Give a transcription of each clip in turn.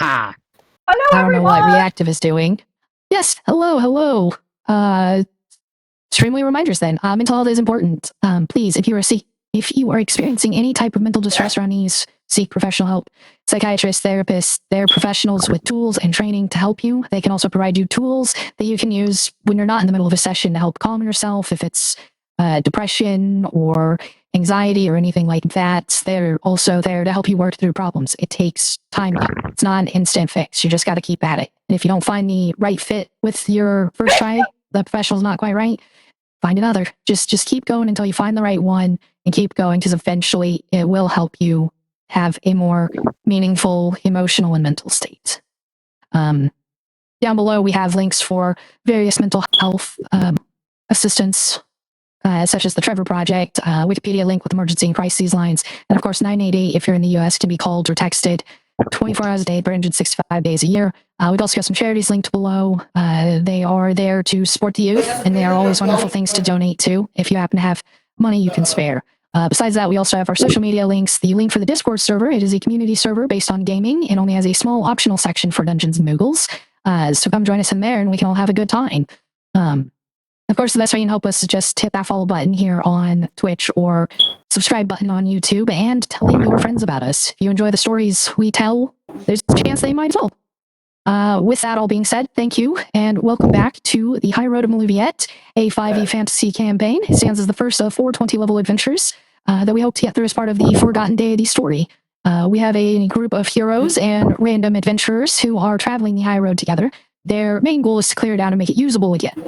Ha! Hello, I don't know what everyone! reactive is doing. Yes, hello. Extremely reminders then. Mental health is important. Please, if you are experiencing any type of mental distress around these, seek professional help. Psychiatrists, therapists, they're professionals with tools and training to help you. They can also provide you tools that you can use when you're not in the middle of a session to help calm yourself. If it's depression or anxiety or anything like that, they're also there to help you work through problems. It takes time. It's not an instant fix. You just got to keep at it. And if you don't find the right fit with your first try, the professional's not quite right, find another. Just keep going until you find the right one and keep going, because eventually it will help you have a more meaningful emotional and mental state. Down below, we have links for various mental health assistance, such as the Trevor Project, Wikipedia link with emergency and crises lines, and of course 988 if you're in the U.S. to be called or texted 24 hours a day, 365 days a year. We've also got some charities linked below. They are there to support the youth, and they are always wonderful things to donate to if you happen to have money you can spare. Besides that, we also have our social media links. The link for the Discord server, it is a community server based on gaming. It only has a small optional section for Dungeons and Moogles. So come join us in there and we can all have a good time. Of course, the best way you can help us is just hit that follow button here on Twitch or subscribe button on YouTube and telling your friends about us. If you enjoy the stories we tell, there's a chance they might as well. With that all being said, thank you, and welcome back to the Highroad of Maluviette, a 5e fantasy campaign. It stands as the first of 4 20-level adventures that we hope to get through as part of the Forgotten Deity story. We have a group of heroes and random adventurers who are traveling the Highroad together. Their main goal is to clear it out and make it usable again.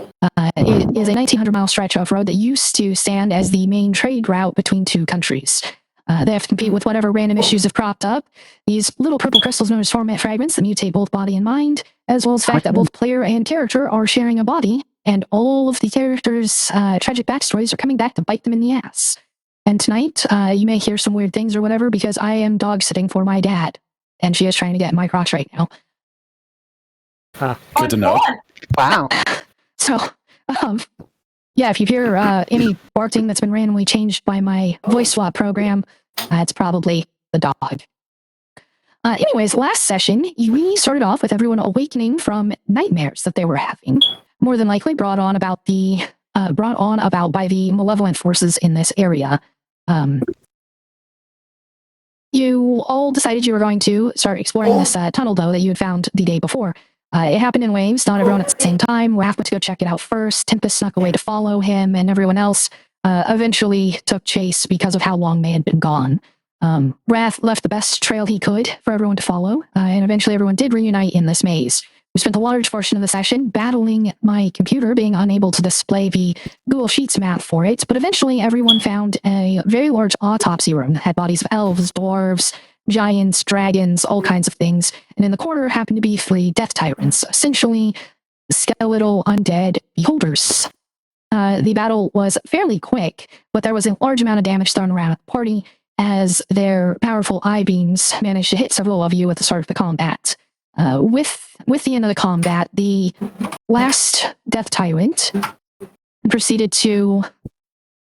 It is a 1,900-mile stretch of road that used to stand as the main trade route between two countries. They have to compete with whatever random issues have cropped up. These little purple crystals known as torment fragments that mutate both body and mind, as well as the fact that both player and character are sharing a body, and all of the characters' tragic backstories are coming back to bite them in the ass. And tonight, you may hear some weird things or whatever, because I am dog sitting for my dad, and she is trying to get in my crotch right now. Good to know. Wow. So, yeah, if you hear any barking that's been randomly changed by my voice swap program, it's probably the dog. Anyways, last session, we started off with everyone awakening from nightmares that they were having, more than likely brought on about by the malevolent forces in this area. You all decided you were going to start exploring this tunnel, though, that you had found the day before. It happened in waves, not everyone at the same time. Raph went to go check it out first. Tempest snuck away to follow him, and everyone else eventually took chase because of how long they had been gone. Wrath left the best trail he could for everyone to follow, and eventually everyone did reunite in this maze. We spent a large portion of the session battling my computer, being unable to display the Google Sheets map for it, but eventually everyone found a very large autopsy room that had bodies of elves, dwarves, giants, dragons, all kinds of things, and in the corner happened to be 3 death tyrants, essentially skeletal undead beholders. The battle was fairly quick, but there was a large amount of damage thrown around at the party as their powerful eye beams managed to hit several of you at the start of the combat. With the end of the combat, the last death tyrant proceeded to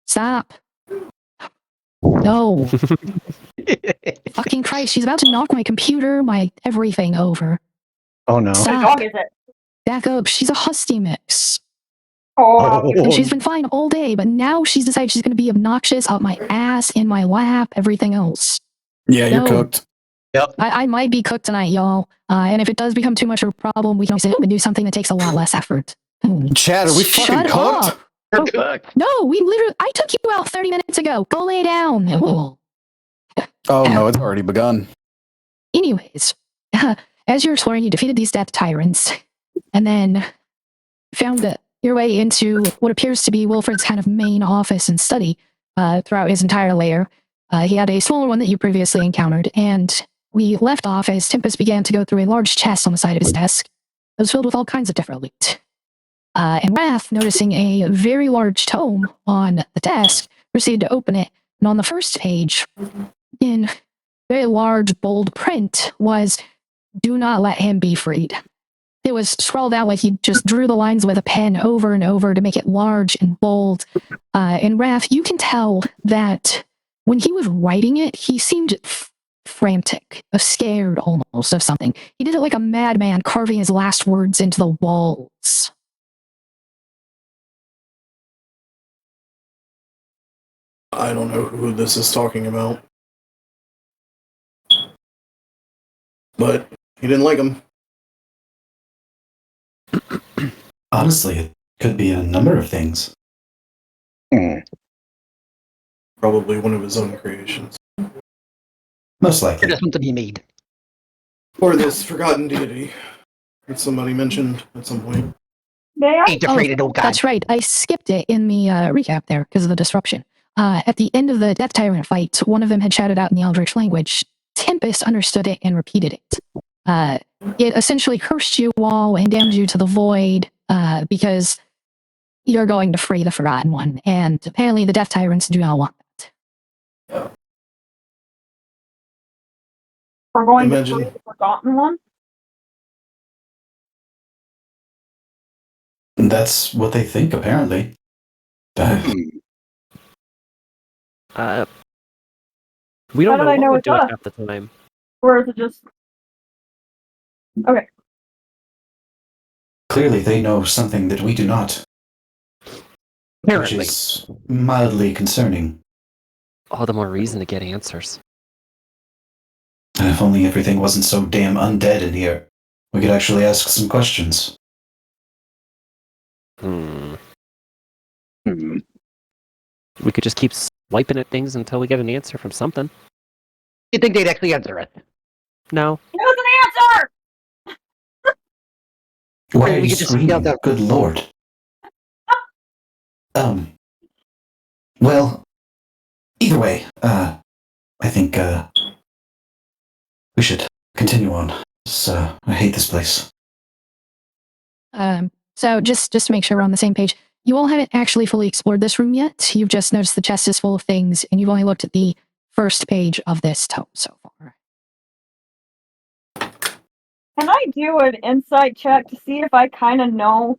stop. No. Fucking Christ, she's about to knock my computer, my everything over. Oh no. Stop. What dog is it? Back up. She's a husky mix. Oh. And she's been fine all day, but now she's decided she's going to be obnoxious up my ass, in my lap, everything else. Yeah, you're cooked. Yep. I might be cooked tonight, y'all. And if it does become too much of a problem, we can always sit home and do something that takes a lot less effort. Chad, are we fucking cooked? Up. No, I took you out 30 minutes ago. Go lay down. Oh no, it's already begun. Anyways, as you're exploring, you defeated these death tyrants, and then found your way into what appears to be Wilfred's kind of main office and study throughout his entire lair. He had a smaller one that you previously encountered, and we left off as Tempest began to go through a large chest on the side of his desk that was filled with all kinds of different loot. And Wrath, noticing a very large tome on the desk, proceeded to open it, and on the first page, in very large, bold print, was, "Do not let him be freed." It was scrawled out like he just drew the lines with a pen over and over to make it large and bold. And Wrath, you can tell that when he was writing it, he seemed frantic, scared almost of something. He did it like a madman, carving his last words into the walls. I don't know who this is talking about. But he didn't like him. Honestly, it could be a number of things. Probably one of his own creations. Most Or likely. just something he made. Or this forgotten deity that somebody mentioned at some point. Ain't defrated, oh god. That's right. I skipped it in the recap there because of the disruption. At the end of the Death Tyrant fight, one of them had shouted out in the Eldritch language. Tempest understood it and repeated it. It essentially cursed you all and damned you to the void because you're going to free the Forgotten One. And apparently the Death Tyrants do not want that. We're going Imagine- to free the Forgotten One? That's what they think, apparently. We don't How did know I know what we're it's doing us? half the time. Or is it just... Okay. Clearly, they know something that we do not, which Apparently. is mildly concerning. All the more reason to get answers. And if only everything wasn't so damn undead in here, we could actually ask some questions. We could just keep swiping at things until we get an answer from something. You think they'd actually answer it? No. Give us an answer! Why Maybe are we you could just screaming? yell that- Good lord. Well, either way, I think, we should continue on. I hate this place. So just to make sure we're on the same page, you all haven't actually fully explored this room yet. You've just noticed the chest is full of things, and you've only looked at the first page of this tome so far. Can I do an insight check to see if I kind of know,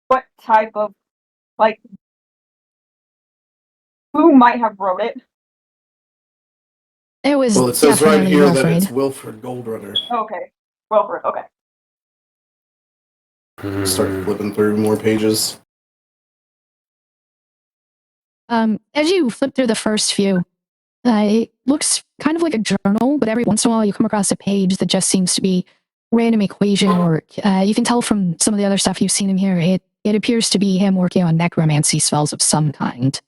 what type of, like, who might have wrote it? It was Well, it says right definitely here that Wilfred. it's Wilfred Goldrunner. Okay. Wilfred, okay. Start flipping through more pages. As you flip through the first few, it looks kind of like a journal, but every once in a while you come across a page that just seems to be random equation work. You can tell from some of the other stuff you've seen in here, it appears to be him working on necromancy spells of some kind.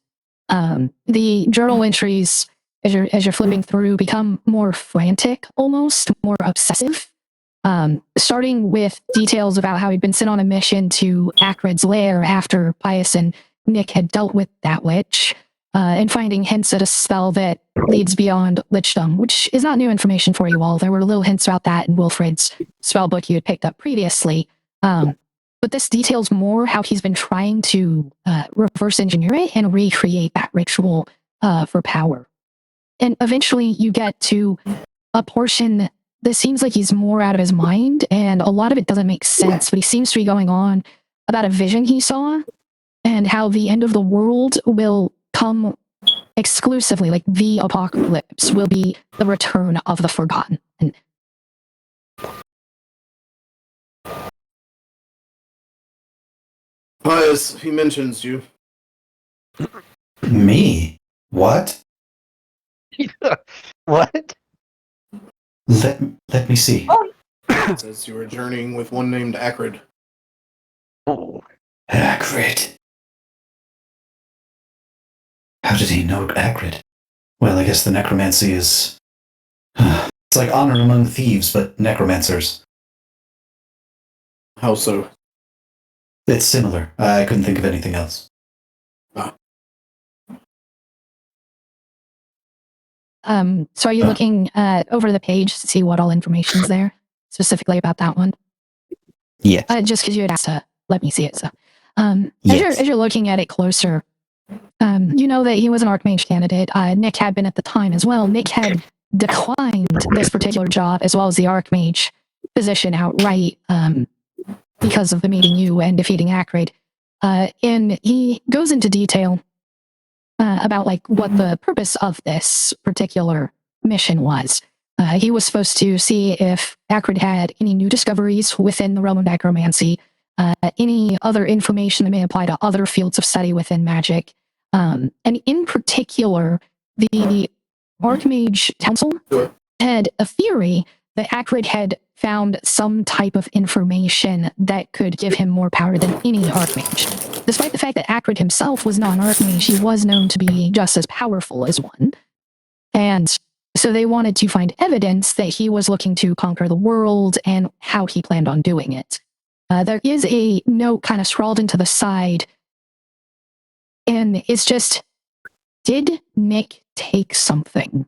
The journal entries, as you're flipping through, become more frantic, almost more obsessive. Starting with details about how he'd been sent on a mission to Acrid's Lair after Pius and Nick had dealt with that witch, and finding hints at a spell that leads beyond lichdom, which is not new information for you all. There were little hints about that in Wilfred's spell book you had picked up previously. But this details more how he's been trying to reverse engineer it and recreate that ritual for power. And eventually you get to a portion that seems like he's more out of his mind, and a lot of it doesn't make sense, but he seems to be going on about a vision he saw and how the end of the world will come exclusively, like the apocalypse will be the return of the Forgotten. And Pius, he mentions you. Me? What? What? Let me see. Oh, It says you were journeying with one named Acrid. Oh. Acrid. How did he know Acrid? Well, I guess the necromancy is... it's like honor among thieves, but necromancers. How so? It's similar. I couldn't think of anything else. So are you looking over the page to see what all information's there, specifically about that one? Yes. Just because you had asked to let me see it. So, Yes. as you're looking at it closer, you know that he was an Archmage candidate. Nick had been at the time as well. Nick had declined this particular job as well as the Archmage position outright because of the meeting you and defeating Acrid. And he goes into detail about like what the purpose of this particular mission was. He was supposed to see if Acrid had any new discoveries within the realm of necromancy, any other information that may apply to other fields of study within magic, and in particular, the Archmage Council had a theory that Acrid had found some type of information that could give him more power than any Archmage. Despite the fact that Acrid himself was not an Archmage, he was known to be just as powerful as one. And so they wanted to find evidence that he was looking to conquer the world and how he planned on doing it. There is a note kind of scrawled into the side, and it's just, did Nick take something?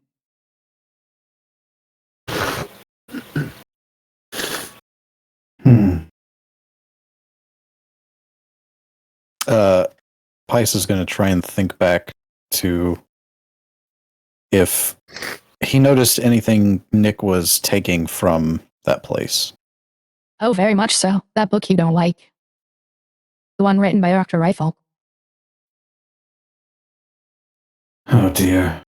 Pice is going to try and think back to if he noticed anything Nick was taking from that place. Oh, very much so. That book you don't like. The one written by Dr. Rifle. Oh dear.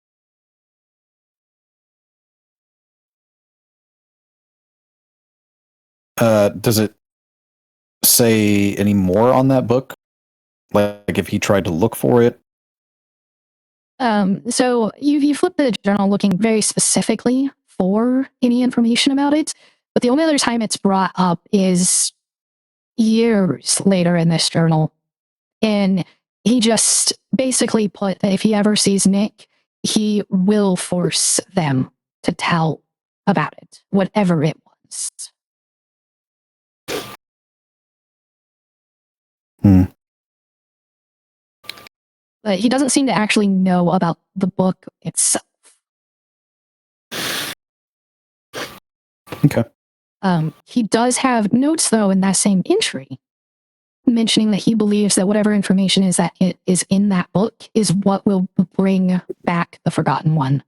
Does it say any more on that book? Like if he tried to look for it? So you flip the journal looking very specifically for any information about it, but the only other time it's brought up is years later in this journal. And he just basically put that if he ever sees Nick, he will force them to tell about it, whatever it was. But he doesn't seem to actually know about the book itself. Okay. He does have notes, though, in that same entry, mentioning that he believes that whatever information is that it is in that book is what will bring back the Forgotten One.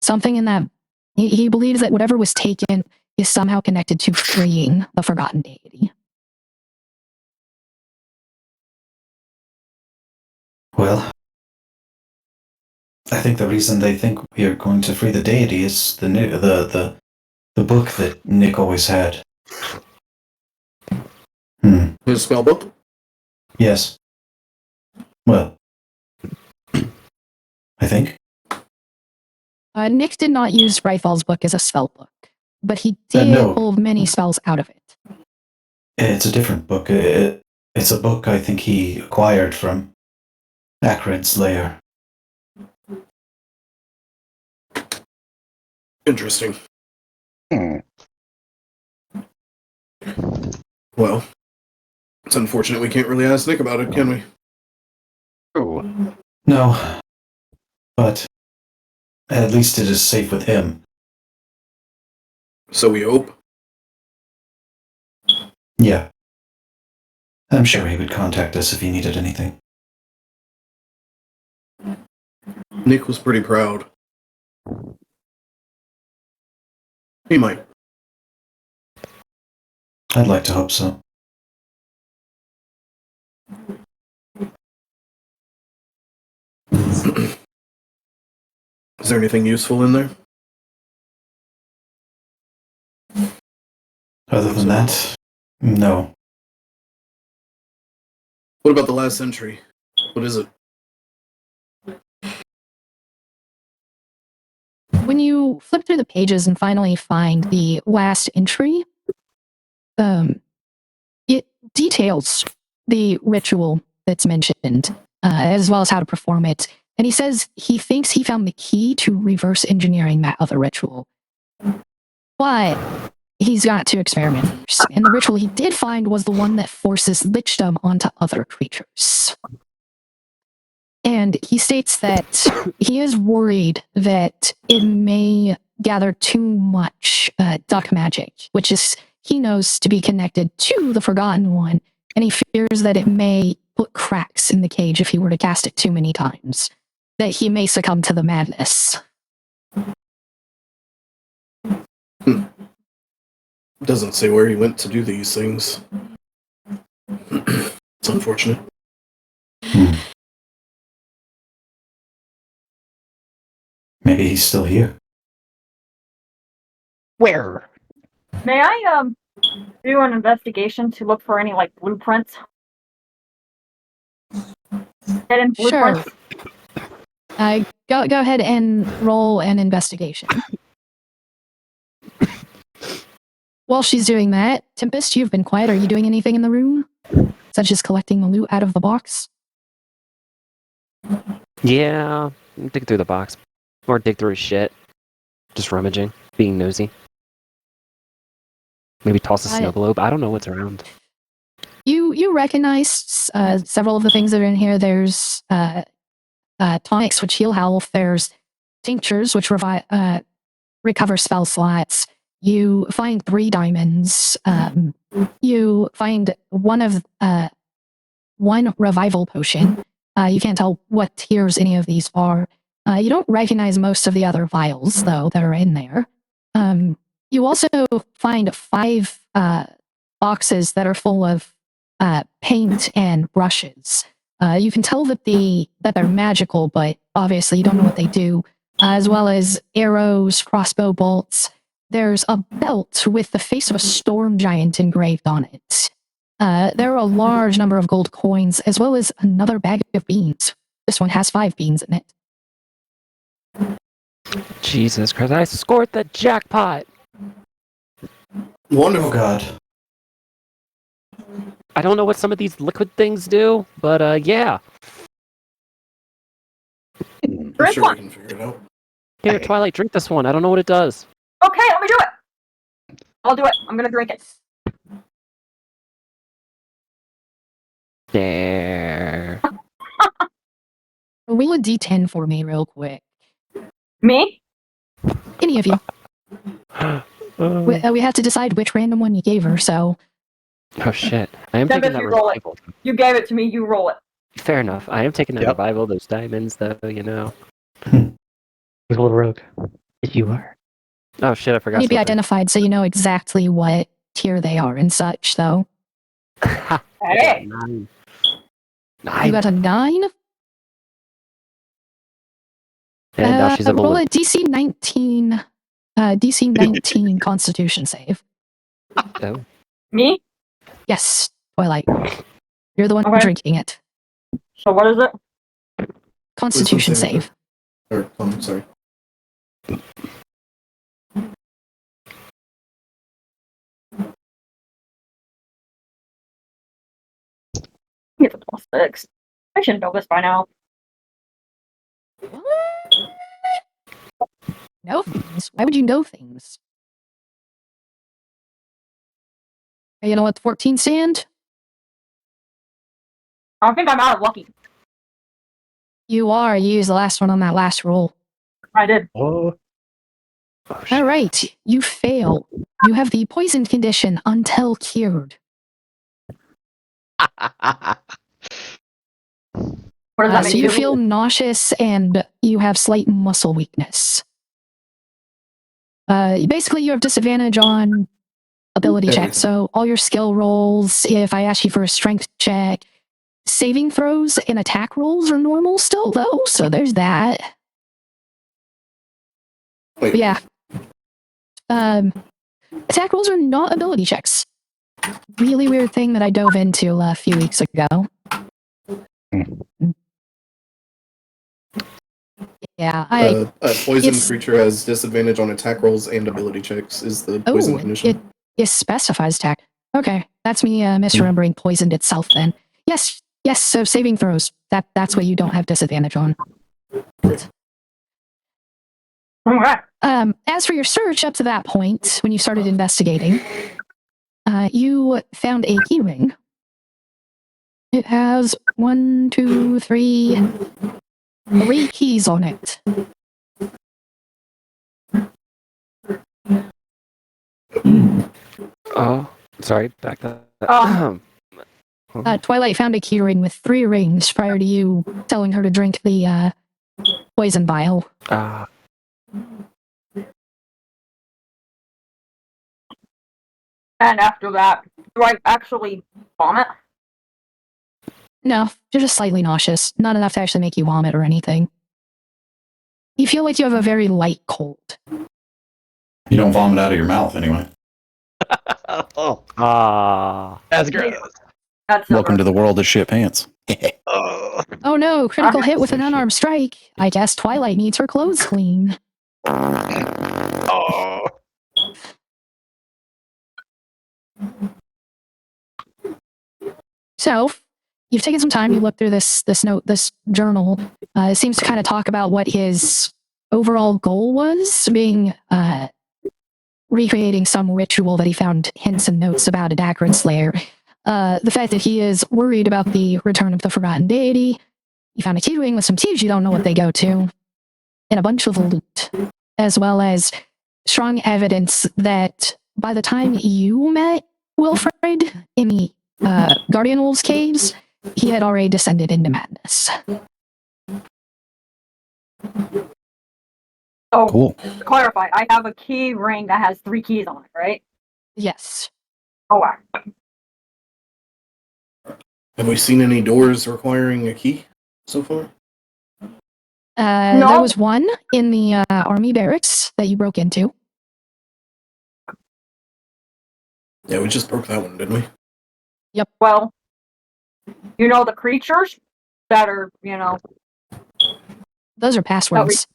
Something in that he believes that whatever was taken is somehow connected to freeing the Forgotten Deity. Well, I think the reason they think we are going to free the deity is the book that Nick always had. His spell book? Yes. Well, I think. Nick did not use Rifal's book as a spell book, but he did No. pull many spells out of it. It's a different book. It's a book I think he acquired from Acrid's Lair. Interesting. Hmm. Well, it's unfortunate we can't really ask Nick about it, can we? True. No. But at least it is safe with him. So we hope. Yeah. I'm sure he would contact us if he needed anything. Nick was pretty proud. He might. I'd like to hope so. Is there anything useful in there? Other than that, no. What about the last century? What is it? When you flip through the pages and finally find the last entry, it details the ritual that's mentioned, as well as how to perform it. And he says he thinks he found the key to reverse engineering that other ritual. But he's got two experimenters, and the ritual he did find was the one that forces lichdom onto other creatures. And he states that he is worried that it may gather too much duck magic, which is he knows to be connected to the Forgotten One, and he fears that it may put cracks in the cage if he were to cast it too many times, that he may succumb to the madness. Doesn't say where he went to do these things. It's unfortunate. Maybe he's still here. Where? May I do an investigation to look for any like blueprints? Hidden Sure. blueprints? Go ahead and roll an investigation. While she's doing that, Tempest, you've been quiet. Are you doing anything in the room? Such as collecting the loot out of the box? Yeah, dig through the box. Or dig through his shit. Just rummaging, being nosy. Maybe toss a snow globe. I don't know what's around. You recognize several of the things that are in here. There's tonics, which heal health. There's tinctures, which recover spell slots. You find 3 diamonds. You find one revival potion. You can't tell what tiers any of these are. You don't recognize most of the other vials, though, that are in there. You also find 5 boxes that are full of paint and brushes. You can tell that they're magical, but obviously you don't know what they do. As well as arrows, crossbow bolts. There's a belt with the face of a storm giant engraved on it. There are a large number of gold coins, as well as another bag of beans. This one has 5 beans in it. Jesus Christ, I scored the jackpot! Wonderful. Oh god. I don't know what some of these liquid things do, but yeah. I'm Drink sure we one. can figure it out. Here, Twilight, drink this one. I don't know what it does. Okay, let me do it! I'll do it. I'm gonna drink it. There. Roll a d10 for me real quick. Me? Any of you. We have to decide which random one you gave her, so... Oh shit. I am Tempest, taking that you roll it. revival. You gave it to me, you roll it. Fair enough. I am taking that Yep. revival, those diamonds, though, you know. Little rogue. You are. Oh shit, I forgot. Need to be something. identified so you know exactly what tier they are and such, though. Hey! 9. You got a 9? And now she's a roll balloon. a DC 19... DC 19 Constitution save. Oh. Me? Yes, Twilight. You're the one Okay. drinking it. So what is it? Constitution saving save. Or, sorry. It's a +6. I should know this by now. Know things? Why would you know things? You know what 14 stand? I think I'm out of lucky. You are. You used the last one on that last roll. I did. Oh. Oh, shit. All right. You fail. You have the poisoned condition until cured. What does that So make you you? feel nauseous and you have slight muscle weakness. Basically, you have disadvantage on ability checks. So all your skill rolls, if I ask you for a strength check, saving throws and attack rolls are normal still, though. So there's that. Wait. But yeah. Attack rolls are not ability checks. Really weird thing that I dove into a few weeks ago. Yeah, A poisoned it's- creature has disadvantage on attack rolls and ability checks. Is the poison condition? It specifies attack. Okay, that's me misremembering poisoned itself then. Yes, so saving throws. That's what you don't have disadvantage on. Alright. As for your search up to that point, when you started investigating, you found a key ring. It has 3 keys on it. Oh, sorry. Back that. Twilight found a key ring with 3 rings prior to you telling her to drink the poison vial. And after that, do I actually vomit? No, you're just slightly nauseous. Not enough to actually make you vomit or anything. you feel like you have a very light cold. You don't vomit out of your mouth anyway. Oh, Ah. that's gross. That's so Welcome to the world of shit pants. Oh. Oh no, critical hit with So an unarmed strike. I guess Twilight needs her clothes clean. Oh. So, you've taken some time, you look through this journal. It seems to kind of talk about what his overall goal was, being recreating some ritual that he found hints and notes about at Akron's Lair. The fact that he is worried about the return of the forgotten deity. He found a key ring with some keys you don't know what they go to, and a bunch of loot, as well as strong evidence that by the time you met Wilfred in the Guardian Wolves caves, he had already descended into madness. Oh, Cool. to clarify, I have a key ring that has 3 keys on it, right? Yes. Oh, wow. Have we seen any doors requiring a key so far? No. There was one in the army barracks that you broke into. Yeah, we just broke that one, didn't we? Well, you know the creatures that are, you know, Those are passwords.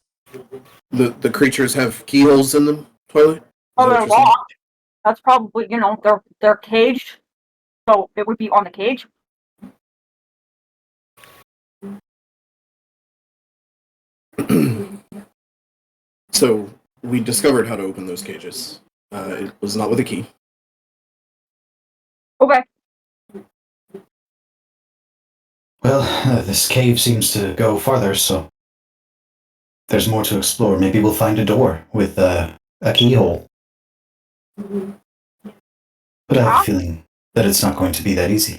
The creatures have keyholes in them, Twilight? Is oh, that they're what you're saying? locked. That's probably, you know, they're caged, so it would be on the cage. So, we discovered how to open those cages. It was not with a key. Okay. Well, this cave seems to go farther, so there's more to explore. Maybe we'll find a door with a keyhole. But I have a feeling that it's not going to be that easy.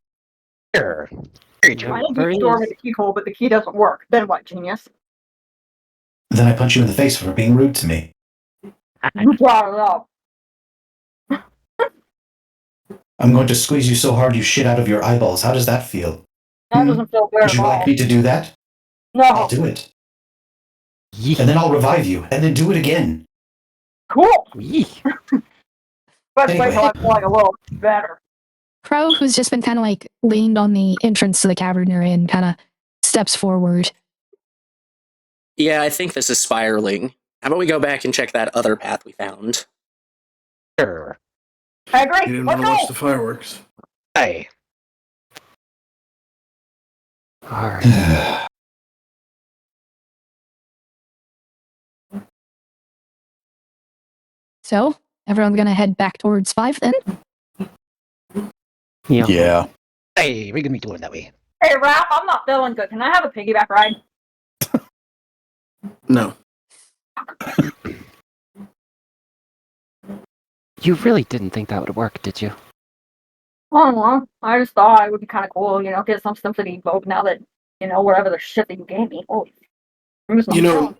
Sure. Creature. I opened the door with the keyhole, but the key doesn't work. Then what, genius? Then I punch you in the face for being rude to me. You brought it up. I'm going to squeeze you so hard you shit out of your eyeballs. How does that feel? That doesn't feel weird Would at you all. like me to do that? I'll No. do it. And then I'll revive you, and then do it again. Cool. Yee. But Anyway. wait till I feel like a little better. Crow, who's just been kind of like leaned on the entrance to the cavern you're in, kind of steps forward. Yeah, I think this is spiraling. How about we go back and check that other path we found? Sure. I You agree. didn't Let's want to watch go. the fireworks. Hey. All right. So, everyone's gonna head back towards 5 then? Yeah. Hey, we can be doing that way. Hey, Raph, I'm not feeling good. Can I have a piggyback ride? No. You really didn't think that would work, did you? I don't know. I just thought it would be kind of cool, you know, get some sympathy evoked now that, you know, whatever the shit that you gave me. Holy. I'm just not You know, feeling-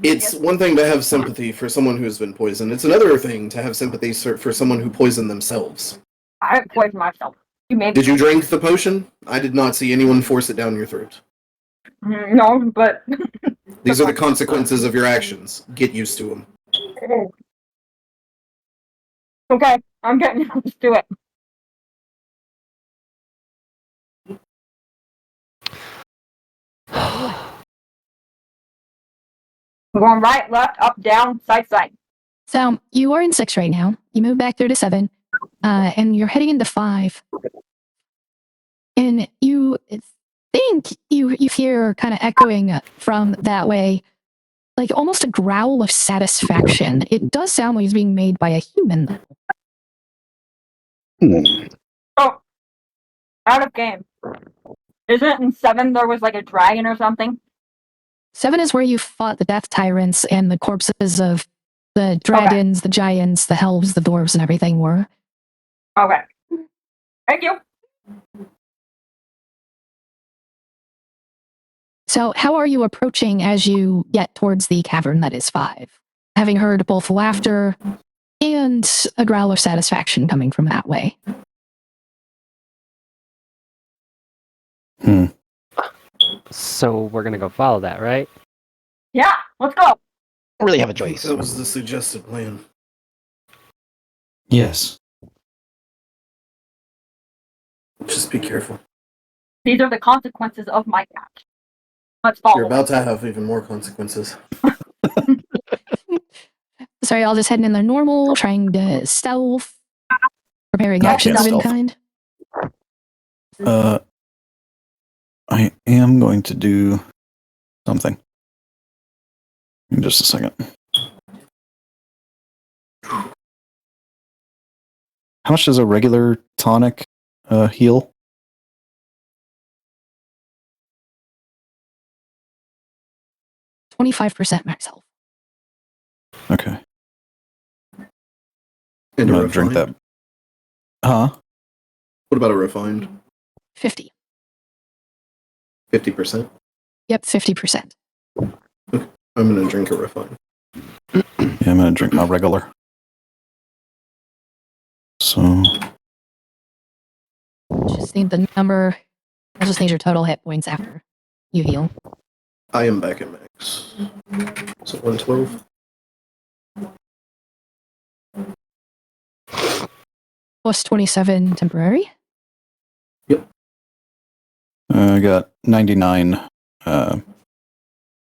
it's one thing to have sympathy for someone who's been poisoned. It's another thing to have sympathy for someone who poisoned themselves. I poisoned myself. You made me. Did you drink the potion? I did not see anyone force it down your throat. No, but. These are the consequences of your actions. Get used to them. Okay, I'm getting you. Let's do it. We're going right, left, up, down, side, side. So, you are in 6 right now. You move back through to 7, and you're heading into 5. And you think you hear kind of echoing from that way, like almost a growl of satisfaction. It does sound like it's being made by a human. Oh, out of game. Isn't it in 7 there was like a dragon or something? 7 is where you fought the death tyrants and the corpses of the dragons, the giants, the elves, the dwarves, and everything were. Okay. Thank you. So, how are you approaching as you get towards the cavern that is 5? Having heard both laughter and a growl of satisfaction coming from that way. So we're gonna go follow that, right? Yeah, let's go. Don't really have a I think choice. that was the suggested plan. Yes. Just be careful. These are the consequences of my act. Let's follow. You're about to have even more consequences. Sorry, all just heading in their normal, trying to stealth, preparing I actions of can't any stealth. kind. I am going to do something. In just a second. How much does a regular tonic heal? 25% max health. Okay. And I'm a gonna drink that. refined? Huh? What about a refined? 50. 50%? Yep, 50%. I'm gonna drink a refined. Yeah, I'm gonna drink my regular. So Just need the number. I'll just need your total hit points after you heal. I am back at max. So 112? Plus 27 temporary. I got 99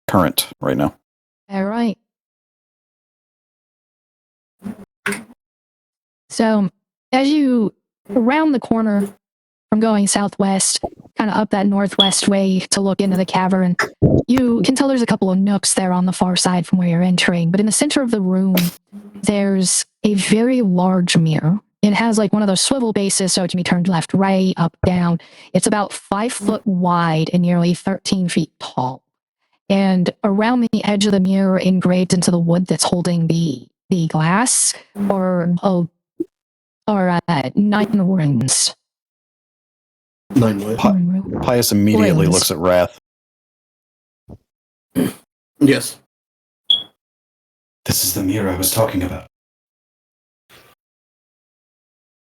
current right now. All right. So, as you round the corner from going southwest, kind of up that northwest way to look into the cavern, you can tell there's a couple of nooks there on the far side from where you're entering. But in the center of the room, there's a very large mirror. It has like one of those swivel bases, so it can be turned left, right, up, down. It's about 5 foot wide and nearly 13 feet tall. And around the edge of the mirror, engraved into the wood that's holding the glass, are 9 runes. 9 what? Pius immediately Rings. looks at Wrath. Yes. This is the mirror I was talking about.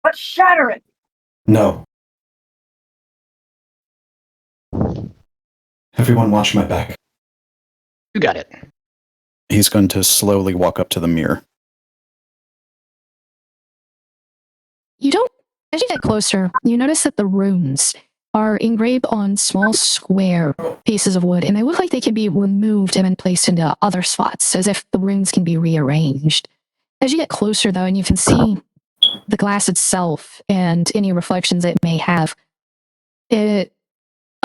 Let's shatter it. No. Everyone watch my back. You got it. He's going to slowly walk up to the mirror. You don't, as you get closer, you notice that the runes are engraved on small square pieces of wood, and they look like they can be removed and then placed into other spots, as if the runes can be rearranged. As you get closer, though, and you can see the glass itself and any reflections it may have, a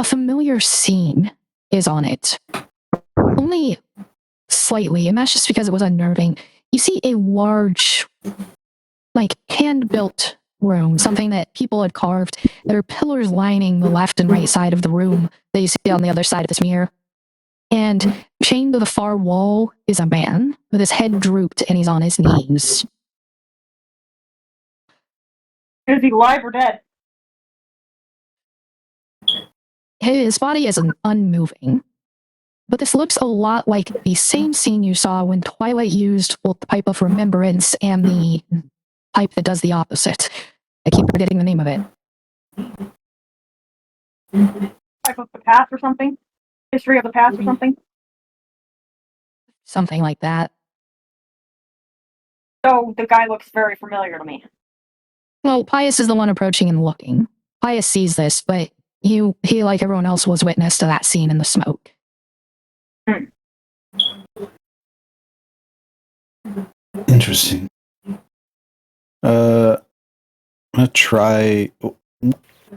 familiar scene is on it. Only slightly, and that's just because it was unnerving. You see a large, like, hand-built room, something that people had carved. There are pillars lining the left and right side of the room that you see on the other side of this mirror. And chained to the far wall is a man with his head drooped and he's on his knees. Is he alive or dead? His body is unmoving. But this looks a lot like the same scene you saw when Twilight used both the Pipe of Remembrance and the pipe that does the opposite. I keep forgetting the name of it. Type of the past or something? History of the past or something? Something like that. So the guy looks very familiar to me. Well, Pius is the one approaching and looking. Pius sees this, but he, like everyone else, was witness to that scene in the smoke. Interesting. I'm gonna try.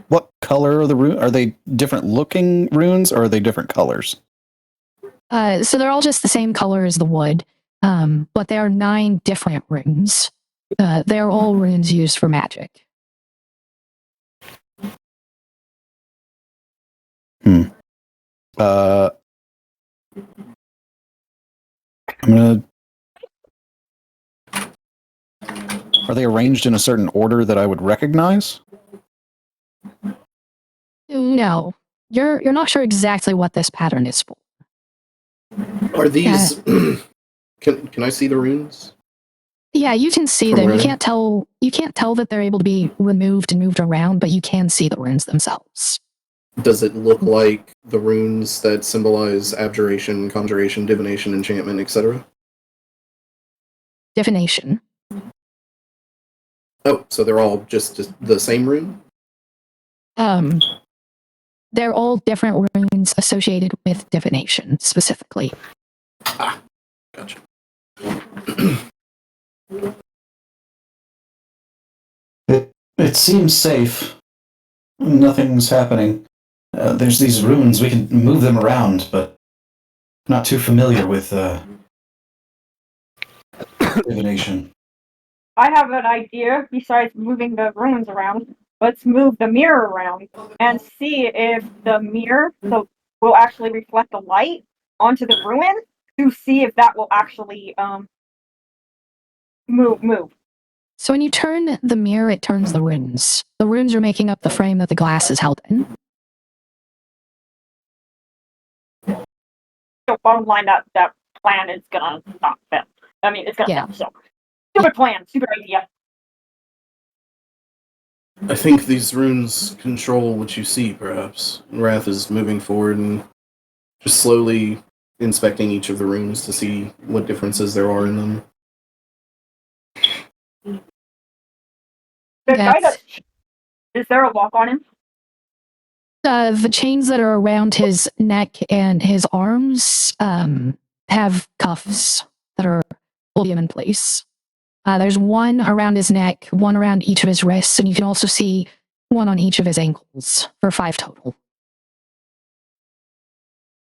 What color are the runes? Are they different looking runes, or are they different colors? So they're all just the same color as the wood, but there are 9 different runes. They're all runes used for magic. I'm gonna. Are they arranged in a certain order that I would recognize? No, you're not sure exactly what this pattern is for. Are these... Can I see the runes? Yeah, you can see From them. where? You can't tell that they're able to be removed and moved around, but you can see the runes themselves. Does it look like the runes that symbolize abjuration, conjuration, divination, enchantment, etc.? Divination. Oh, so they're all just the same rune? They're all different runes associated with divination, specifically. Ah, gotcha. It seems safe. Nothing's happening. There's these runes. We can move them around, but I'm not too familiar with divination. I have an idea besides moving the runes around. Let's move the mirror around and see if the mirror will actually reflect the light onto the ruin to see if that will actually move. So when you turn the mirror, it turns the runes. The runes are making up the frame that the glass is held in. So bottom line, that plan is gonna not fail. I mean, it's gonna fail. So stupid plan, stupid idea. I think these runes control what you see, perhaps. Wrath is moving forward and just slowly inspecting each of the runes to see what differences there are in them. The guy is there a lock on him? The chains that are around his neck and his arms have cuffs that are holding him in place. There's one around his neck, one around each of his wrists, and you can also see one on each of his ankles for 5 total.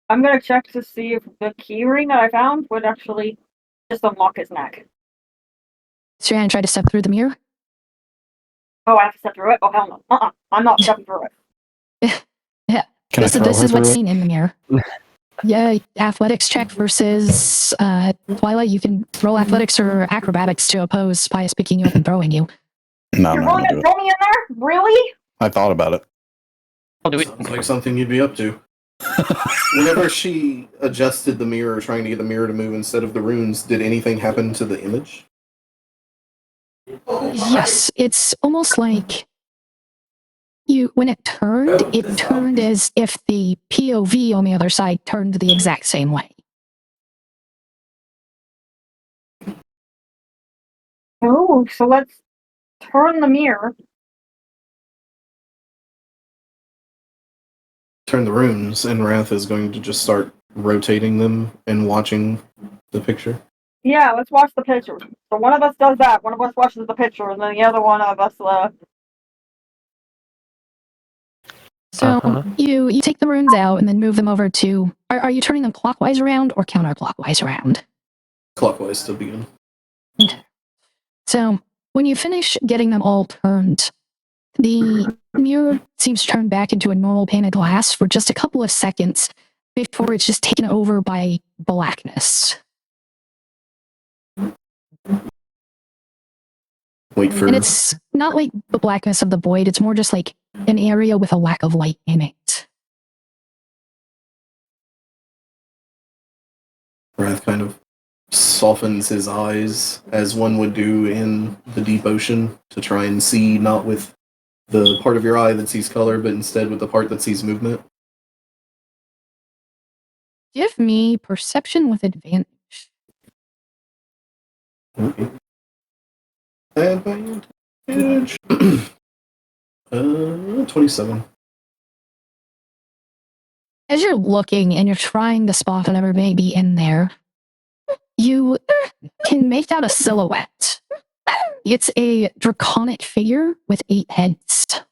I'm gonna check to see if the key ring that I found would actually just unlock his neck. So you're gonna try to step through the mirror? Oh, I have to step through it? Oh, hell no. I'm not stepping through it. Yeah. Can I throw This her is what's through it? seen in the mirror. Yeah, athletics check versus Twilight. You can roll athletics or acrobatics to oppose Pius picking you up and throwing you. No, I'm You're not really gonna gonna do it. throw me in there? Really? I thought about it. I'll do it. Sounds like something you'd be up to. Whenever she adjusted the mirror, trying to get the mirror to move instead of the runes, did anything happen to the image? Yes, it's almost like when it turned as if the POV on the other side turned the exact same way. Oh, so let's turn the mirror. Turn the runes, and Wrath is going to just start rotating them and watching the picture. Yeah, let's watch the picture. So one of us does that, one of us watches the picture, and then the other one of us, So you take the runes out and then move them over to... Are you turning them clockwise around or counterclockwise around? Clockwise to begin. Okay. So when you finish getting them all turned, the mirror seems to turn back into a normal pane of glass for just a couple of seconds before it's just taken over by blackness. Wait for... And it's not like the blackness of the void, it's more just like an area with a lack of light in it. Wrath kind of softens his eyes, as one would do in the deep ocean, to try and see not with the part of your eye that sees color, but instead with the part that sees movement. Give me perception with advantage. Okay. Advantage. 27. As you're looking and you're trying to spot whatever may be in there, you can make out a silhouette. It's a draconic figure with 8 heads.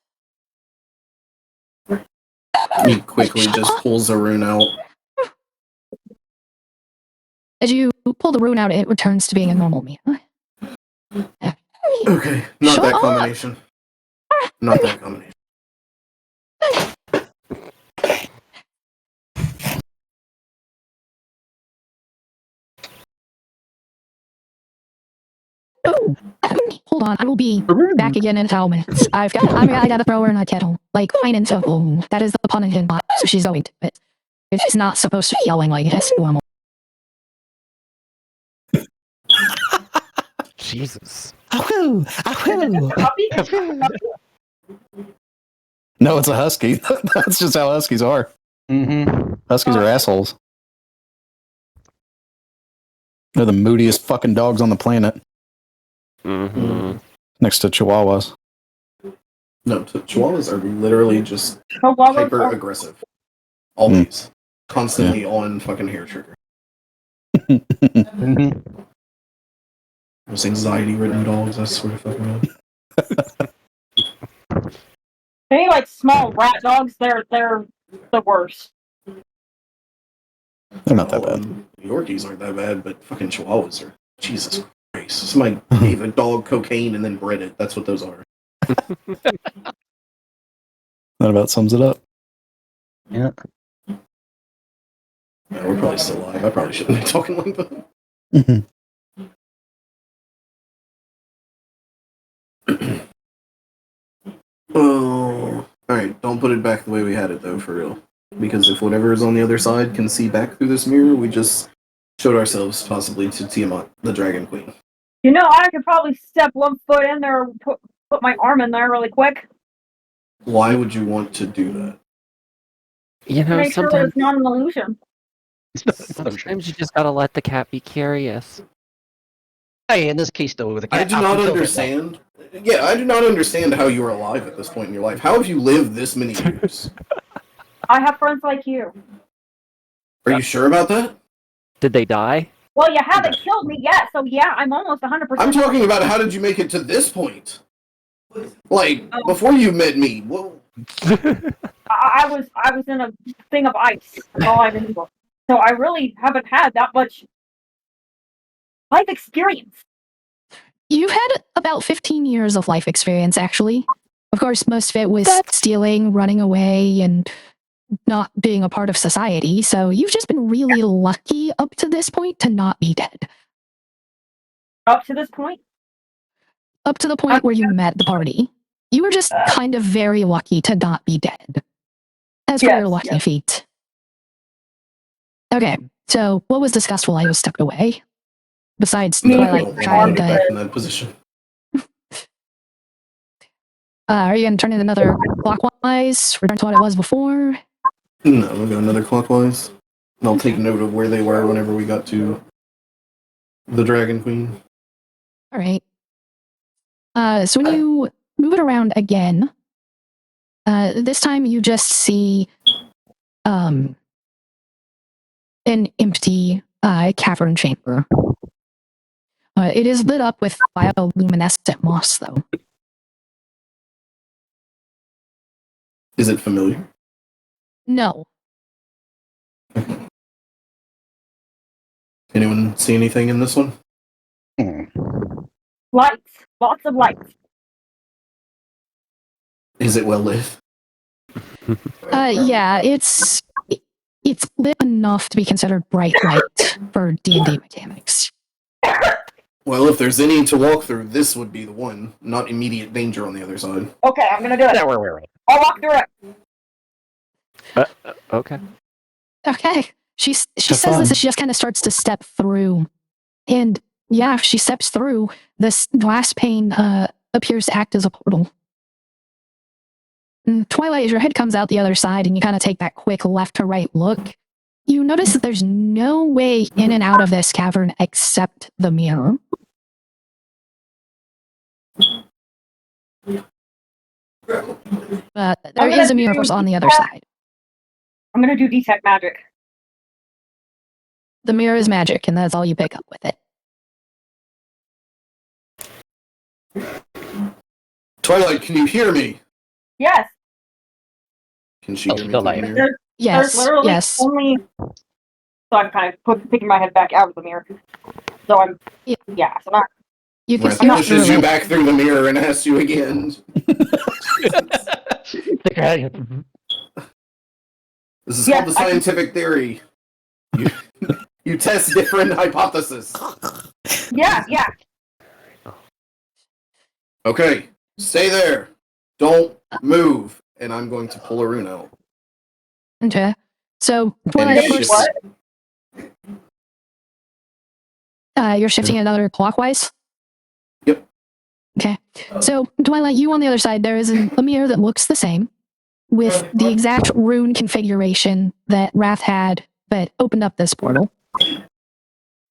He quickly just pulls a rune out. As you pull the rune out, it returns to being a normal mirror. Okay, not Shut that up. combination. Not that combination. Oh, hold on, I will be back again in 12 minutes. I gotta throw her in a kettle. Like, fine and so. That is the punishment bot, so she's going to it. She's not supposed to be yelling like this normal. Jesus. puppy? No, it's a husky. That's just how huskies are. Mm-hmm. Huskies are assholes. They're the moodiest fucking dogs on the planet, Mm-hmm. next to Chihuahuas. No, Chihuahuas are literally just Chihuahuas hyper are- aggressive. Always. Constantly on fucking hair trigger. Mm-hmm. Those anxiety-ridden dogs, I swear to fucking God. Any like small rat dogs, they're the worst. They're not that bad. Yorkies aren't that bad, but fucking Chihuahuas are. Jesus Christ. Somebody gave a dog cocaine and then bred it. That's what those are. That about sums it up. Yeah. Yeah, we're probably still alive. I probably shouldn't be talking like that. Oh, alright. Don't put it back the way we had it, though, for real. Because if whatever is on the other side can see back through this mirror, we just showed ourselves possibly to Tiamat, the Dragon Queen. You know, I could probably step 1 foot in there and put my arm in there really quick. Why would you want to do that? You To know, make sure that sometimes, it's not an illusion. sometimes you just gotta let the cat be curious. Hey, in this case, though, the cat I do not understand. Yeah, I do not understand how you are alive at this point in your life. How have you lived this many years? I have friends like you. Are you sure about that? Did they die? Well, you haven't killed me yet, so yeah, I'm almost 100%. I'm talking about how did you make it to this point? Like, before you met me, what? I was in a thing of ice while I've been here. So I really haven't had that much life experience. You've had about 15 years of life experience, actually. Of course, most of it was stealing, running away, and not being a part of society, so you've just been really lucky up to this point to not be dead. Up to this point? Up to the point where you met the party. You were just kind of very lucky to not be dead. As for your lucky feat. Okay, so what was discussed while I was stepped away? Besides No, I Twilight don't want trying to get back to... in that position. are you going to turn it another clockwise? Return to what it was before? No, we'll go another clockwise. And I'll take note of where they were whenever we got to the Dragon Queen. Alright. So when you move it around again, this time you just see an empty cavern chamber. It is lit up with bioluminescent moss, though. Is it familiar? No. Anyone see anything in this one? Lights. Lots of lights. Is it well lit? Yeah, it's lit enough to be considered bright light for D&D mechanics. Well, if there's any to walk through, this would be the one. Not immediate danger on the other side. Okay, I'm gonna do it. Yeah, wait. I'll walk through it. Okay. Okay. She says this as she just kind of starts to step through. And yeah, she steps through. This glass pane appears to act as a portal. And Twilight, as your head comes out the other side and you kind of take that quick left to right look, you notice that there's no way in and out of this cavern except the mirror. But there is a mirror, of course, on the other side. I'm gonna do detect magic. The mirror is magic, and that's all you pick up with it. Twilight, can you hear me? Yes. Can she hear me? Still through the light. mirror? Yes, There's literally yes. only. So I'm kind of picking my head back out of the mirror. So I'm. Yeah. So not. You can Breath see pushes through you it. back through the mirror and asks you again. This is called the scientific theory. You test different hypotheses. Yeah. Okay, stay there. Don't move. And I'm going to pull a rune out. Okay. So, And Twilight, of it's course, just- you're shifting another clockwise? Yep. Okay. So, Twilight, you on the other side, there is a mirror that looks the same. with the exact rune configuration that Wrath had that opened up this portal.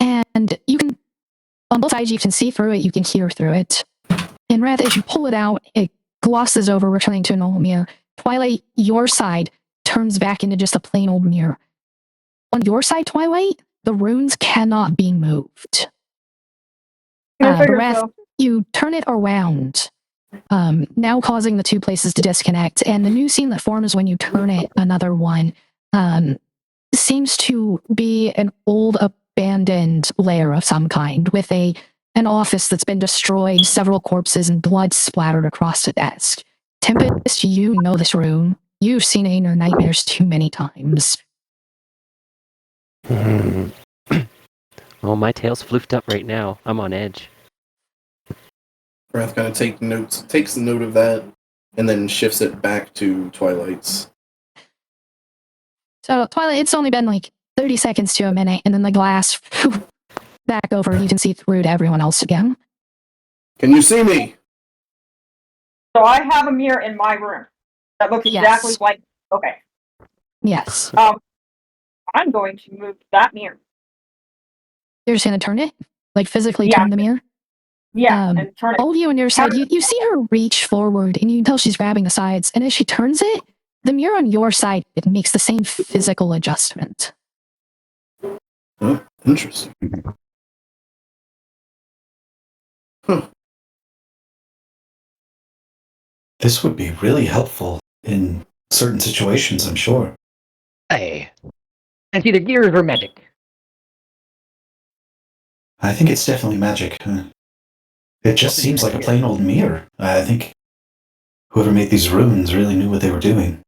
And you can, on both sides, you can see through it, you can hear through it. And Wrath, as you pull it out, it glosses over, returning to an old mirror. Twilight, your side turns back into just a plain old mirror. On your side, Twilight, the runes cannot be moved. But Wrath, you turn it around, now causing the two places to disconnect. And the new scene that forms when you turn it another one seems to be an old abandoned lair of some kind with an office that's been destroyed, several corpses and blood splattered across the desk. Tempest, you know this room. You've seen it in your nightmares too many times. Well, my tail's floofed up right now. I'm on edge. Wrath kind of takes note of that, and then shifts it back to Twilight's. So, Twilight, it's only been like 30 seconds to a minute, and then the glass back over. You can see through to everyone else again. Can you see me? So I have a mirror in my room that looks exactly like. Okay. Yes. I'm going to move that mirror. You're just going to turn it? Like physically turn the mirror? Yeah, and turn it. All of you on your side, you see her reach forward, and you can tell she's grabbing the sides. And as she turns it, the mirror on your side, it makes the same physical adjustment. Oh, interesting. Huh. This would be really helpful in certain situations, I'm sure. Hey. And either gears or magic. I think it's definitely magic. It just seems like a plain old mirror. I think whoever made these runes really knew what they were doing.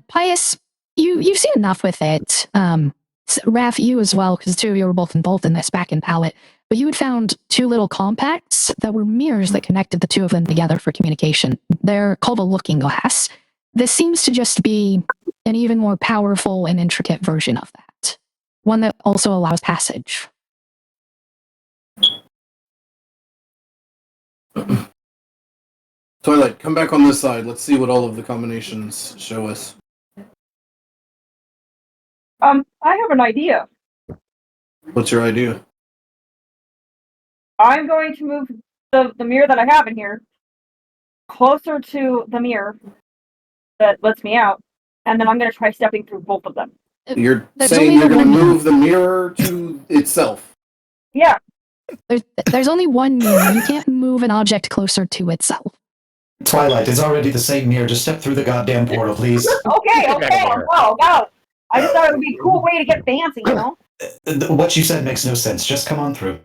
Pius, you've seen enough with it. Raph, you as well, because the two of you were both involved in this back in Palette. But you had found two little compacts that were mirrors that connected the two of them together for communication. They're called a looking glass. This seems to just be an even more powerful and intricate version of that. One that also allows passage. Twilight, come back on this side. Let's see what all of the combinations show us. I have an idea. What's your idea? I'm going to move the mirror that I have in here closer to the mirror that lets me out, and then I'm going to try stepping through both of them. You're saying you're going to move the mirror to itself? Yeah. There's only one mirror. You can't move an object closer to itself. Twilight, it's already the same mirror. Just step through the goddamn portal, please. Okay. Go. I just thought it would be a cool way to get fancy, you know? What you said makes no sense. Just come on through.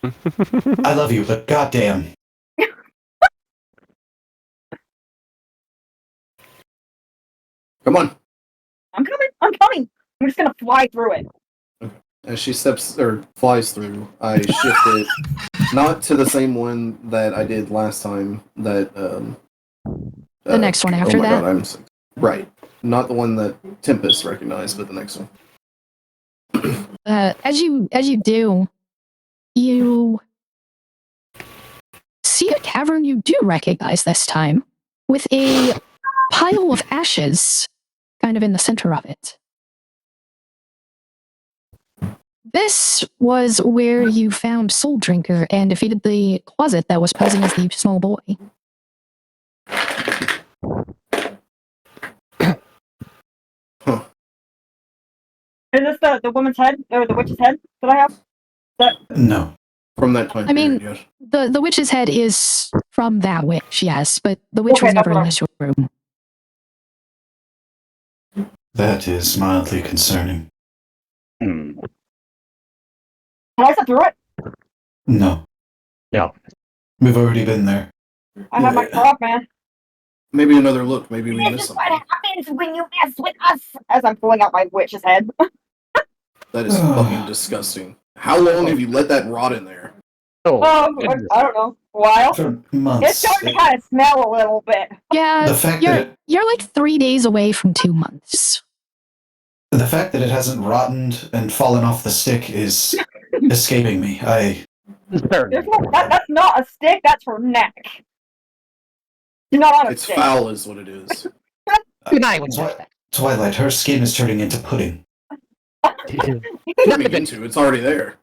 I love you, but goddamn. Come on. I'm coming. I'm just gonna fly through it. As she flies through, I shift it not to the same one that I did last time. That the next one after that. God, right, not the one that Tempest recognized, but the next one. As you do, you see a cavern you do recognize this time, with a pile of ashes kind of in the center of it. This was where you found Soul Drinker and defeated the closet that was posing as the small boy. Huh. Is this the woman's head, or the witch's head that I have? No. From that time period, yes. The witch's head is from that witch, yes, but the witch was never in this room. That is mildly concerning. Can I step through it? No. We've already been there. I have my prop, man. Maybe another look. Maybe we missed something. What happens when you mess with us? As I'm pulling out my witch's head. That is fucking disgusting. How long have you let that rot in there? I don't know. A while. For months. It's starting to kind of smell a little bit. Yeah, The fact that you're like 3 days away from 2 months. the fact that it hasn't rotted and fallen off the stick is escaping me. That's not a stick. That's her neck. Do not want to It's stay. foul, is what it is. Even I wouldn't touch that. Twilight, her skin is turning into pudding. Turning into, it's already there.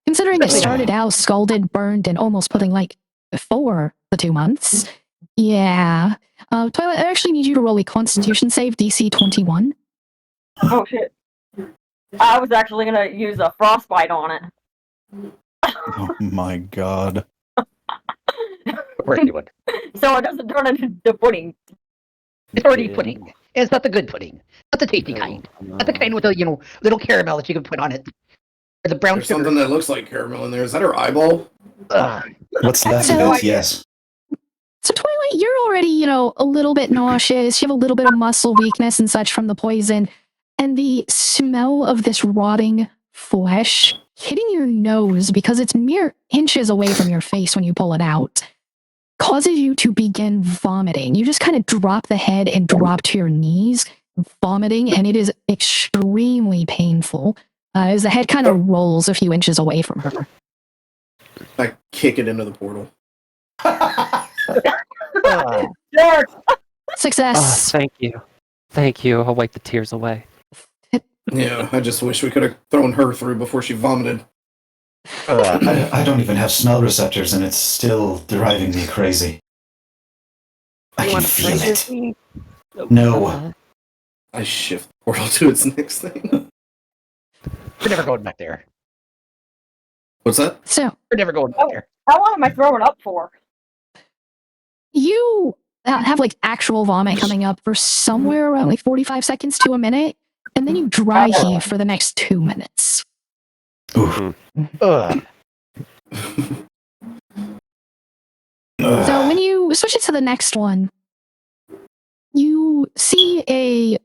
Considering it Oh. started out scalded, burned, and almost pudding like before the 2 months. Yeah. Twilight, I actually need you to roll a Constitution save, DC 21. Oh shit. I was actually gonna use a frostbite on it. Oh my god. Or anyone. So it doesn't turn into pudding. It's already pudding. It's not the good pudding. Not the tasty kind. Not the kind with the, little caramel that you can put on it. Or the brown There's sugar. something that looks like caramel in there. Is that her eyeball? Ugh. What's left So- of it? Yes. So Twilight, you're already, a little bit nauseous. You have a little bit of muscle weakness and such from the poison. And the smell of this rotting flesh hitting your nose, because it's mere inches away from your face when you pull it out, causes you to begin vomiting. You just kind of drop the head and drop to your knees, vomiting, and it is extremely painful as the head kind of rolls a few inches away from her. I kick it into the portal. Sure. Success. Thank you. Thank you. I'll wipe the tears away. Yeah, I just wish we could have thrown her through before she vomited. I don't even have smell receptors, and it's still driving me crazy. I can feel it. No. I shift the portal to its next thing. We're never going back there. What's that? So We're never going back there. How long am I throwing up for? you have like actual vomit coming up for somewhere around like 45 seconds to a minute, and then you dry heave for the next 2 minutes. Oof. Ugh. So when you switch it to the next one, you see a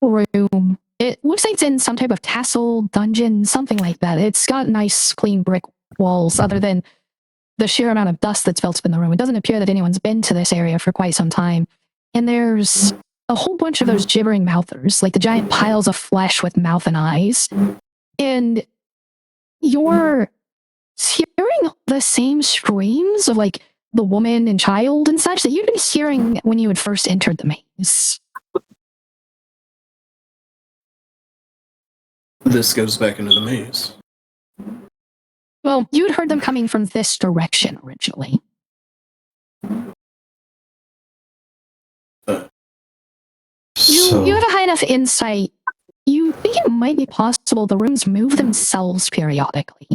room. It looks like it's in some type of castle, dungeon, something like that. It's got nice, clean brick walls, other than the sheer amount of dust that's built up in the room. It doesn't appear that anyone's been to this area for quite some time. And there's a whole bunch of those gibbering mouthers, like the giant piles of flesh with mouth and eyes. And you're hearing the same screams of like the woman and child and such that you'd been hearing when you had first entered the maze. This goes back into the maze. Well, you'd heard them coming from this direction originally. You have a high enough insight. You think it might be possible the rooms move themselves periodically.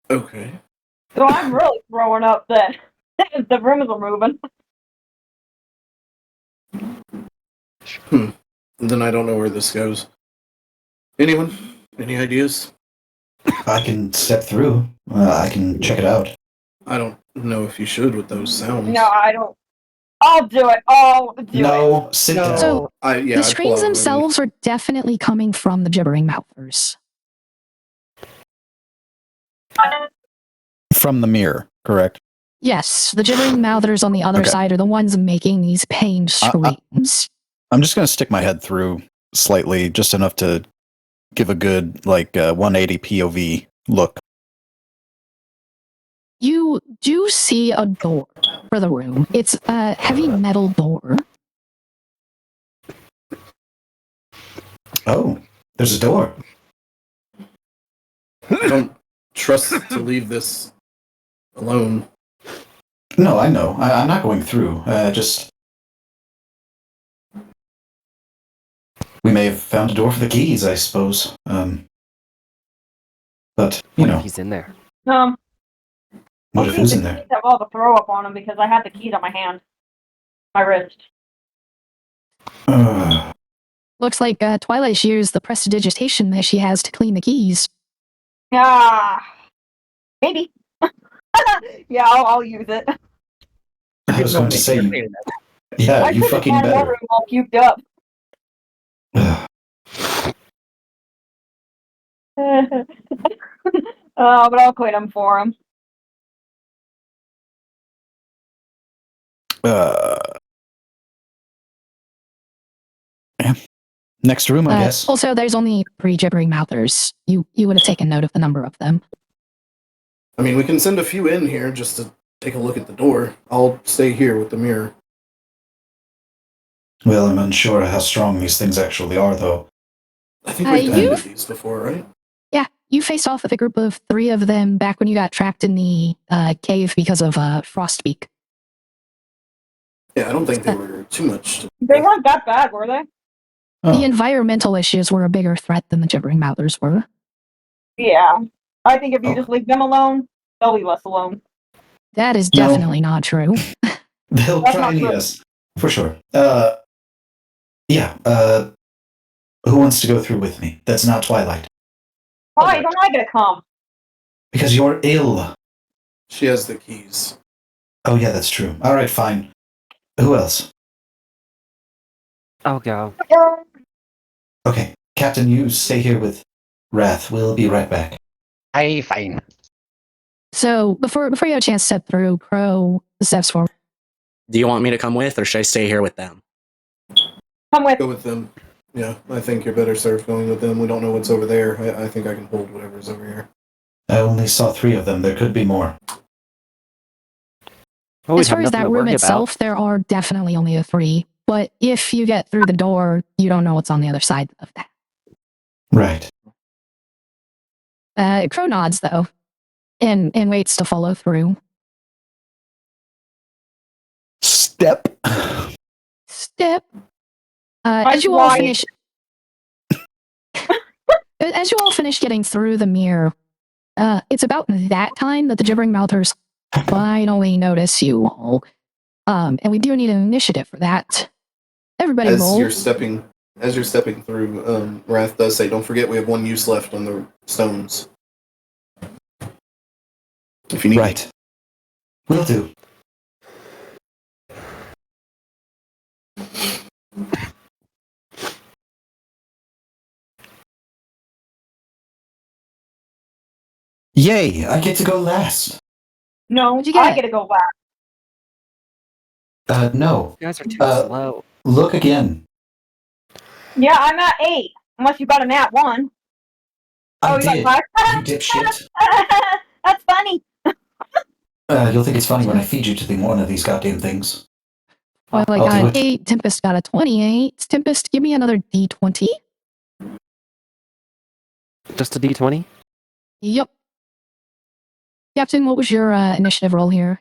Okay. So I'm really throwing up then. The rooms are moving. Then I don't know where this goes. Anyone? Any ideas? I can step through. I can check it out. I don't know if you should with those sounds. No, I don't. I'll do it. I'll do it. No, sit down. So Yeah, the I'd pull screams out themselves are definitely coming from the gibbering mouthers. From the mirror, correct? Yes, the gibbering mouthers on the other Okay. side are the ones making these pained screams. I'm just going to stick my head through slightly, just enough to give a good, 180 POV look. You do see a door for the room. It's a heavy metal door. Oh, there's a door. I don't trust to leave this alone. No, I know. I'm not going through. Just... We may have found a door for the keys, I suppose. But, What if he's in there? what if who's in there? I have all the throw up on them because I had the keys on my hand, my wrist. Looks like Twilight used the prestidigitation that she has to clean the keys. Yeah, maybe. Yeah, I'll use it. I was going to say, yeah, I you couldn't fucking find one better. room all puked up. But I'll quit him for him. Yeah. Next room, I guess. Also, there's only 3 gibbering mouthers. You would have taken note of the number of them. I mean, we can send a few in here just to take a look at the door. I'll stay here with the mirror. Well, I'm unsure how strong these things actually are, though. I think we've You- defended these before, right? Yeah, you faced off with a group of 3 of them back when you got trapped in the cave because of Frostbeak. Yeah, I don't think they were too much. They weren't that bad, were they? Oh, The environmental issues were a bigger threat than the gibbering mouthers were. Yeah. I think if you Oh. just leave them alone, they'll leave us alone. That is No. definitely not true. they'll That's try not and eat true. us. For sure. Yeah, who wants to go through with me? That's not Twilight. Why don't I get to come? Because you're ill. She has the keys. Oh, yeah, that's true. All right, fine. Who else? I'll go. Okay, Captain, you stay here with Wrath. We'll be right back. I fine. So before you have a chance to step through, Crow steps forward. Do you want me to come with, or should I stay here with them? Come with. Go with them. Yeah, I think you're better served going with them. We don't know what's over there. I think I can hold whatever's over here. I only saw 3 of them. There could be more. Well, we As have far as nothing that to room worry itself, there are definitely only the 3. But if you get through the door, you don't know what's on the other side of that. Right. Crow nods though, and waits to follow through. Step. Step. I'm As you all lying. finish, as you all finish getting through the mirror, it's about that time that the gibbering mouthers finally notice you all. And we do need an initiative for that. Everybody As roll. you're stepping through, Wrath does say, "Don't forget we have 1 use left on the stones." If you need. Right. Will do. Yay! I get to go last. No, What'd you get? I get to go back. No. You guys are too Uh, slow. Look again. Yeah, I'm at 8. Unless you got a nat 1. I Oh, you did. got 5? You dipshit. That's funny. You'll think it's funny when I feed you to one of these goddamn things. Well, I I'll do got it. 8. Tempest got a 28. Tempest, give me another D20. Just a D20? Yep. Captain, what was your initiative roll here?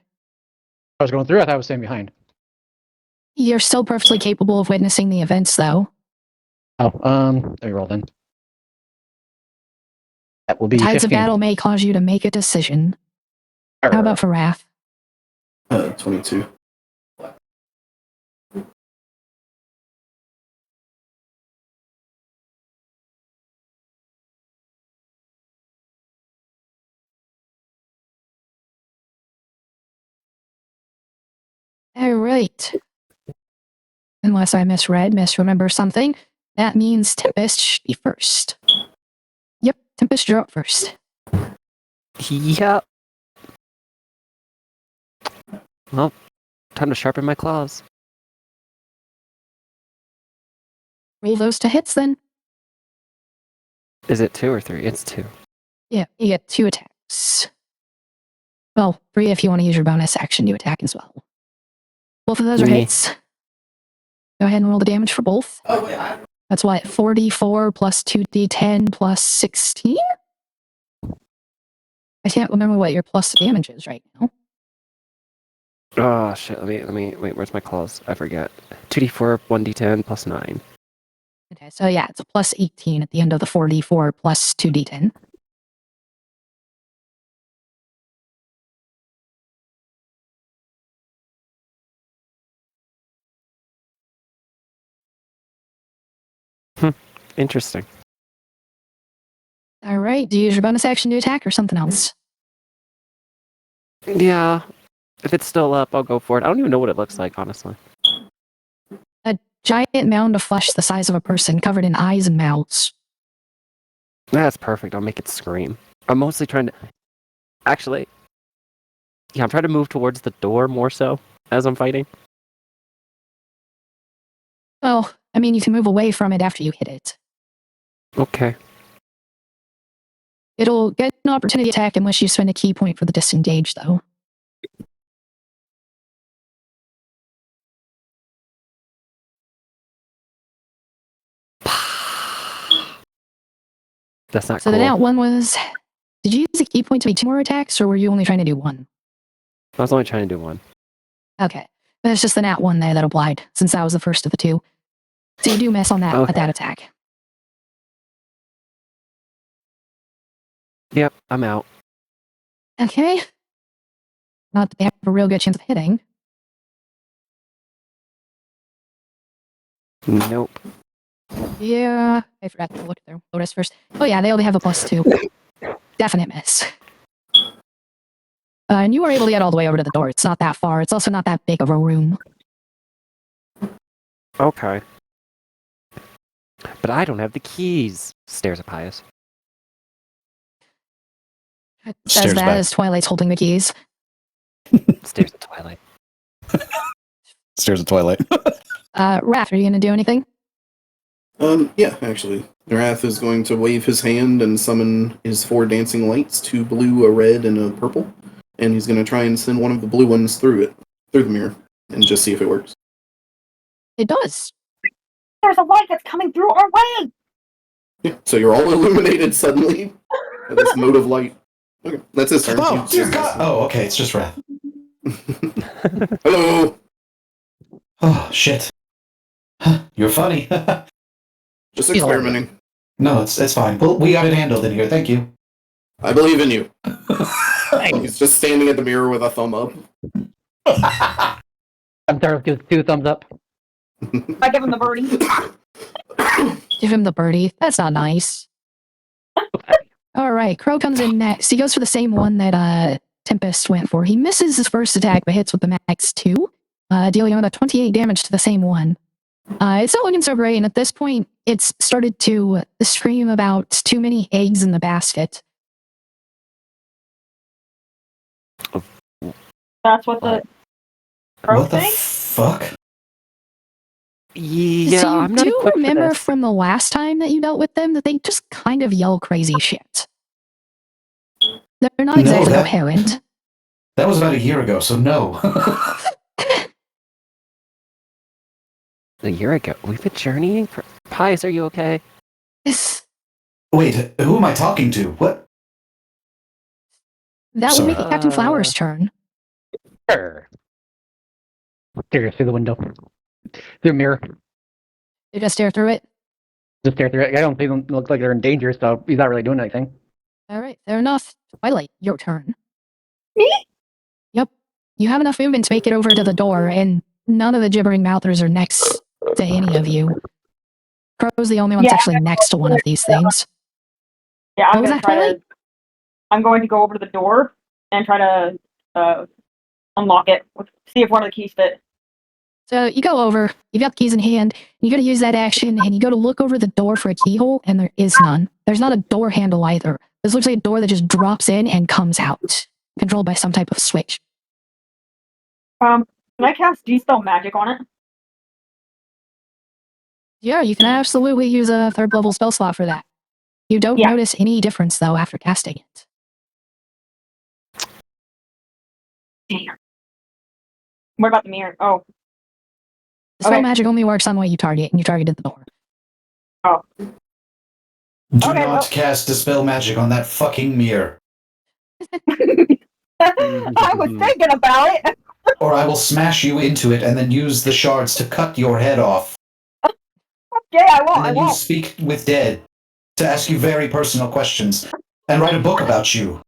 I was going through. I thought I was staying behind. You're still perfectly capable of witnessing the events, though. Oh, let me roll then. That will be The tides 15. of battle may cause you to make a decision. How about for Wrath? 22. All right. Unless I misremember something, that means Tempest should be first. Yep, Tempest, you're up first. Yep. Well, time to sharpen my claws. Roll those to hits, then. Is it 2 or 3? It's 2. Yeah, you get 2 attacks. Well, 3 if you want to use your bonus action to attack as well. Both of those are Yeah. hits. Go ahead and roll the damage for both. Oh, yeah. That's what, 4d4 plus 2d10 plus 16? I can't remember what your plus damage is right now. Oh shit, let me wait, where's my claws? I forget. 2d4, 1d10 plus 9. Okay, so yeah, it's a plus 18 at the end of the 4d4 plus 2d10. Interesting. All right, do you use your bonus action to attack or something else? Yeah. If it's still up, I'll go for it. I don't even know what it looks like, honestly. A giant mound of flesh the size of a person covered in eyes and mouths. That's perfect. I'll make it scream. I'm mostly trying to... Actually... Yeah, I'm trying to move towards the door more so as I'm fighting. Well, I mean, you can move away from it after you hit it. Okay. It'll get an opportunity attack unless you spend a key point for the disengage, though. That's not So cool. the nat one was... Did you use a key point to make 2 more attacks, or were you only trying to do 1? I was only trying to do 1. Okay. But it's just the nat 1 there that applied, since that was the first of the 2. So you do miss on that, Okay. that attack. Yep, I'm out. Okay. Not that they have a real good chance of hitting. Nope. Yeah, I forgot to look at their bonus first. Oh yeah, they only have a +2. Definite miss. And you were able to get all the way over to the door. It's not that far. It's also not that big of a room. Okay. But I don't have the keys. Stares at Pius. Says Stares that back. as Twilight's holding the keys. Stares at Twilight. Stares at Twilight. Raph, are you gonna do anything? Yeah, actually. Wrath is going to wave his hand and summon his 4 dancing lights, 2 blue, a red, and a purple. And he's going to try and send one of the blue ones through the mirror, and just see if it works. It does. There's a light that's coming through our way! Yeah, so you're all illuminated suddenly by this mode of light. Okay, that's his turn. Oh, dear God. Oh, okay, it's just Wrath. Hello! Oh, shit. You're funny. Just experimenting. No, it's fine. Well, we got it handled in here. Thank you. I believe in you. He's just standing at the mirror with a thumb up. Thumbs gives 2 thumbs up. I give him the birdie. Give him the birdie. That's not nice. Alright, Crow comes in next. He goes for the same one that Tempest went for. He misses his first attack, but hits with the max 2, dealing another 28 damage to the same one. It's not looking so great, and at this point, it's started to scream about too many eggs in the basket. That's what the crow What the thing? fuck? Yeah, so you I'm not do equipped for remember this. from the last time that you dealt with them that they just kind of yell crazy shit. They're not No, exactly that- coherent. That was about a year ago, so no. A year ago. We've been journeying for... Pius, are you okay? Wait, who am I talking to? What? That would Sorry. make it Captain Flower's turn. Sure. Stare through the window. Through the mirror. You just stare through it. Just stare through it. I don't see them look like they're in danger, so he's not really doing anything. Alright, fair enough. Twilight, your turn. Me? Yep. You have enough movement to make it over to the door, and none of the gibbering mouthers are next to any of you. Crow's the only one that's actually next to one of these things. Yeah, What I'm was gonna that, try Twilight? to. I'm going to go over to the door and try to unlock it. See if one of the keys fit. So you go over, you've got the keys in hand, you gotta use that action, and you go to look over the door for a keyhole, and there is none. There's not a door handle either. This looks like a door that just drops in and comes out, controlled by some type of switch. Can I cast Dispel Magic on it? Yeah, you can absolutely use a 3rd level spell slot for that. You don't Yeah. notice any difference, though, after casting it. Damn. What about the mirror? Oh, The spell Okay. magic only works on what you target, and you targeted the door. Do Okay, not well- cast Dispel Magic on that fucking mirror, I was thinking about it. or I will smash you into it and then use the shards to cut your head off. Okay, I won't. And I then you won't. speak with dead to ask you very personal questions and write a book about you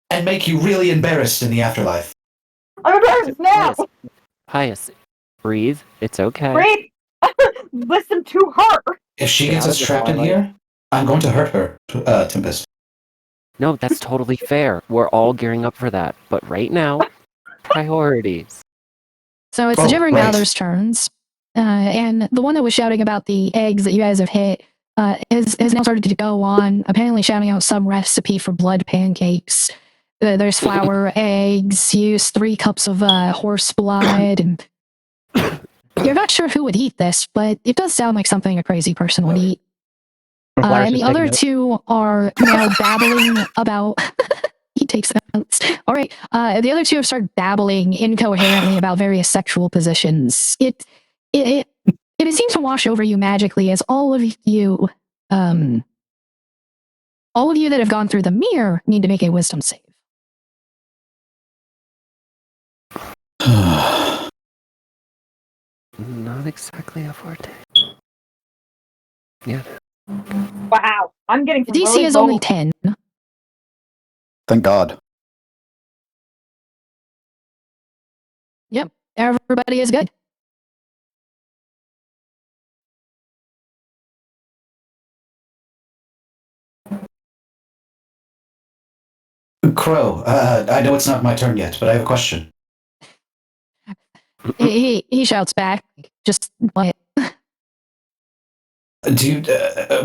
and make you really embarrassed in the afterlife. I'm embarrassed now. Pius, breathe. It's okay. Read. Listen to her. If she Get gets out us of the trapped in twilight. here, I'm going to hurt her, Tempest. No, that's totally fair. We're all gearing up for that. But right now, priorities. So it's Oh, the gibbering right. mouthers' turns, and the one that was shouting about the eggs that you guys have hit has now started to go on, apparently shouting out some recipe for blood pancakes. There's flour, eggs, use 3 cups of horse blood, and you're not sure who would eat this, but it does sound like something a crazy person would eat. Lars And is the other taking notes. two are now babbling about. He takes notes. All right. The other two have started babbling incoherently about various sexual positions. It seems to wash over you magically as all of you that have gone through the mirror need to make a wisdom save. Not exactly a forte. Yeah. Wow, I'm getting The some DC really is low. only 10. Thank God. Yep. Everybody is good. Crow, I know it's not my turn yet, but I have a question. He shouts back, just what? Do you,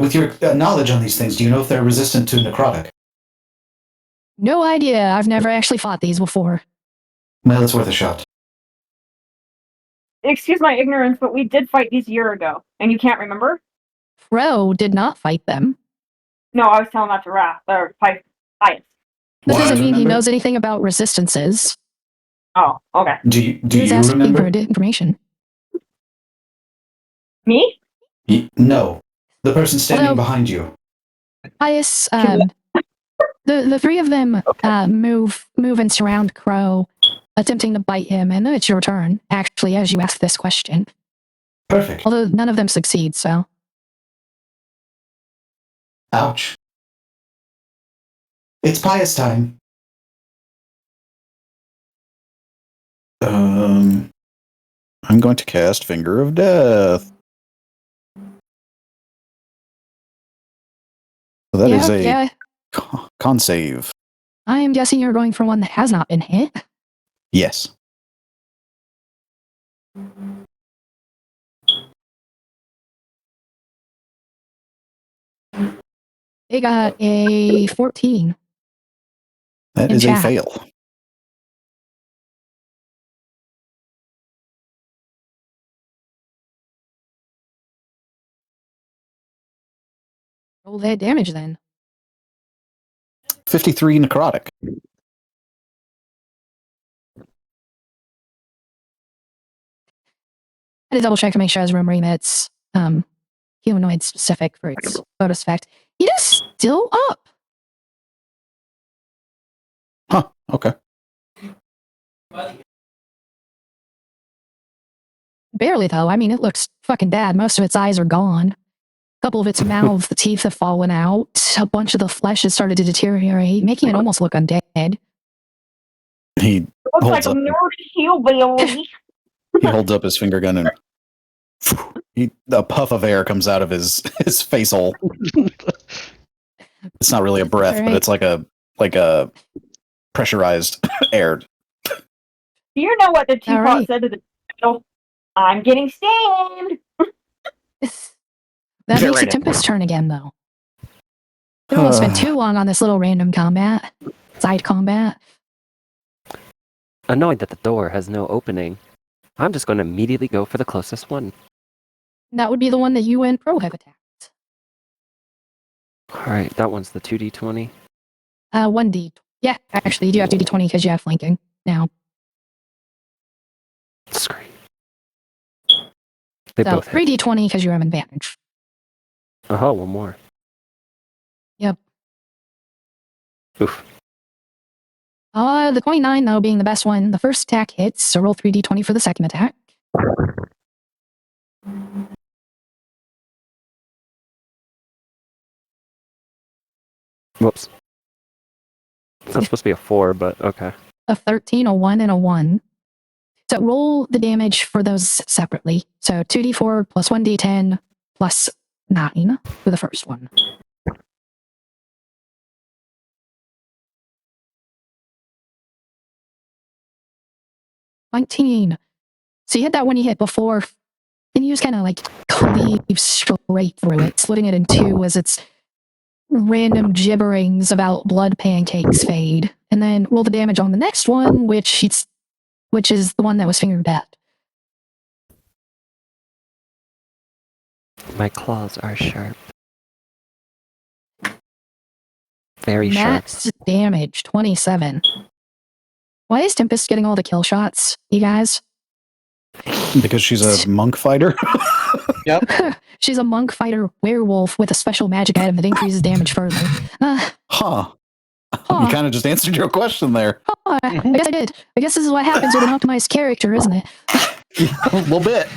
with your knowledge on these things, do you know if they're resistant to necrotic? No idea. I've never actually fought these before. Well, it's worth a shot. Excuse my ignorance, but we did fight these a year ago, and you can't remember? Fro did not fight them. No, I was telling that to Wrath, or Pius. That Well, doesn't I mean he remember. knows anything about resistances. Oh, okay. Do you He was asking remember? for information. Me? No, the person standing Although- behind you. Pius, the three of them move and surround Crow, attempting to bite him, and then it's your turn, actually, as you ask this question. Perfect. Although none of them succeed, so. Ouch. It's Pious time. I'm going to cast Finger of Death. So that is a con save. I am guessing you're going for one that has not been hit. Yes. They got a 14. That In is a chat. fail. Roll that damage then. 53 necrotic. I had to double check to make sure I was remembering that it's humanoid specific for its bonus effect. It is still up. Huh. Okay. Barely though. I mean, it looks fucking bad. Most of its eyes are gone. A couple of its mouth, the teeth have fallen out. A bunch of the flesh has started to deteriorate, making it almost look undead. He Looks holds like a up. nerd hillbilly. He holds up his finger gun and a puff of air comes out of his face hole. It's not really a breath, but Alright. it's like a pressurized air. Do you know what the teapot Alright. said to the kettle? I'm getting stained. That Get makes right it in. Tempest's turn again, though. We don't want to spend too long on this little random combat. Side combat. Annoyed that the door has no opening, I'm just going to immediately go for the closest one. That would be the one that you and Pro have attacked. Alright, that one's the 2d20. 1d. Yeah, actually, you do have 2d20 because you have flanking now. Scream. They So both hit. 3d20 because you have advantage. Oh, one more. Yep. Oof. The 29, though, being the best one. The first attack hits, so roll 3d20 for the second attack. Whoops. It's not supposed to be a 4, but okay. A 13, a 1, and a 1. So roll the damage for those separately. So 2d4 plus 1d10 plus 9 for the first one. $19. So you hit that one you hit before, and you just kind of like cleave straight through it, splitting it in two as its random gibberings about blood pancakes fade. And then roll the damage on the next one, which is the one that was fingered dead. My claws are sharp. Very Max damage, 27. Why is Tempest getting all the kill shots, you guys? Because she's a monk fighter. She's a monk fighter werewolf with a special magic item that increases damage further. Huh. You kind of just answered your question there. I guess I did. I guess this is what happens with an optimized character, isn't it? A little bit.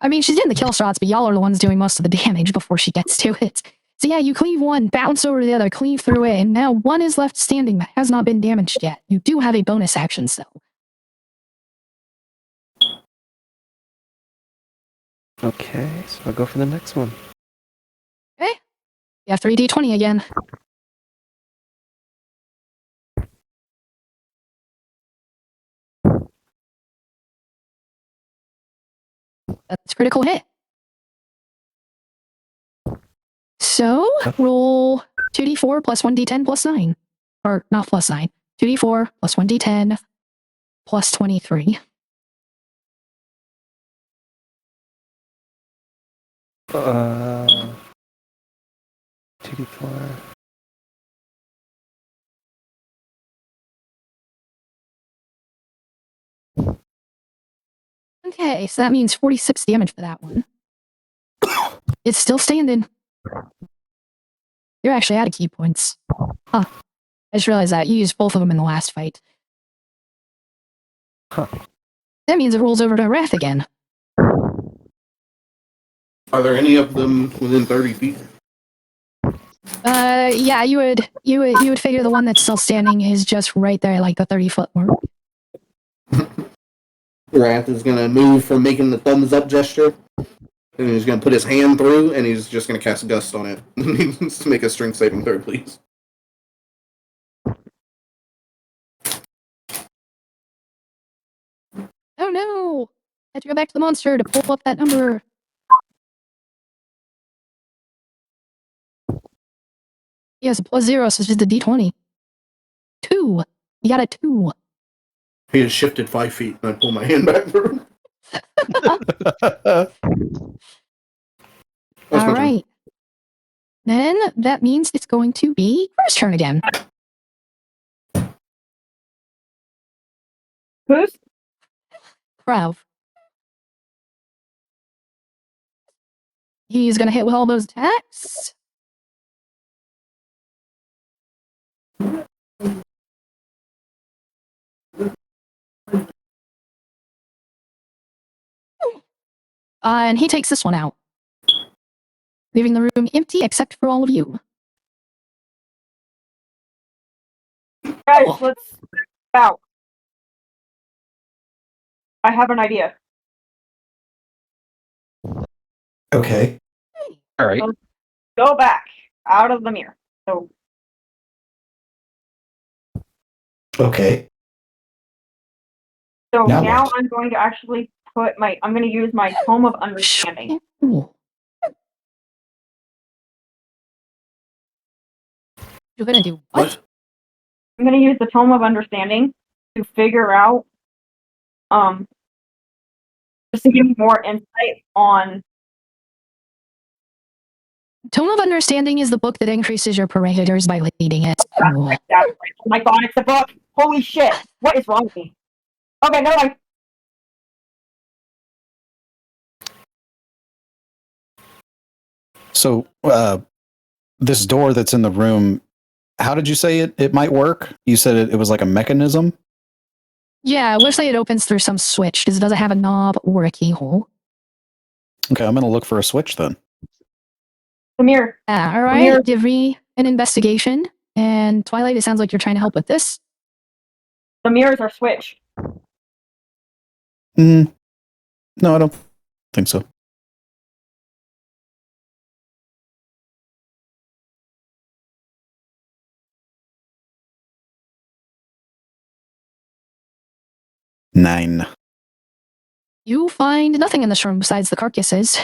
I mean, she's getting the kill shots, but y'all are the ones doing most of the damage before she gets to it. So yeah, you cleave one, bounce over to the other, cleave through it, and now one is left standing that has not been damaged yet. You do have a bonus action, though. Okay, so I'll go for the next one. Okay. You have 3d20 again. That's a critical hit. So, roll 2d4 plus 1d10 plus 9. Or, not plus 9. 2d4 plus 1d10 plus 23. Uh, 2d4. Okay, so that means 46 damage for that one. It's still standing. You're actually out of key points. Huh. I just realized that. You used both of them in the last fight. Huh. That means it rolls over to Wrath again. Are there any of them within 30 feet? Yeah, you would figure the one that's still standing is just right there, like the 30-foot mark. Wrath is gonna move from making the thumbs up gesture, and he's gonna put his hand through, and he's just gonna cast Gust on it. He needs to make a strength saving throw, please. Oh no! I had to go back to the monster to pull up that number. Yes, a +0, so it's just a d20. 2. You got a 2. He has shifted 5 feet, and I pull my hand back through. All right. Then that means it's going to be first turn again. Who's? Krav. He's going to hit with all those attacks. And he takes this one out, leaving the room empty except for all of you. Guys, let's out. I have an idea. Okay. All right. Go back out of the mirror. So Okay. now what? I'm going to actually I'm going to use my tome of understanding. Ooh. You're going to do what? I'm going to use the tome of understanding to figure out, just to give me more insight on. Tome of Understanding is the book that increases your parameters by reading it. Ooh. That's right. Oh my god, it's the book! Holy shit! What is wrong with me? Okay, never mind. So, this door that's in the room, how did you say it might work? You said it was like a mechanism? Yeah, it looks like it opens through some switch because it doesn't have a knob or a keyhole. Okay, I'm going to look for a switch then. The mirror. All right, give me an investigation. And Twilight, it sounds like you're trying to help with this. The mirrors are switched. No, I don't think so. Nine. You find nothing in this room besides the carcasses.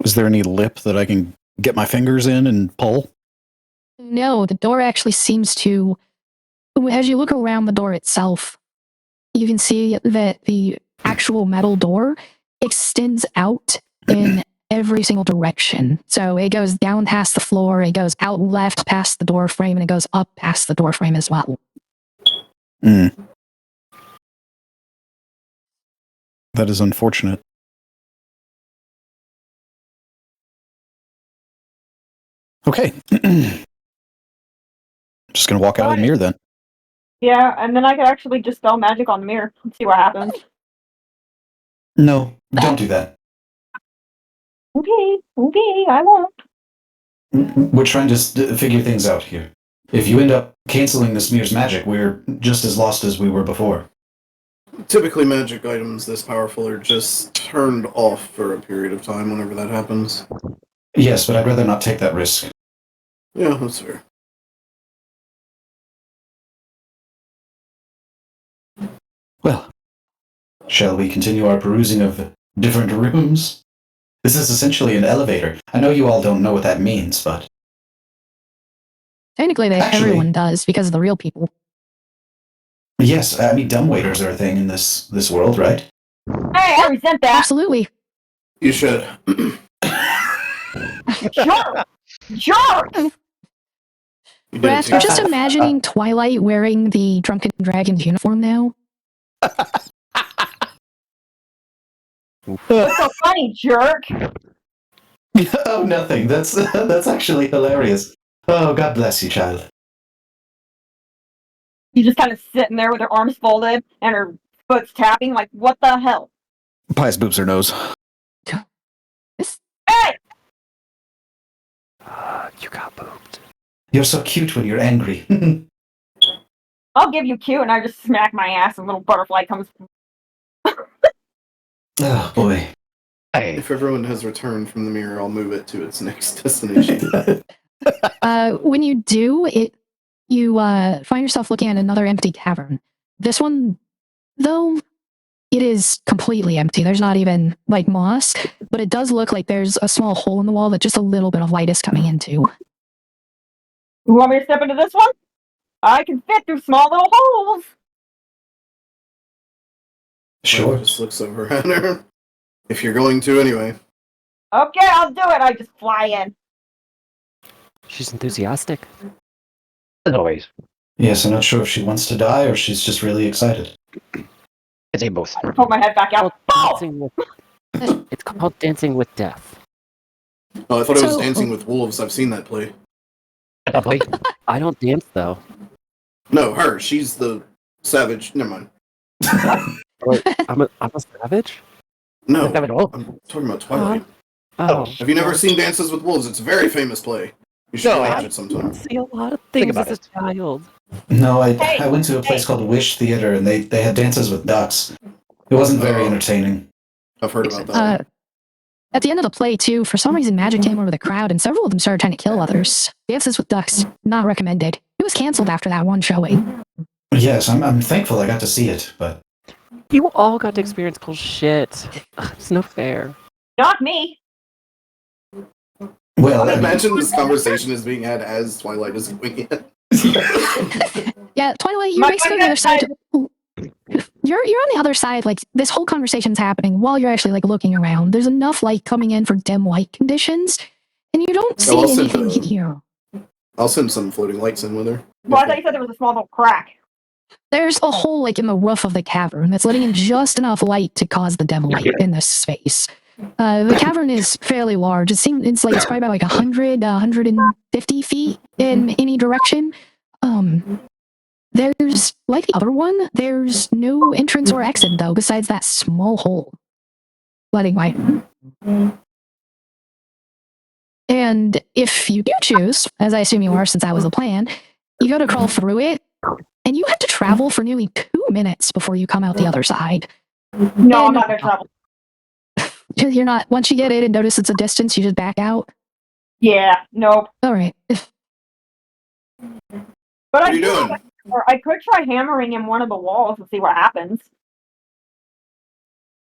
Is there any lip that I can get my fingers in and pull? No, the door actually seems to as you look around the door itself, you can see that the actual metal door extends out in every single direction. So it goes down past the floor, it goes out left past the door frame, and it goes up past the door frame as well. Mm. That is unfortunate. Okay. Just gonna walk out of the mirror then. Yeah, and then I could actually just spell magic on the mirror and see what happens. No, don't do that. Okay, I won't. We're trying to figure things out here. If you end up canceling this mirror's magic, we're just as lost as we were before. Typically, magic items this powerful are just turned off for a period of time whenever that happens. Yes, but I'd rather not take that risk. Yeah, that's fair. Well, shall we continue our perusing of different rooms? This is essentially an elevator. I know you all don't know what that means, but... Technically, everyone does because of the real people. Yes, I mean, dumbwaiters are a thing in this world, right? Hey, I resent that. Absolutely. You should. Jerk! Jerk! Raph, you're just imagining Twilight wearing the Drunken Dragon's uniform now. What's so funny, jerk? Oh, nothing. That's actually hilarious. Oh, God bless you, child. You just kind of sitting there with her arms folded and her foot's tapping, like, what the hell? Pies boobs her nose. Hey! You got booped. You're so cute when you're angry. I'll give you cute, and I just smack my ass, and a little butterfly comes. Oh, boy. If everyone has returned from the mirror, I'll move it to its next destination. When you do, you find yourself looking at another empty cavern. This one, though, it is completely empty. There's not even, like, moss, but it does look like there's a small hole in the wall that just a little bit of light is coming into. You want me to step into this one? I can fit through small little holes. Sure. Just looks over at her. If you're going to, anyway. Okay, I'll do it. I just fly in. She's enthusiastic. As always. Yes, I'm not sure if she wants to die or she's just really excited. It's a both. Hold my head back out. It's called Dancing with Death. Oh, I thought it was Dancing with Wolves. I've seen that play. I don't dance, though. No, her. She's the savage. Never mind. Wait, I'm a savage? No, I'm talking about Twilight. Oh. Have you never seen Dances with Wolves? It's a very famous play. You should watch it sometime. I see a lot of things as a child. No, I went to a place called Wish Theater, and they had dances with ducks. It wasn't very entertaining. I've heard about that. At the end of the play, too, for some reason, magic came over the crowd, and several of them started trying to kill others. Dances with ducks, not recommended. It was canceled after that one showing. Yes, I'm thankful I got to see it, but... You all got to experience cool shit. It's no fair. Not me. Well, I imagine this conversation is being had as Twilight is going in. Yeah, Twilight, you're basically on the other side. You're on the other side. Like, this whole conversation's happening while you're actually, like, looking around. There's enough light coming in for dim light conditions, and you don't see anything here. I'll send some floating lights in with her. Well, I thought you said there was a small little crack. There's a hole, like, in the roof of the cavern that's letting in just enough light to cause the dim light in this space. The cavern is fairly large. It's probably about, like, 100, 150 feet in any direction. There's, like the other one, there's no entrance or exit, though, besides that small hole. Letting light. And if you do choose, as I assume you are since that was the plan, you go to crawl through it, and you have to travel for nearly 2 minutes before you come out the other side. No, I'm not going to travel. You're not, once you get in and notice it's a distance, you just back out? Yeah, nope. Alright. But What are you doing? I could try hammering in one of the walls and see what happens.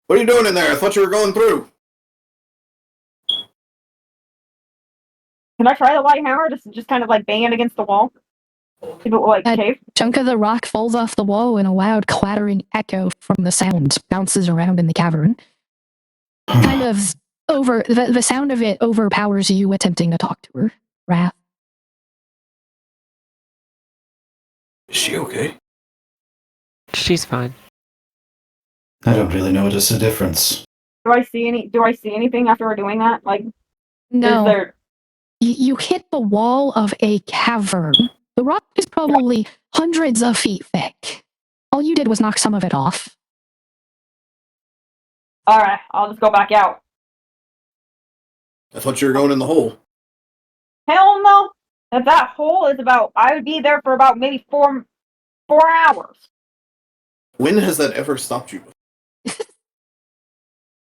What are you doing in there? I thought you were going through. Can I try the light hammer? Just kind of like bang it against the wall? People like A cave. chunk of the rock falls off the wall and a loud clattering echo from the sound bounces around in the cavern. Kind of the sound of it overpowers you attempting to talk to her, Wrath. Is she okay? She's fine. I don't really notice a difference. Do I see anything after we're doing that? Like, No. is there? You hit the wall of a cavern. The rock is probably hundreds of feet thick. All you did was knock some of it off. All right, I'll just go back out. I thought you were going in the hole. Hell no! If that hole is I would be there for about maybe 4 hours. When has that ever stopped you?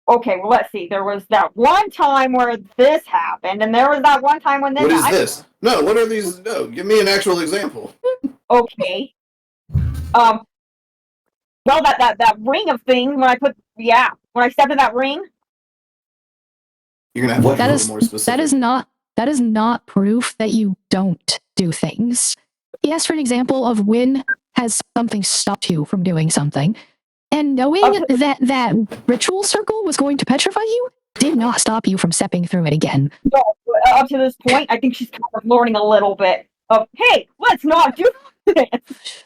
Okay, well, let's see. There was that one time where this happened, and there was that one time when this. What is this? No, what are these? No, give me an actual example. Okay. Well, that ring of things when I stepped in that ring. You're gonna have to be That a is little more specific. that is not proof that you don't do things. He asked for an example of when has something stopped you from doing something. And knowing that ritual circle was going to petrify you did not stop you from stepping through it again. No, up to this point, I think she's kind of learning a little bit of, hey, let's not do this.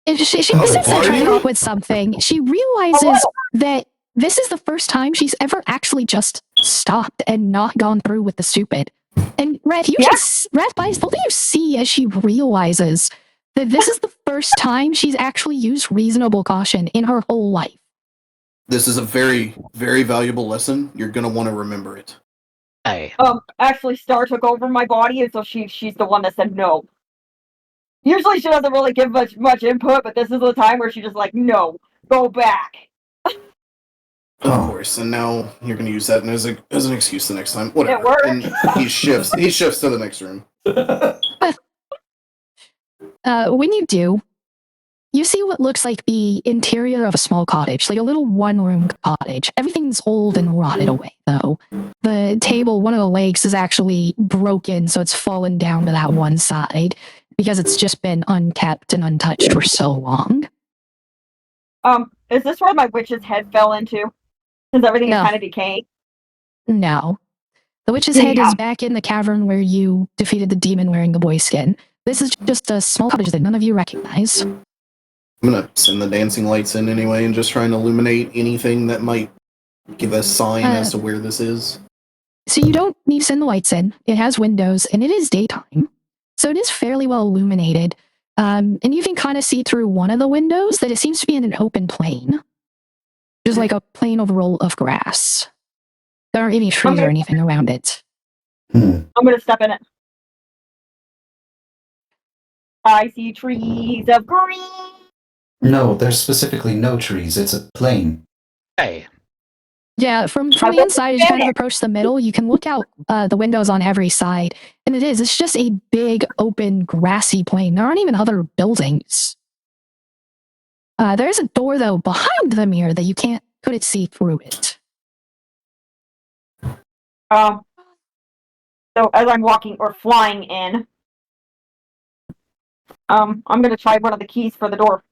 She sits there trying to come up with something. She realizes that this is the first time she's ever actually just stopped and not gone through with the stupid. And Red, both of you see as she realizes that this is the first time she's actually used reasonable caution in her whole life. This is a very, very valuable lesson. You're gonna want to remember it. Hey. Actually, Star took over my body, and so she's the one that said no. Usually she doesn't really give much input, but this is the time where she's just like, no, go back. Of course, and now you're gonna use that as an excuse the next time. Whatever. It worked. And he shifts to the next room. When you do, you see what looks like the interior of a small cottage, like a little one-room cottage. Everything's old and rotted away, though. The table, one of the legs, is actually broken, so it's fallen down to that one side because it's just been unkept and untouched for so long. Is this where my witch's head fell into? Since everything is kind of decaying? No. The witch's head is back in the cavern where you defeated the demon wearing the boy skin. This is just a small cottage that none of you recognize. I'm gonna send the dancing lights in anyway and just try and illuminate anything that might give a sign as to where this is. So you don't need to send the lights in. It has windows, and it is daytime. So it is fairly well illuminated. And you can kind of see through one of the windows that it seems to be in an open plain. Just like a plain roll of grass. There aren't any trees or anything around it. I'm gonna step in it. I see trees of green. No, there's specifically no trees. It's a plain. Hey. Yeah, from the inside, as you kind of approach the middle, you can look out the windows on every side. And it's just a big, open, grassy plain. There aren't even other buildings. There's a door, though, behind the mirror that you couldn't see through it. So as I'm walking or flying in, I'm gonna try one of the keys for the door.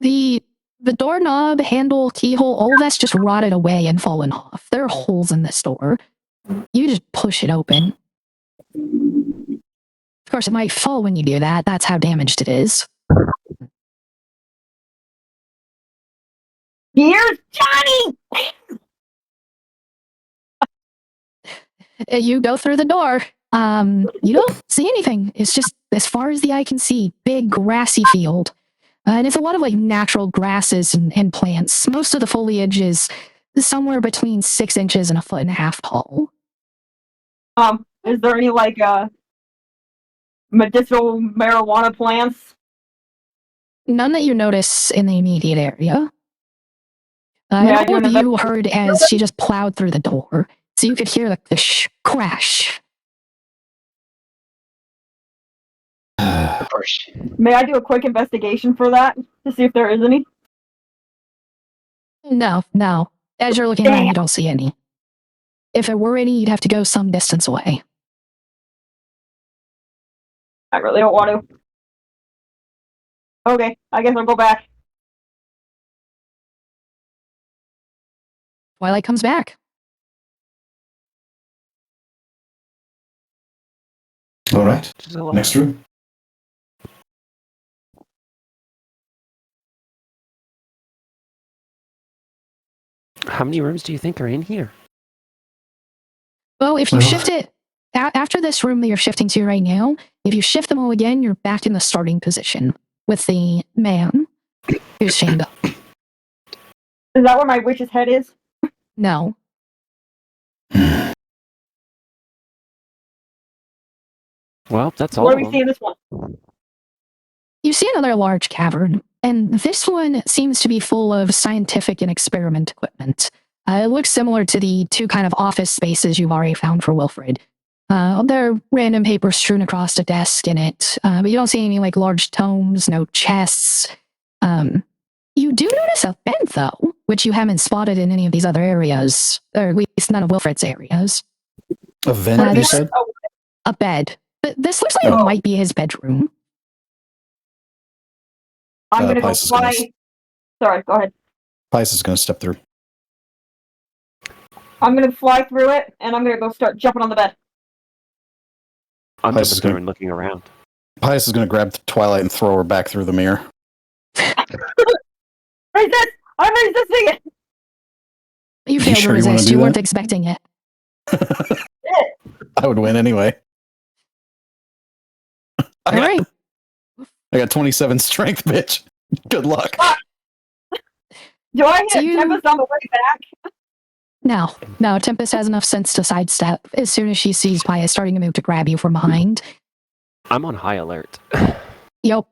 The doorknob, handle, keyhole, all of that's just rotted away and fallen off. There are holes in this door. You just push it open. Of course, it might fall when you do that. That's how damaged it is. Here's Johnny! You go through the door. You don't see anything. It's just, as far as the eye can see, big grassy field. And it's a lot of like natural grasses and plants. Most of the foliage is somewhere between 6 inches and 1.5 feet tall. Is there any like medicinal marijuana plants? None that you notice in the immediate area. And all of you heard as she just plowed through the door. So you could hear the crash. May I do a quick investigation for that to see if there is any? No. As you're looking around, you don't see any. If there were any, you'd have to go some distance away. I really don't want to. Okay, I guess I'll go back. Twilight comes back. All right. Next room. How many rooms do you think are in here? Well, if you Well- shift it after this room that you're shifting to right now, if you shift them all again, you're back in the starting position with the man who's chained up. Is that where my witch's head is? No. Well, that's all. Where do of we them. see in this one? You see another large cavern, and this one seems to be full of scientific and experiment equipment. It looks similar to the two kind of office spaces you've already found for Wilfred. There are random papers strewn across a desk in it, but you don't see any like large tomes, no chests. You do notice a bed though, which you haven't spotted in any of these other areas, or at least none of Wilfred's areas. A vent, you there's said? a bed. But this looks like Oh. it might be his bedroom. I'm gonna go Pice is gonna fly. Sorry, go ahead. Pice is going to step through. I'm gonna fly through it, and I'm gonna go start jumping on the bed. I'm Pice just is gonna- going looking around. Pice is going to grab Twilight and throw her back through the mirror. Resist! I'm resisting it! You failed sure to you wanna resist. do You weren't that? expecting it. I would win anyway. All right. I got 27 strength, bitch. Good luck. Do I So hit you- Tempest on the way back? No, Tempest has enough sense to sidestep as soon as she sees Pius starting to move to grab you from behind. I'm on high alert. Yep.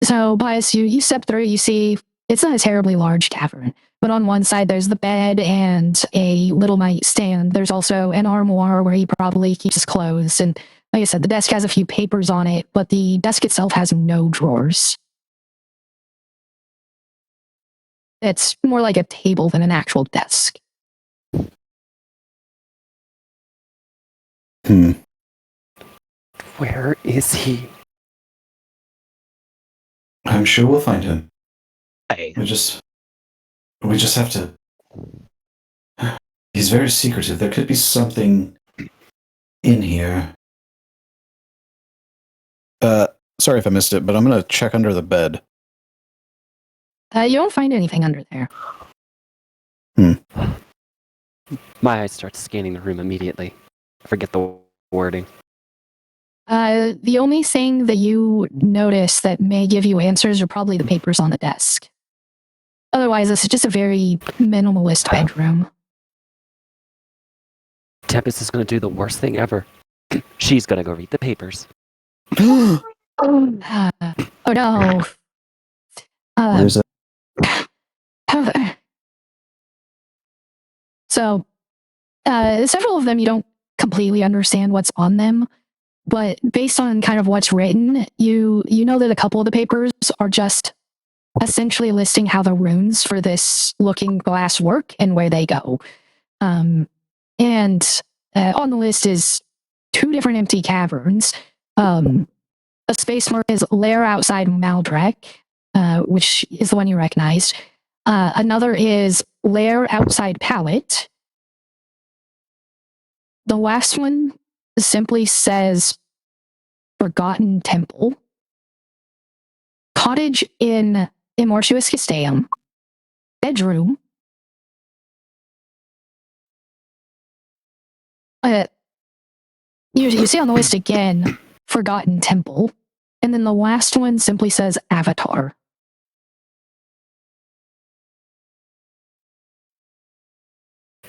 So, Pius, you step through, you see it's not a terribly large cavern, but on one side there's the bed and a little nightstand. There's also an armoire where he probably keeps his clothes. And like I said, the desk has a few papers on it, but the desk itself has no drawers. It's more like a table than an actual desk. Where is he? I'm sure we'll find him. Hey. We just have to. He's very secretive. There could be something in here. Sorry if I missed it, but I'm going to check under the bed. You don't find anything under there. My eyes start scanning the room immediately. Forget the wording. The only thing that you notice that may give you answers are probably the papers on the desk. Otherwise, this is just a very minimalist bedroom. Tempest is going to do the worst thing ever. She's going to go read the papers. Oh no. Where is it? So, several of them you don't completely understand what's on them, but based on kind of what's written, you know that a couple of the papers are just essentially listing how the runes for this looking glass work and where they go. And on the list is 2 different empty caverns. A space mark is Lair outside Maldrek, which is the one you recognized. Another is Lair outside Pallet. The last one simply says Forgotten Temple. Cottage in Immortuus Castellum. Bedroom. You see on the list again, Forgotten Temple. And then the last one simply says Avatar.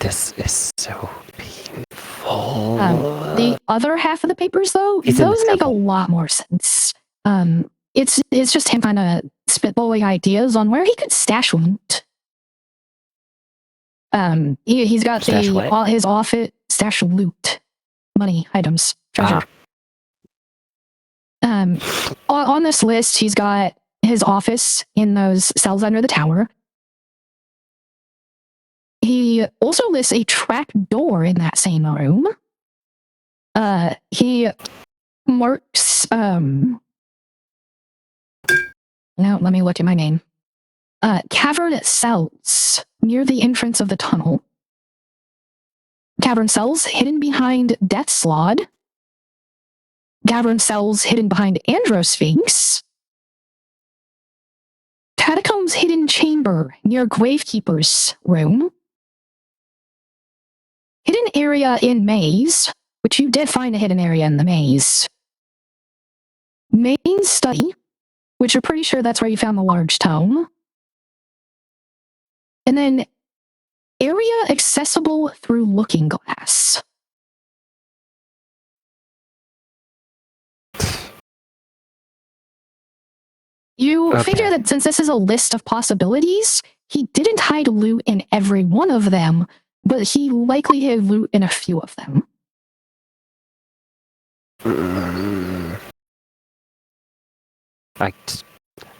This is so painful. The other half of the papers, though, He's in the those make a temple. lot more sense. It's just him kind of spitballing ideas on where he could stash loot. He's got Stash what? all his office stash loot, money, items, treasure. On this list, he's got his office in those cells under the tower. He also lists a trap door in that same room. He marks, no, let me look at my name. Cavern cells near the entrance of the tunnel. Cavern cells hidden behind Death's Lod. Cavern cells hidden behind Androsphinx. Catacombs hidden chamber near Gravekeeper's room. Hidden area in maze, which you did find a hidden area in the maze. Main study, which you're pretty sure that's where you found the large tome. And then area accessible through looking glass. You figure that since this is a list of possibilities, he didn't hide loot in every one of them, but he likely hid loot in a few of them.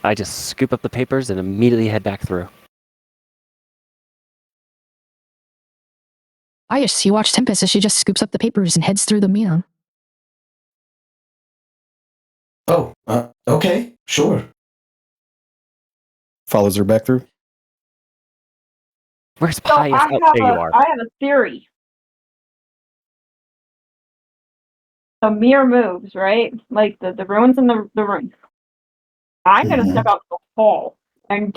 I just scoop up the papers and immediately head back through. You watch Tempest as she just scoops up the papers and heads through the mirror. Oh, okay, sure. Follows her back through. Where's So Pius? I Oh, there you are. have a theory. The mirror moves, right? Like the ruins in the room. I'm gonna step out the hall and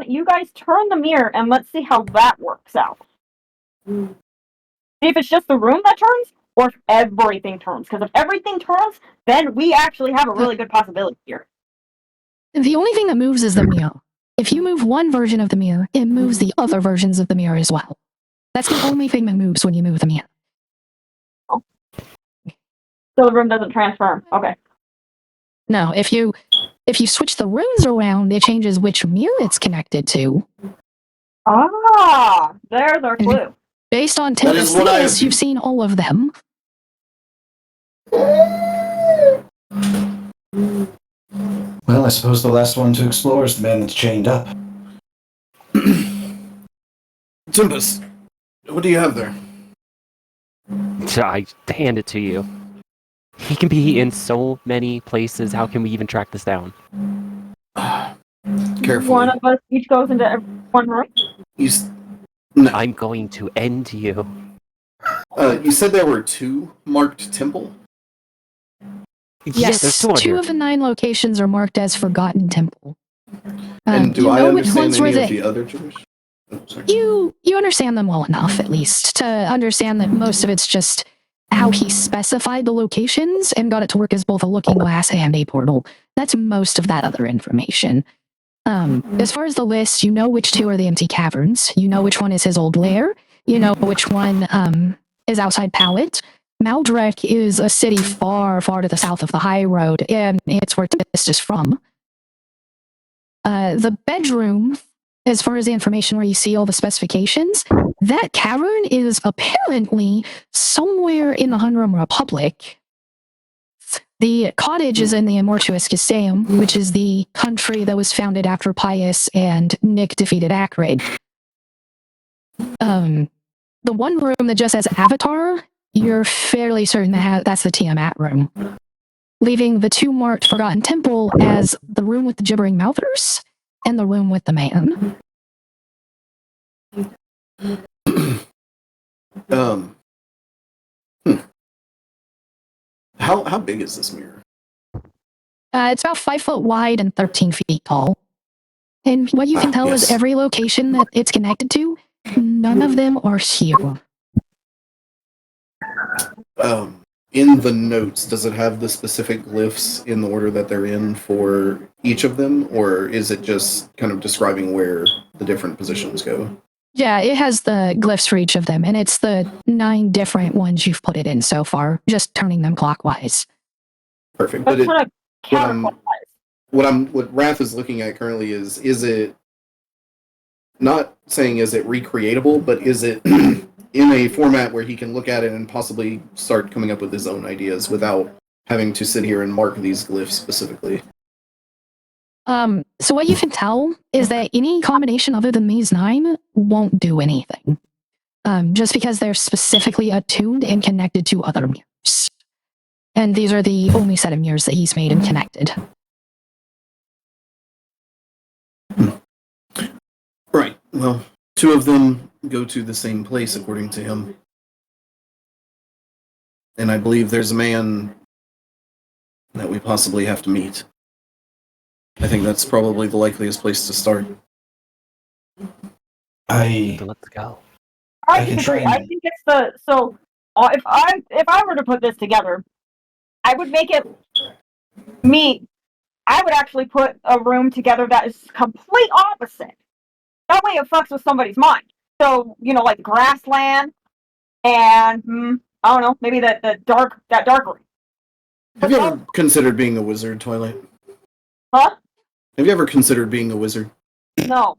you guys turn the mirror and let's see how that works out. See if it's just the room that turns or if everything turns. Because if everything turns, then we actually have a really good possibility here. The only thing that moves is the mirror. If you move one version of the mirror, it moves the other versions of the mirror as well. That's the only thing that moves when you move the mirror. Oh. So the room doesn't transform. Okay. No, if you switch the runes around, it changes which mirror it's connected to. Ah, there's our clue. Based on Tempest's list, you've seen all of them. Well, I suppose the last one to explore is the man that's chained up. Tempest, what do you have there? I hand it to you. He can be in so many places. How can we even track this down? Carefully. One of us each goes into one room. No. I'm going to end you. You said there were 2 marked temple? Yes, there's 2 of the 9 locations are marked as Forgotten Temple. And do you I know which understand ones were any of the other traditions? Oh, sorry. You understand them well enough, at least, to understand that most of it's just how he specified the locations and got it to work as both a looking glass and a portal. That's most of that other information. As far as the list, you know which 2 are the empty caverns. You know which one is his old lair. You know which one is outside Pallet. Maldrek is a city far, far to the south of the Highroad, and it's where Tempest is from. The bedroom, as far as the information where you see all the specifications, that cavern is apparently somewhere in the Hunrum Republic. The cottage is in the Immortuous Caseum, which is the country that was founded after Pius and Nick defeated Acrid. The one room that just says Avatar, you're fairly certain that's the Tiamat room. Leaving the 2 marked Forgotten Temple as the room with the gibbering mouthers and the room with the man. How big is this mirror? It's about 5 foot wide and 13 feet tall. And what you can tell is every location that it's connected to, none of them are here. In the notes, does it have the specific glyphs in the order that they're in for each of them, or is it just kind of describing where the different positions go? Yeah, it has the glyphs for each of them, and it's the 9 different ones you've put it in so far, just turning them clockwise. Perfect. But what Wrath is looking at currently is it not saying is it recreatable, but is it in a format where he can look at it and possibly start coming up with his own ideas without having to sit here and mark these glyphs specifically? So what you can tell is that any combination other than these 9 won't do anything. Just because they're specifically attuned and connected to other mirrors. And these are the only set of mirrors that he's made and connected. Right. Well, 2 of them go to the same place, according to him. And I believe there's a man that we possibly have to meet. I think that's probably the likeliest place to start. Let's go. I I can disagree. try and- I think it's if I were to put this together, I would make it me. I would actually put a room together that is complete opposite. That way it fucks with somebody's mind. So, like grassland and I don't know, maybe that dark room. Have you ever considered being a wizard, Twilight? Huh? Have you ever considered being a wizard? No.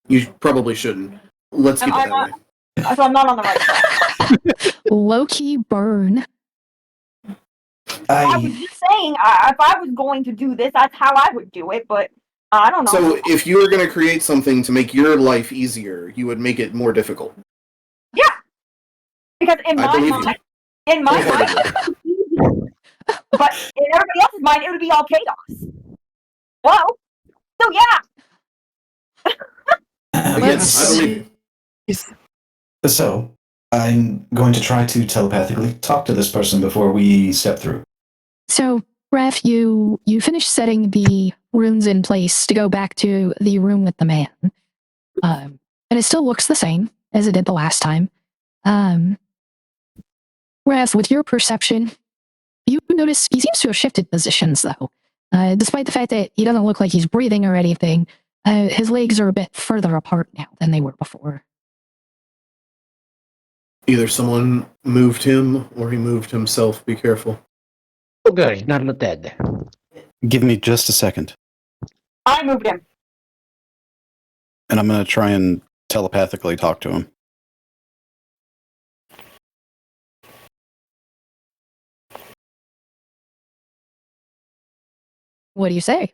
You probably shouldn't. Let's keep it that way. So I'm not on the right track. Low-key burn. I was just saying, if I was going to do this, that's how I would do it, but I don't know. So, if you were going to create something to make your life easier, you would make it more difficult. Yeah. Because in my believe mind, but in everybody else's mind, it would be all chaos. Hello? So yeah. Again, I believe you. So, I'm going to try to telepathically talk to this person before we step through. So, Raph, you finish setting the runes in place to go back to the room with the man. And it still looks the same as it did the last time. Raph, with your perception, you notice he seems to have shifted positions, though. Despite the fact that he doesn't look like he's breathing or anything, his legs are a bit further apart now than they were before. Either someone moved him or he moved himself. Be careful. Oh, good. He's not dead. Give me just a second, I moved him. and I'm going to try and telepathically talk to him. What do you say?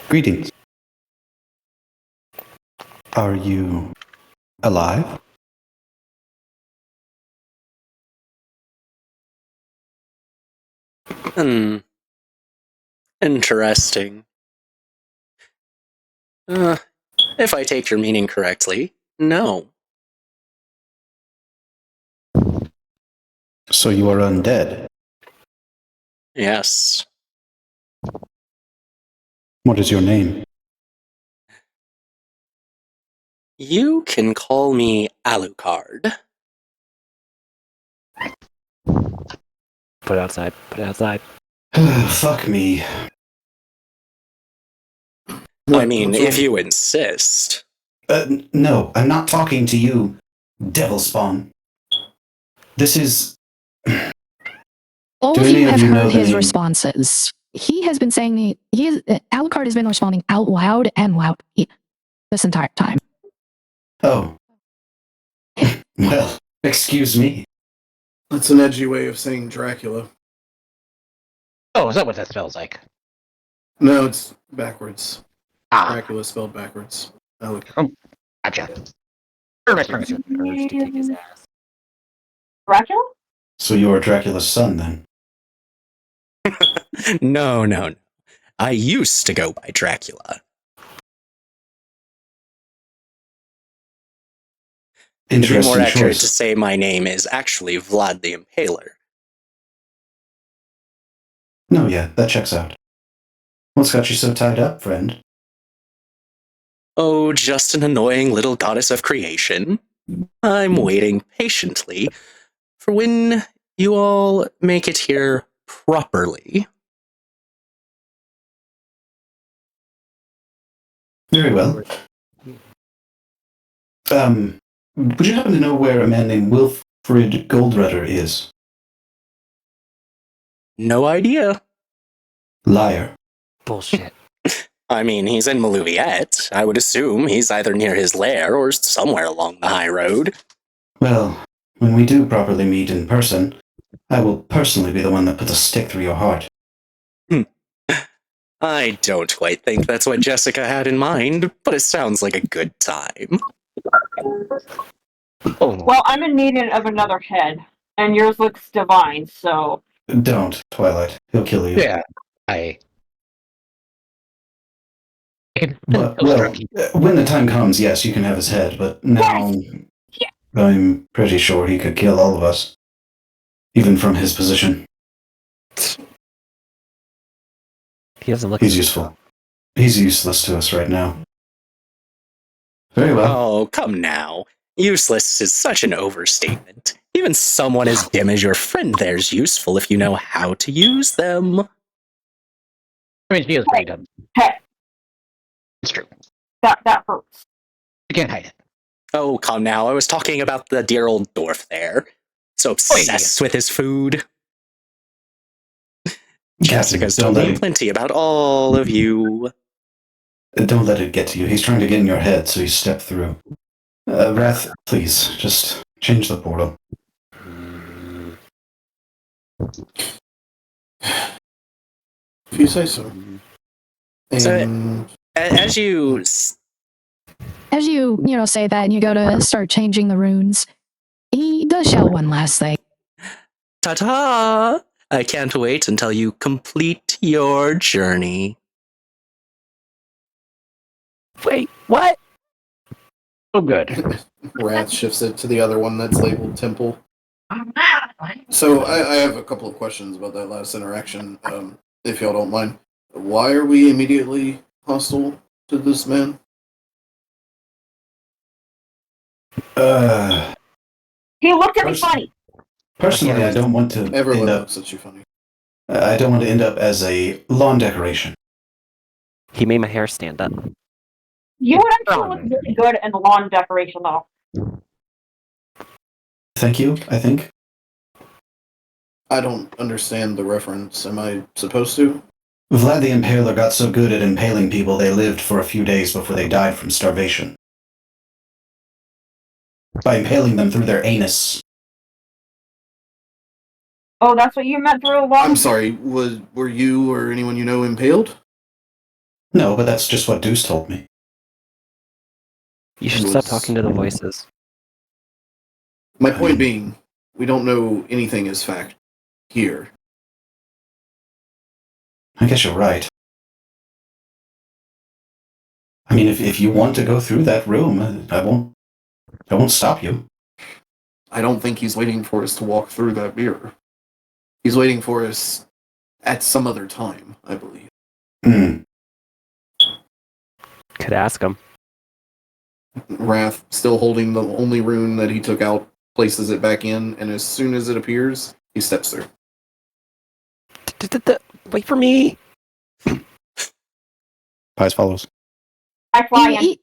Greetings. Are you alive? Interesting. If I take your meaning correctly, no. So you are undead. Yes. What is your name? You can call me Alucard. Put it outside. Put it outside. Fuck me. I mean, if you insist. No, I'm not talking to you, devil spawn. This is... All Do of any you of have you know heard the his name? responses. He has been saying Alucard has been responding out loud and loudly this entire time. Oh. Well, excuse me. That's an edgy way of saying Dracula. Oh, is that what that spells like? No, it's backwards. Ah, Dracula spelled backwards. gotcha. Urge to kick his ass. Dracula? So you're Dracula's son, then? No. I used to go by Dracula. To be Interesting more accurate choice. to say my name is actually Vlad the Impaler. No, yeah, that checks out. What's got you so tied up, friend? Oh, just an annoying little goddess of creation. I'm waiting patiently for when you all make it here properly. Very well. Would you happen to know where a man named Wilfred Goldrudder is? No idea. Liar. Bullshit. I mean, he's in Maluviette. I would assume he's either near his lair or somewhere along the Highroad. Well, when we do properly meet in person, I will personally be the one that puts a stick through your heart. I don't quite think that's what Jessica had in mind, but it sounds like a good time. Oh, Well, I'm in need of another head. And yours looks divine, so... Don't, Twilight. He'll kill you. Yeah, I can But, still well, struck you. when the time comes, yes, you can have his head, but now Yeah. I'm pretty sure he could kill all of us. Even from his position. He doesn't look. He's useful. He's useless to us right now. Very well. Oh, come now. Useless is such an overstatement. Even someone as dim as your friend there's useful if you know how to use them. I mean, she is pretty dumb. Hey, It's true. that hurts. You can't hide it. Oh, come now. I was talking about the dear old dwarf there. So obsessed with his food. Jessica's told me plenty about all of you. Don't let it get to you. He's trying to get in your head, so you step through. Wrath, please, just change the portal. If you say so. So, as you... As you say that and you go to start changing the runes, he does shout one last thing. Ta-ta! I can't wait until you complete your journey. Wait, what? Oh, good. Wrath shifts it to the other one that's labeled Temple. So I have a couple of questions about that last interaction, if y'all don't mind. Why are we immediately hostile to this man? He looked at me funny. Personally, I don't want to Everyone end up. looks at you funny. I don't want to end up as a lawn decoration. He made my hair stand up. You would actually look really good in lawn decoration, though. Thank you, I think. I don't understand the reference. Am I supposed to? Vlad the Impaler got so good at impaling people they lived for a few days before they died from starvation. By impaling them through their anus. Oh, that's what you meant through a lawn? I'm sorry, were you or anyone you know impaled? No, but that's just what Deuce told me. You should stop talking to the voices. My point being, we don't know anything as fact here. I guess you're right. I mean, if you want to go through that room, I won't stop you. I don't think he's waiting for us to walk through that mirror. He's waiting for us at some other time, I believe. Could ask him. Wrath, still holding the only rune that he took out, places it back in, and as soon as it appears, he steps through. Wait for me! Pies follows. I fly in.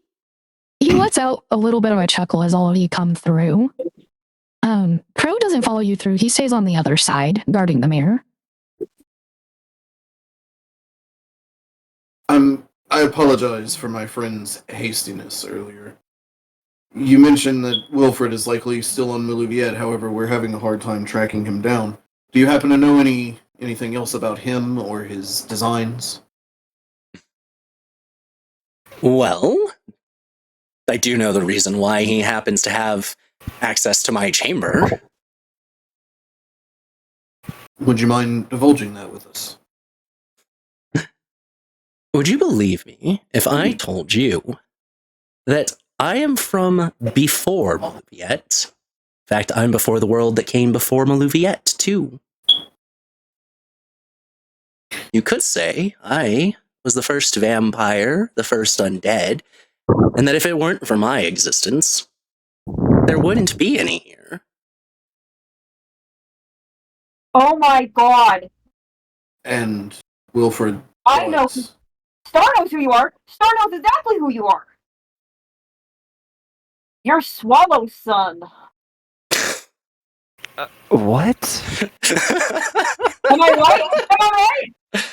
He lets out a little bit of a chuckle as all of you come through. Crow doesn't follow you through. He stays on the other side, guarding the mirror. I apologize for my friend's hastiness earlier. You mentioned that Wilfred is likely still on Maluviette, however, we're having a hard time tracking him down. Do you happen to know anything else about him or his designs? Well, I do know the reason why he happens to have access to my chamber. Would you mind divulging that with us? Would you believe me if I told you that I am from before Maluviette? In fact, I'm before the world that came before Maluviette, too. You could say I was the first vampire, the first undead, and that if it weren't for my existence, there wouldn't be any here. Oh my god. And Wilfred... I know. Star knows who you are. Star knows exactly who you are. You're Swallow's son. What? Am I right? Am I right?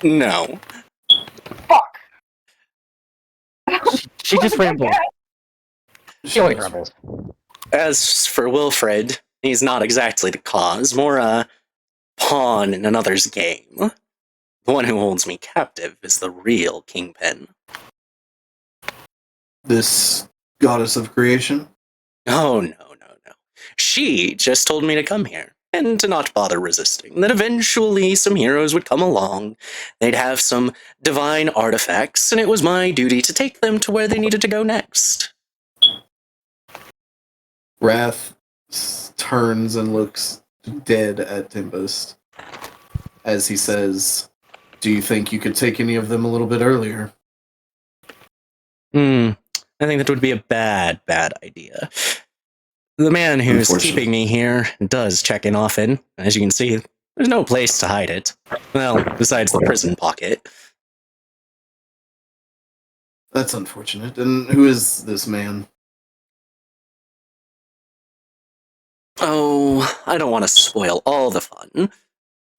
No. Fuck. She just rambled. She always rambles. As for Wilfred, he's not exactly the cause, more a pawn in another's game. The one who holds me captive is the real kingpin. This goddess of creation? Oh, no. She just told me to come here and to not bother resisting. That eventually some heroes would come along. They'd have some divine artifacts, and it was my duty to take them to where they needed to go next. Wrath turns and looks dead at Tempest as he says, "Do you think you could take any of them a little bit earlier?" I think that would be a bad idea. The man who's keeping me here does check in often. As you can see, there's no place to hide it. Well, besides the prison pocket. That's unfortunate. And who is this man? Oh, I don't want to spoil all the fun.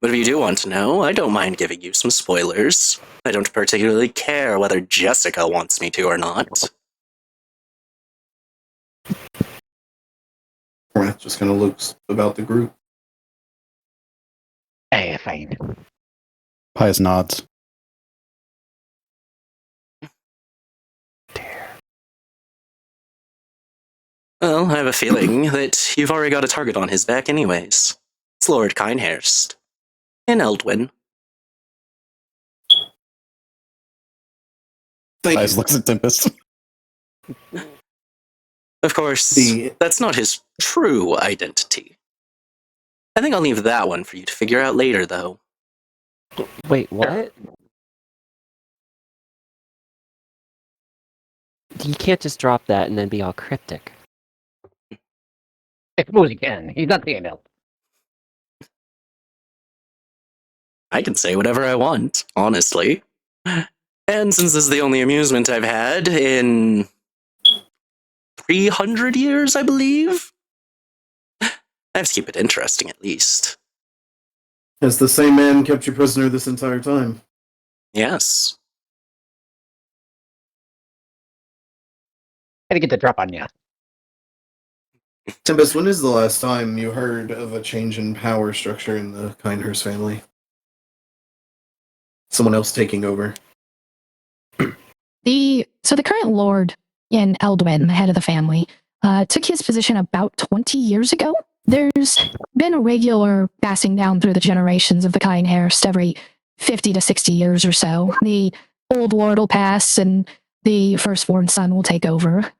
But if you do want to know, I don't mind giving you some spoilers. I don't particularly care whether Jessica wants me to or not. Wrath just kind of looks about the group. Fine. Pius nods. Well, I have a feeling that you've already got a target on his back anyways. It's Lord Kinehurst. In Eldwin. Pius looks at Tempest. Of course, that's not his true identity. I think I'll leave that one for you to figure out later, though. Wait, what? You can't just drop that and then be all cryptic. I suppose he can. He's not saying else. I can say whatever I want, honestly. And since this is the only amusement I've had in 300 years, I believe, I have to keep it interesting at least. Has the same man kept you prisoner this entire time? Yes. Gotta get the drop on you. Tempest, when is the last time you heard of a change in power structure in the Kinehurst family? Someone else taking over. The current lord in Eldwin, the head of the family, took his position about 20 years ago. There's been a regular passing down through the generations of the Kinehurst every 50 to 60 years or so. The old lord will pass and the firstborn son will take over.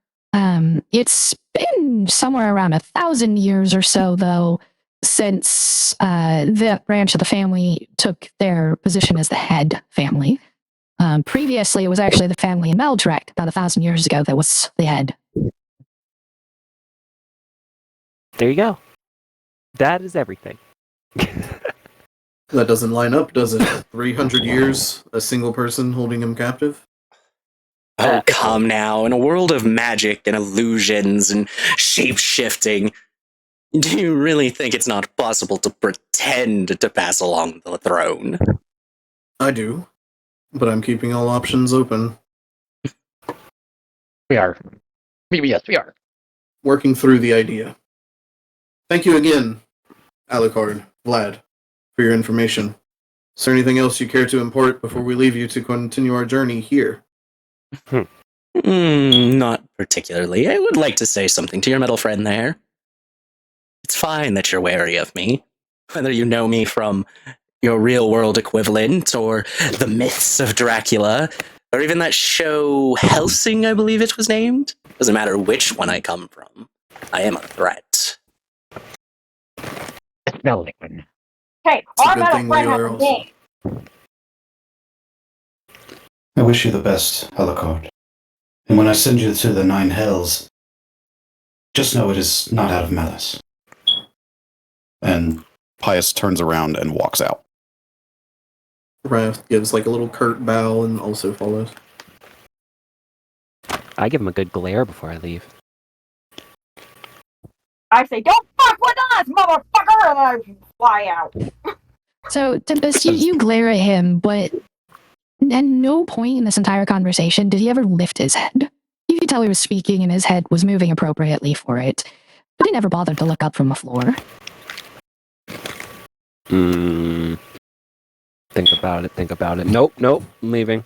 It's been somewhere around 1,000 years or so, though, since that branch of the family took their position as the head family. Previously, it was actually the family in Meldrek, about 1,000 years ago, that was the head. There you go. That is everything. That doesn't line up, does it? 300 years, a single person holding him captive? Oh, come now. In a world of magic and illusions and shape-shifting, do you really think it's not possible to pretend to pass along the throne? I do, but I'm keeping all options open. We are. Yes, we are. Working through the idea. Thank you again, Alucard, Vlad, for your information. Is there anything else you care to impart before we leave you to continue our journey here? Not particularly. I would like to say something to your metal friend there. It's fine that you're wary of me. Whether you know me from your real-world equivalent, or the myths of Dracula, or even that show Helsing, I believe it was named. Doesn't matter which one I come from. I am a threat. Smell liquid. Hey, It's a our good metal thing friend we has are a also- name. I wish you the best, Alucard. And when I send you to the Nine Hells, just know it is not out of malice. And Pius turns around and walks out. Wrath gives like a little curt bow and also follows. I give him a good glare before I leave. I say, don't fuck with us, motherfucker! And I fly out. So, Tempest, you glare at him, but at no point in this entire conversation did he ever lift his head. You could tell he was speaking and his head was moving appropriately for it, but he never bothered to look up from the floor. Think about it. Nope, I'm leaving.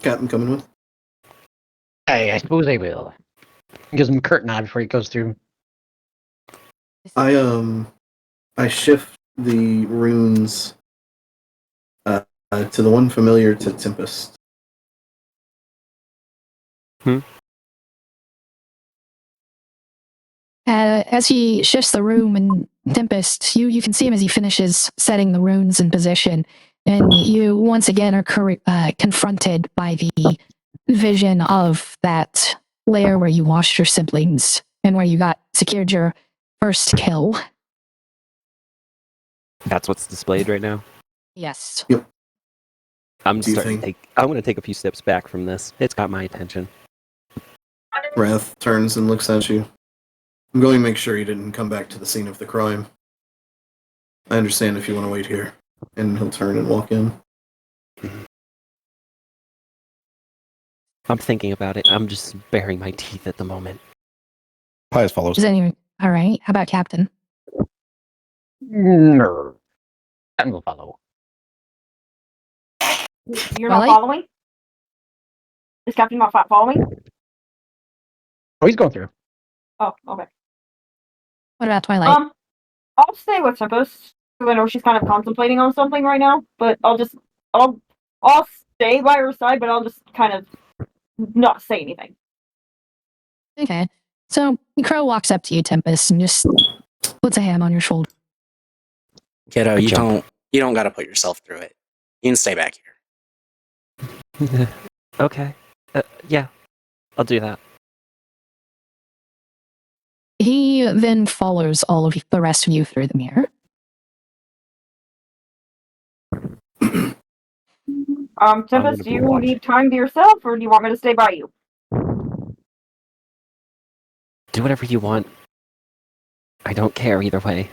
Captain coming with? I suppose I will. Gives him a curt nod before he goes through. I shift the runes to the one familiar to Tempest. As he shifts the room and Tempest, you can see him as he finishes setting the runes in position, and you once again are confronted by the vision of that lair where you lost your siblings and where you secured your first kill. That's what's displayed right now. Yes. Yep. I'm Do you starting to think- take. I'm going to take a few steps back from this. It's got my attention. Wrath turns and looks at you. I'm going to make sure you didn't come back to the scene of the crime. I understand if you want to wait here. And he'll turn and walk in. I'm thinking about it. I'm just baring my teeth at the moment. Pius follows. Is anyone all right? How about Captain? No. I'm gonna follow. You're not Twilight? following? Is Captain not following? Oh, he's going through. Oh, okay. What about Twilight? I'll stay with Tempest. I know she's kind of contemplating on something right now, but I'll stay by her side, but I'll just kind of not say anything. Okay. So Crow walks up to you, Tempest, and just puts a hand on your shoulder. Kiddo, Good you job. don't got to put yourself through it. You can stay back here. Okay. Yeah, I'll do that. He then follows all of the rest of you through the mirror. Tempest, do be you watching. need time to yourself, or do you want me to stay by you? Do whatever you want. I don't care either way.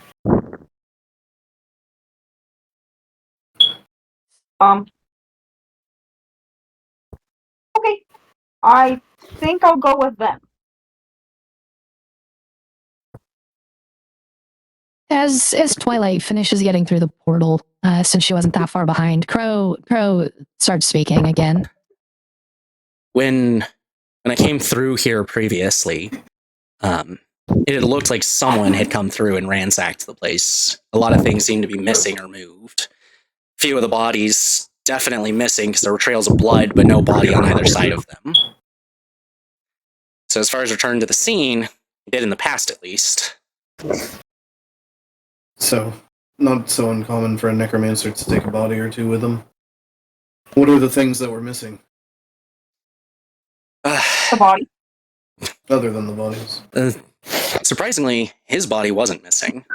Okay. I think I'll go with them. As Twilight finishes getting through the portal, since she wasn't that far behind, Crow starts speaking again. When I came through here previously, it had looked like someone had come through and ransacked the place. A lot of things seemed to be missing or moved. A few of the bodies definitely missing because there were trails of blood, but no body on either side of them. So as far as return to the scene, it did in the past at least. So, not so uncommon for a necromancer to take a body or two with them. What are the things that were missing, The body. other than the bodies? Surprisingly, his body wasn't missing.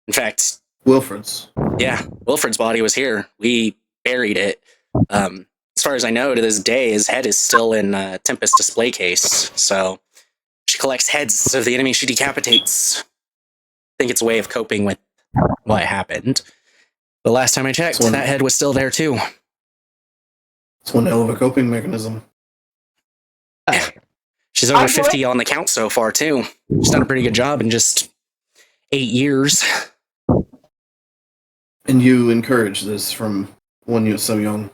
In fact, Wilfred's. yeah, Wilfred's body was here. We buried it. As far as I know, to this day, his head is still in Tempest display case. So she collects heads of the enemy she decapitates. I think it's a way of coping with what happened. The last time I checked, that head was still there too. It's one hell of a coping mechanism. She's over 50 on the count so far too. She's done a pretty good job in just 8 years. And you encourage this from when you're so young.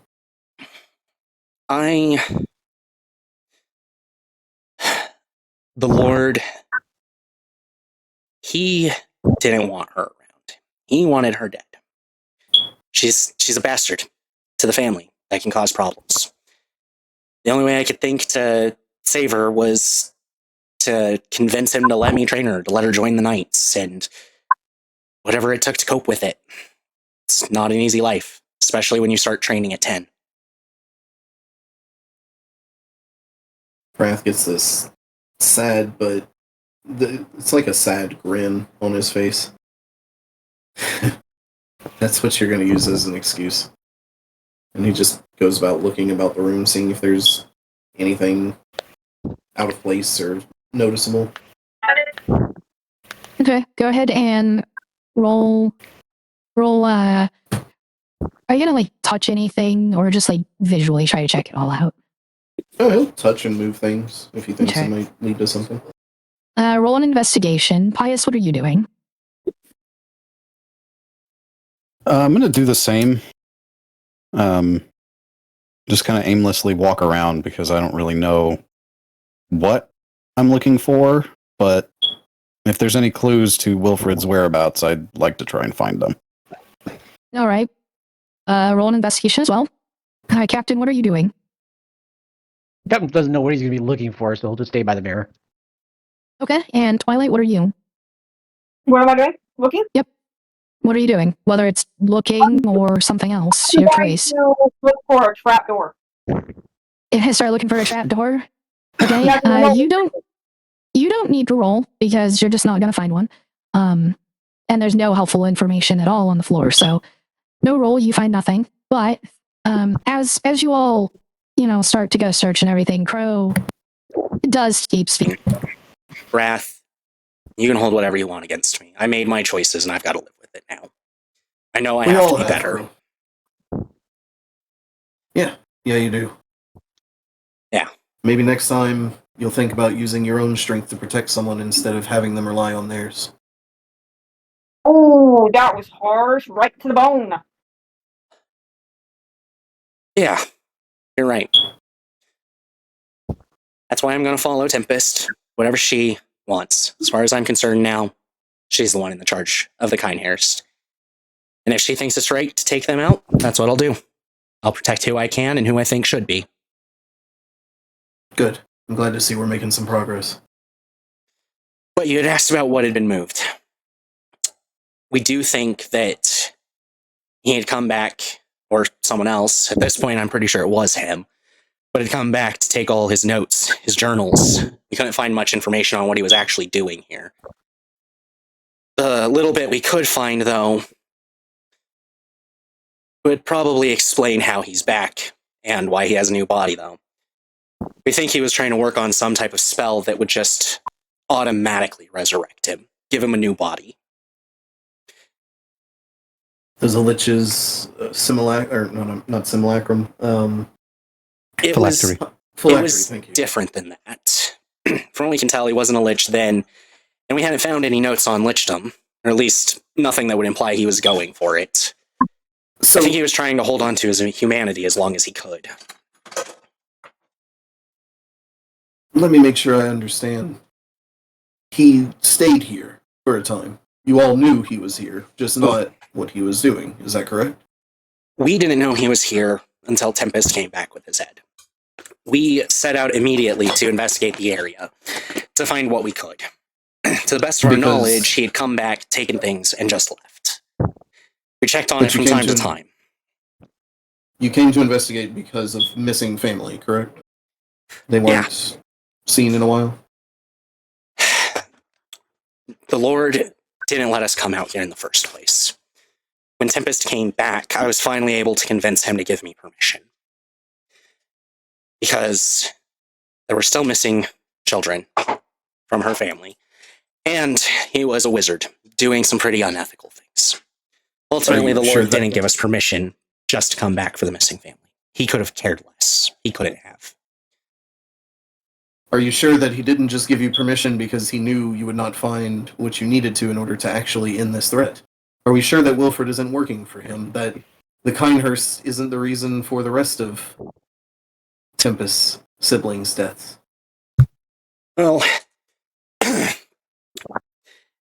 The Lord, he didn't want her around. He wanted her dead. She's a bastard to the family that can cause problems. The only way I could think to save her was to convince him to let me train her, to let her join the Knights, and whatever it took to cope with it. It's not an easy life, especially when you start training at 10. Wrath gets this sad, but it's like a sad grin on his face. That's what you're going to use as an excuse. And he just goes about looking about the room, seeing if there's anything out of place or noticeable. Okay, go ahead and roll. Are you gonna like touch anything, or just like visually try to check it all out? Oh, he'll touch and move things if he thinks Okay. it might lead to something. Roll an investigation. Pius, what are you doing? I'm going to do the same. Just kind of aimlessly walk around because I don't really know what I'm looking for, but if there's any clues to Wilfred's whereabouts, I'd like to try and find them. All right. Roll an investigation as well. All right, Captain, what are you doing? Captain doesn't know what he's going to be looking for, so he'll just stay by the mirror. Okay, and Twilight, what are you? What am I doing? Looking? What are you doing? Whether it's looking or something else, your choice. Look for a trapdoor. Start looking for a trapdoor. Okay, Yeah, you don't need to roll because you're just not going to find one. And there's no helpful information at all on the floor, so no roll, you find nothing. But as you all, start to go search and everything, Crow does keep speaking. Wrath, you can hold whatever you want against me. I made my choices and I've got to live with it now. I know I have to be better. Yeah, you do. Yeah. Maybe next time you'll think about using your own strength to protect someone instead of having them rely on theirs. Oh, that was harsh, right to the bone. Yeah, you're right. That's why I'm going to follow Tempest, whatever she wants. As far as I'm concerned now, she's the one in the charge of the Kindhurst. And if she thinks it's right to take them out, that's what I'll do. I'll protect who I can and who I think should be. Good. I'm glad to see we're making some progress. But you had asked about what had been moved. We do think that he had come back, or someone else. At this point, I'm pretty sure it was him. But had come back to take all his notes, his journals. We couldn't find much information on what he was actually doing here. The little bit we could find, though, would probably explain how he's back and why he has a new body, though. We think he was trying to work on some type of spell that would just automatically resurrect him, give him a new body. There's a Lich's not simulacrum. It Phylactery. was thank you. different than that. From what we can tell, he wasn't a Lich then, and we hadn't found any notes on Lichdom, or at least nothing that would imply he was going for it. So I think he was trying to hold on to his humanity as long as he could. let me make sure I understand. He stayed here for a time. You all knew he was here, just not what he was doing. Is that correct? We didn't know he was here until Tempest came back with his head. We set out immediately to investigate the area, to find what we could. To the best of our knowledge, he had come back, taken things, and just left. We checked on it from time to time. You came to investigate because of missing family, correct? They weren't seen in a while? The Lord didn't let us come out here in the first place. When Tempest came back, I was finally able to convince him to give me permission. Because there were still missing children from her family, and he was a wizard, doing some pretty unethical things. Ultimately, the Lord didn't give us permission just to come back for the missing family. He could have cared less. He couldn't have. Are you sure that he didn't just give you permission because he knew you would not find what you needed to in order to actually end this threat? Are we sure that Wilfred isn't working for him? That the Kindhurst isn't the reason for the rest of Tempest's siblings' deaths? Well,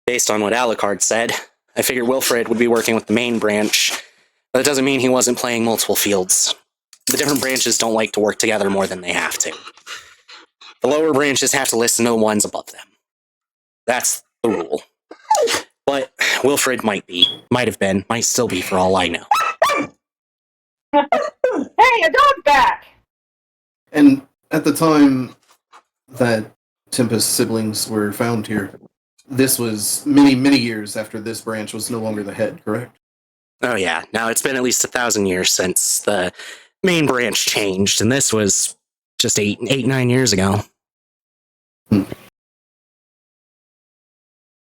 based on what Alucard said, I figured Wilfred would be working with the main branch, but it doesn't mean he wasn't playing multiple fields. The different branches don't like to work together more than they have to. The lower branches have to listen to the ones above them. That's the rule. But Wilfred might have been, might still be for all I know. Hey, a dog's back! And at the time that Tempest's siblings were found here, this was many, many years after this branch was no longer the head, correct? Oh yeah, now it's been at least 1,000 years since the main branch changed, and this was just 9 years ago.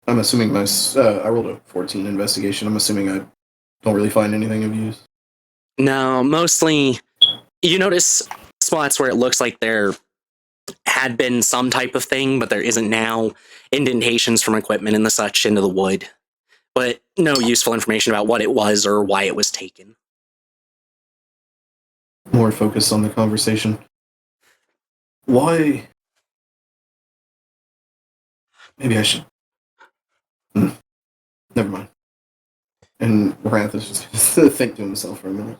I'm assuming I rolled a 14 investigation. I'm assuming I don't really find anything of use. No, mostly you notice spots where it looks like there had been some type of thing, but there isn't now. Indentations from equipment and the such into the wood. But no useful information about what it was or why it was taken. More focused on the conversation. Why Maybe I should. Never mind. And Wrath is just going to think to himself for a minute.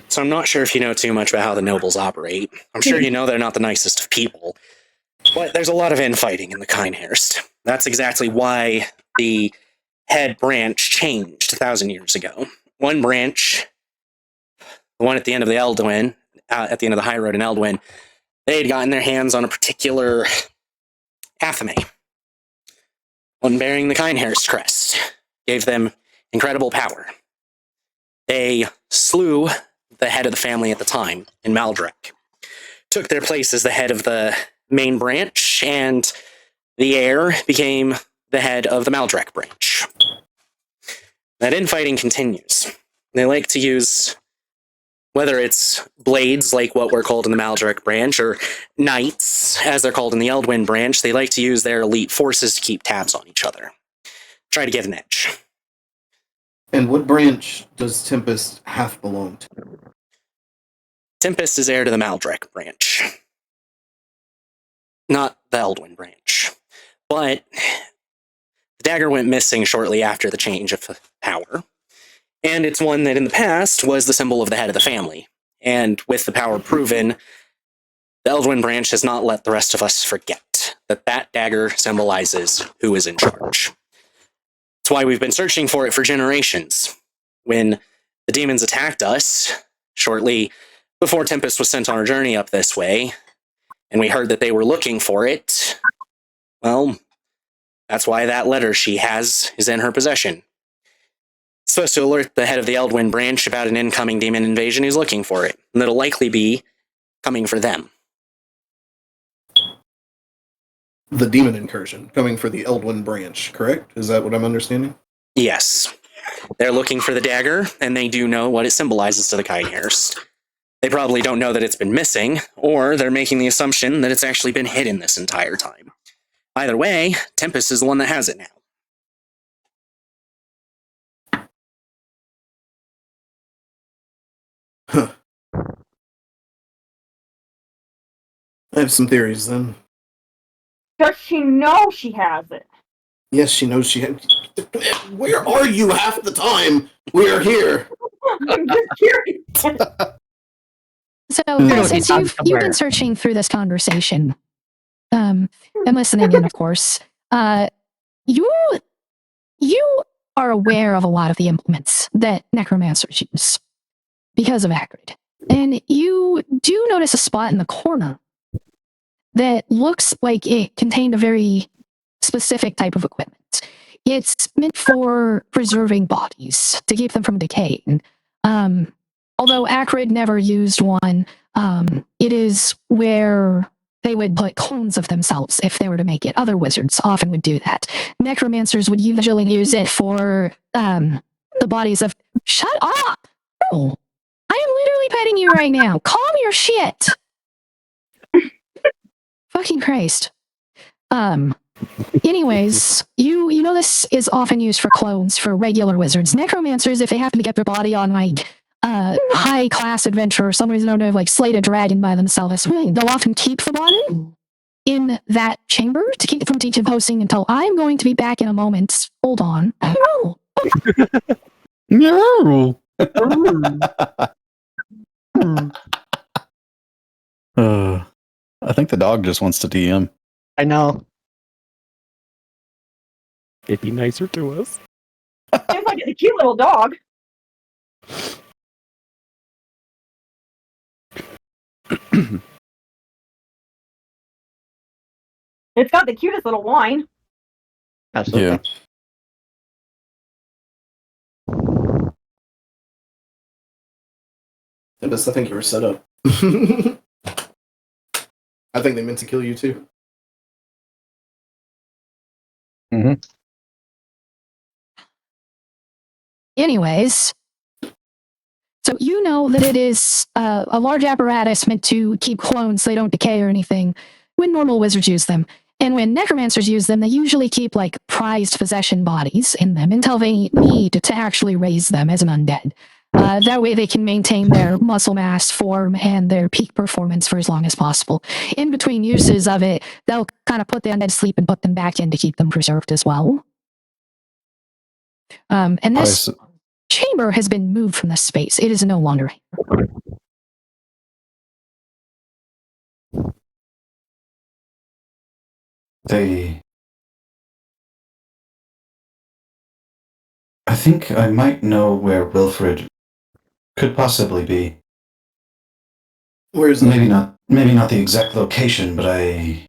So I'm not sure if you know too much about how the nobles operate. I'm sure you know they're not the nicest of people. But there's a lot of infighting in the Kinehurst. That's exactly why the head branch changed 1,000 years ago. One branch, the one at the end of the Eldwin, at the end of the Highroad in Eldwin, they had gotten their hands on a particular athame, one bearing the Kinehurst crest, gave them incredible power. They slew the head of the family at the time in Maldrek, took their place as the head of the main branch, and the heir became the head of the Maldrek branch. That infighting continues. They like to use, whether it's blades like what we're called in the Maldrek branch, or knights, as they're called in the Eldwin branch, they like to use their elite forces to keep tabs on each other. Try to get an edge. And what branch does Tempest half belong to? Tempest is heir to the Maldrek branch. Not the Eldwin branch. But the dagger went missing shortly after the change of power. And it's one that in the past was the symbol of the head of the family. And with the power proven, the Eldwin branch has not let the rest of us forget that that dagger symbolizes who is in charge. That's why we've been searching for it for generations. When the demons attacked us, shortly before Tempest was sent on her journey up this way, and we heard that they were looking for it, well, that's why that letter she has is in her possession. It's supposed to alert the head of the Eldwin branch about an incoming demon invasion who's looking for it, and it'll likely be coming for them. The demon incursion, coming for the Eldwin branch, correct? Is that what I'm understanding? Yes. They're looking for the dagger, and they do know what it symbolizes to the Kinehurst. They probably don't know that it's been missing, or they're making the assumption that it's actually been hidden this entire time. Either way, Tempest is the one that has it now. Huh. I have some theories then. Does she know she has it? Yes, she knows she has. Where are you half the time? We are here. I'm just curious. So, know, since he's on you've somewhere. been searching through this conversation, and listening in, of course, you are aware of a lot of the implements that necromancers use because of Hagrid, and you do notice a spot in the corner that looks like it contained a very specific type of equipment. It's meant for preserving bodies to keep them from decaying. Although Hagrid never used one, it is where they would put clones of themselves if they were to make it. Other wizards often would do that. Necromancers would usually use it for the bodies of... Shut up! Oh, I am literally petting you right now. Calm your shit! Fucking Christ. Anyways, you know this is often used for clones for regular wizards. Necromancers, if they have to get their body on like high class adventure or some reason or another, like slay a dragon by themselves, they'll often keep the body in that chamber to keep it from decomposing until I'm going to be back in a moment. Hold on. Oh. No. I think the dog just wants to DM. I know. It'd be nicer to us. Seems like it's a cute little dog. It's got the cutest little whine. Absolutely. Yeah. Tempest, I think you were set up. I think they meant to kill you too. Mm-hmm. Anyways, so you know that it is a large apparatus meant to keep clones so they don't decay or anything when normal wizards use them. And when necromancers use them, they usually keep like prized possession bodies in them until they need to actually raise them as an undead. That way they can maintain their muscle mass, form, and their peak performance for as long as possible. In between uses of it, they'll kind of put the undead to sleep and put them back in to keep them preserved as well. And this chamber has been moved from this space. It is no longer here. I think I might know where Wilfred could possibly be. Where is it? Maybe not the exact location, but I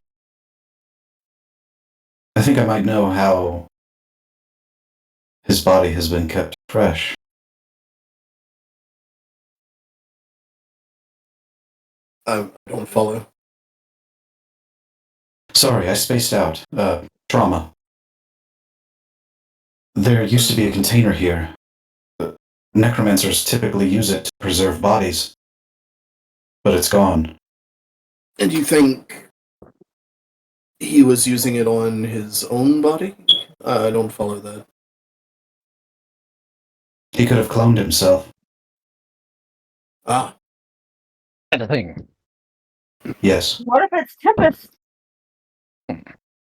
think I might know how his body has been kept fresh. I don't follow. Sorry, I spaced out. Trauma. There used to be a container here. Necromancers typically use it to preserve bodies. But it's gone. And you think he was using it on his own body? I don't follow that. He could have cloned himself. Ah. Kind of thing. Yes. What if it's Tempest?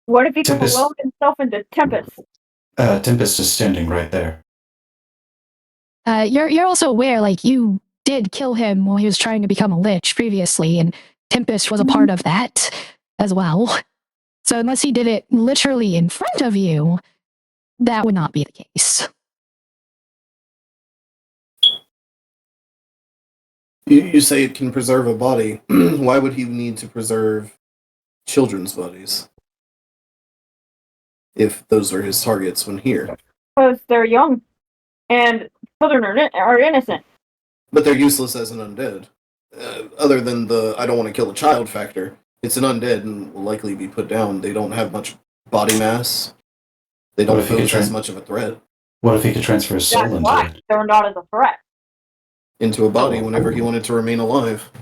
What if he could Tempest. load himself into Tempest? Tempest is standing right there. You're also aware, like, you did kill him while he was trying to become a lich previously, and Tempest was a part of that as well. So unless he did it literally in front of you, that would not be the case. You say it can preserve a body. Why would he need to preserve children's bodies? If those are his targets when here. Because they're young. And children are innocent. But they're useless as an undead. Other than the I don't want to kill a child factor. It's an undead and will likely be put down. They don't have much body mass. They don't pose as much of a threat. What if he could transfer his soul That's into why it? they're not as a threat. Into a body whenever he wanted to remain alive.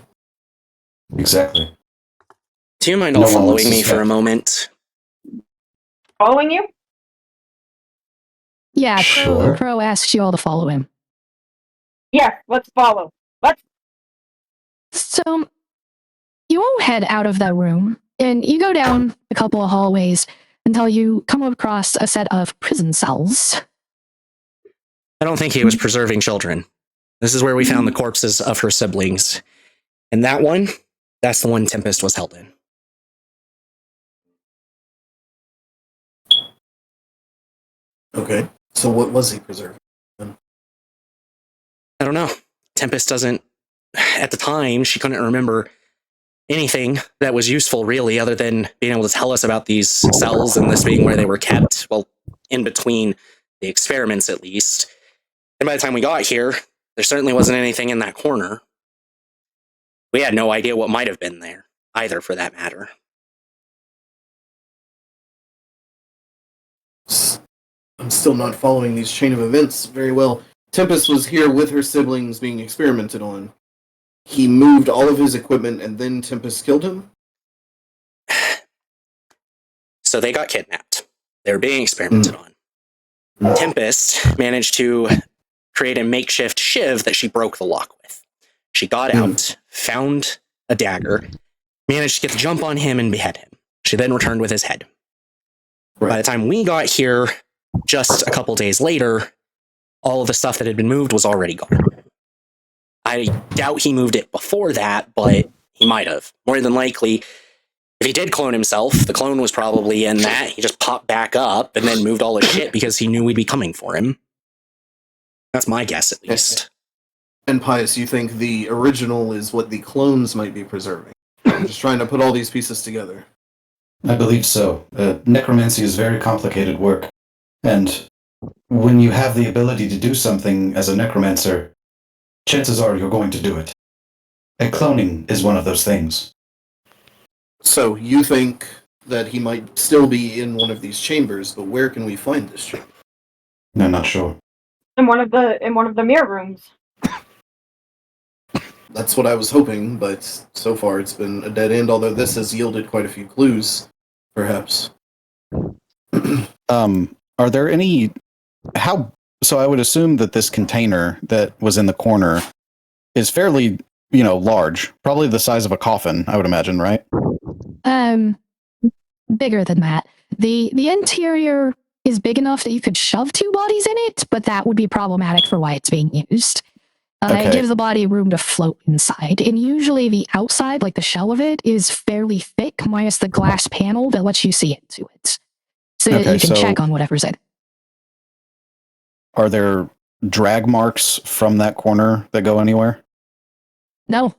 Exactly. Do you mind No all one would following me for suspect. a moment? Following you? Yeah, Sure. Pro asks you all to follow him. Yes, let's follow. Let's. So, you all head out of that room, and you go down a couple of hallways until you come across a set of prison cells. I don't think he was preserving children. This is where we found the corpses of her siblings. And that one, that's the one Tempest was held in. Okay. So what was he preserving? I don't know. Tempest doesn't... At the time, she couldn't remember anything that was useful, really, other than being able to tell us about these cells and this being where they were kept, well, in between the experiments, at least. And by the time we got here, there certainly wasn't anything in that corner. We had no idea what might have been there, either, for that matter. I'm still not following these chain of events very well. Tempest was here with her siblings being experimented on. He moved all of his equipment and then Tempest killed him? So they got kidnapped. They were being experimented on. Tempest managed to create a makeshift shiv that she broke the lock with. She got out, found a dagger, managed to get the jump on him and behead him. She then returned with his head. Right. By the time we got here, just a couple days later, all of the stuff that had been moved was already gone. I doubt he moved it before that, but he might have. More than likely, if he did clone himself, the clone was probably in that. He just popped back up and then moved all his shit because he knew we'd be coming for him. That's my guess, at least. And Pius, you think the original is what the clones might be preserving? I'm just trying to put all these pieces together. I believe so. Necromancy is very complicated work. And when you have the ability to do something as a necromancer, chances are you're going to do it. And cloning is one of those things. So you think that he might still be in one of these chambers, but where can we find this chamber? I'm not sure. In one of the mirror rooms. That's what I was hoping, but so far it's been a dead end, although this has yielded quite a few clues, perhaps. Are there any... How So I would assume that this container that was in the corner is fairly, large, probably the size of a coffin, I would imagine, right? Bigger than that. The interior is big enough that you could shove 2 bodies in it, but that would be problematic for why it's being used. Okay. It gives the body room to float inside, and usually the outside, like the shell of it, is fairly thick, minus the glass panel that lets you see into it. So Okay, you can so- check on whatever's in it. Are there drag marks from that corner that go anywhere? No.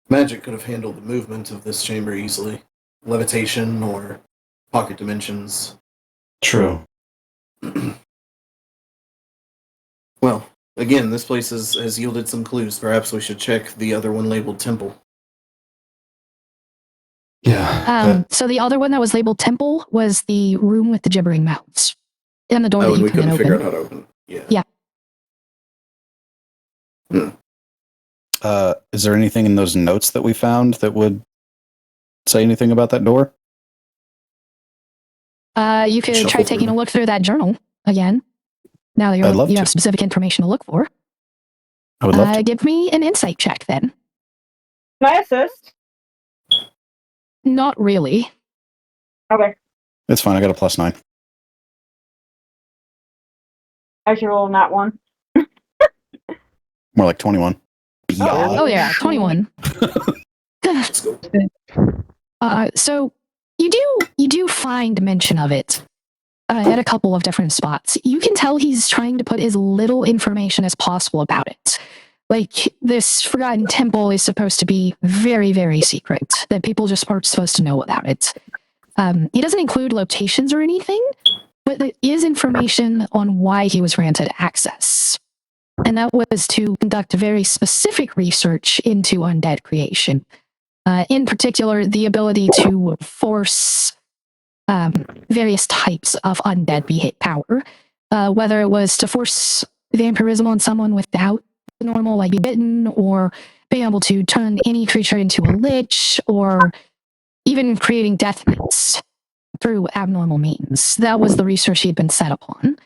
Magic could have handled the movement of this chamber easily. Levitation or pocket dimensions. True. Well, again, this place has yielded some clues. Perhaps we should check the other one labeled Temple. Yeah. So the other one that was labeled Temple was the room with the gibbering mouths. And the door that and you we couldn't couldn't figure out open. how to open it. Yeah. Is there anything in those notes that we found that would say anything about that door? You could Shuffle try through taking a them. look through that journal again. Now that I'd love you to. have specific information to look for. I would love to. Give me an insight check then. Can I assist? Not really. Okay. It's fine. I got a +9. I should roll on that one. More like 21. Oh yeah, 21. Let's go. So you do find mention of it at a couple of different spots. You can tell he's trying to put as little information as possible about it. Like, this Forgotten Temple is supposed to be very, very secret, that people just aren't supposed to know about it. He doesn't include locations or anything, but there is information on why he was granted access. And that was to conduct very specific research into undead creation. In particular, the ability to force various types of undead power, whether it was to force vampirism on someone without the normal, like being bitten, or being able to turn any creature into a lich, or even creating death knights through abnormal means. That was the research he'd been set upon.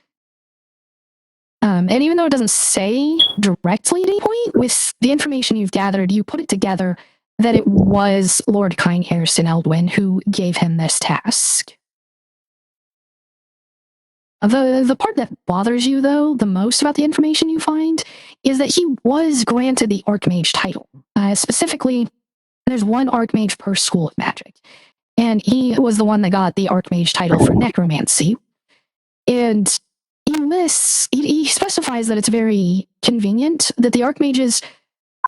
And even though it doesn't say directly at any point, with the information you've gathered, you put it together that it was Lord Kindhairs and Eldwin who gave him this task. The part that bothers you, though, the most about the information you find, is that he was granted the Archmage title. Specifically, there's one Archmage per school of magic. And he was the one that got the Archmage title for necromancy. And in this, he specifies that it's very convenient that the Archmages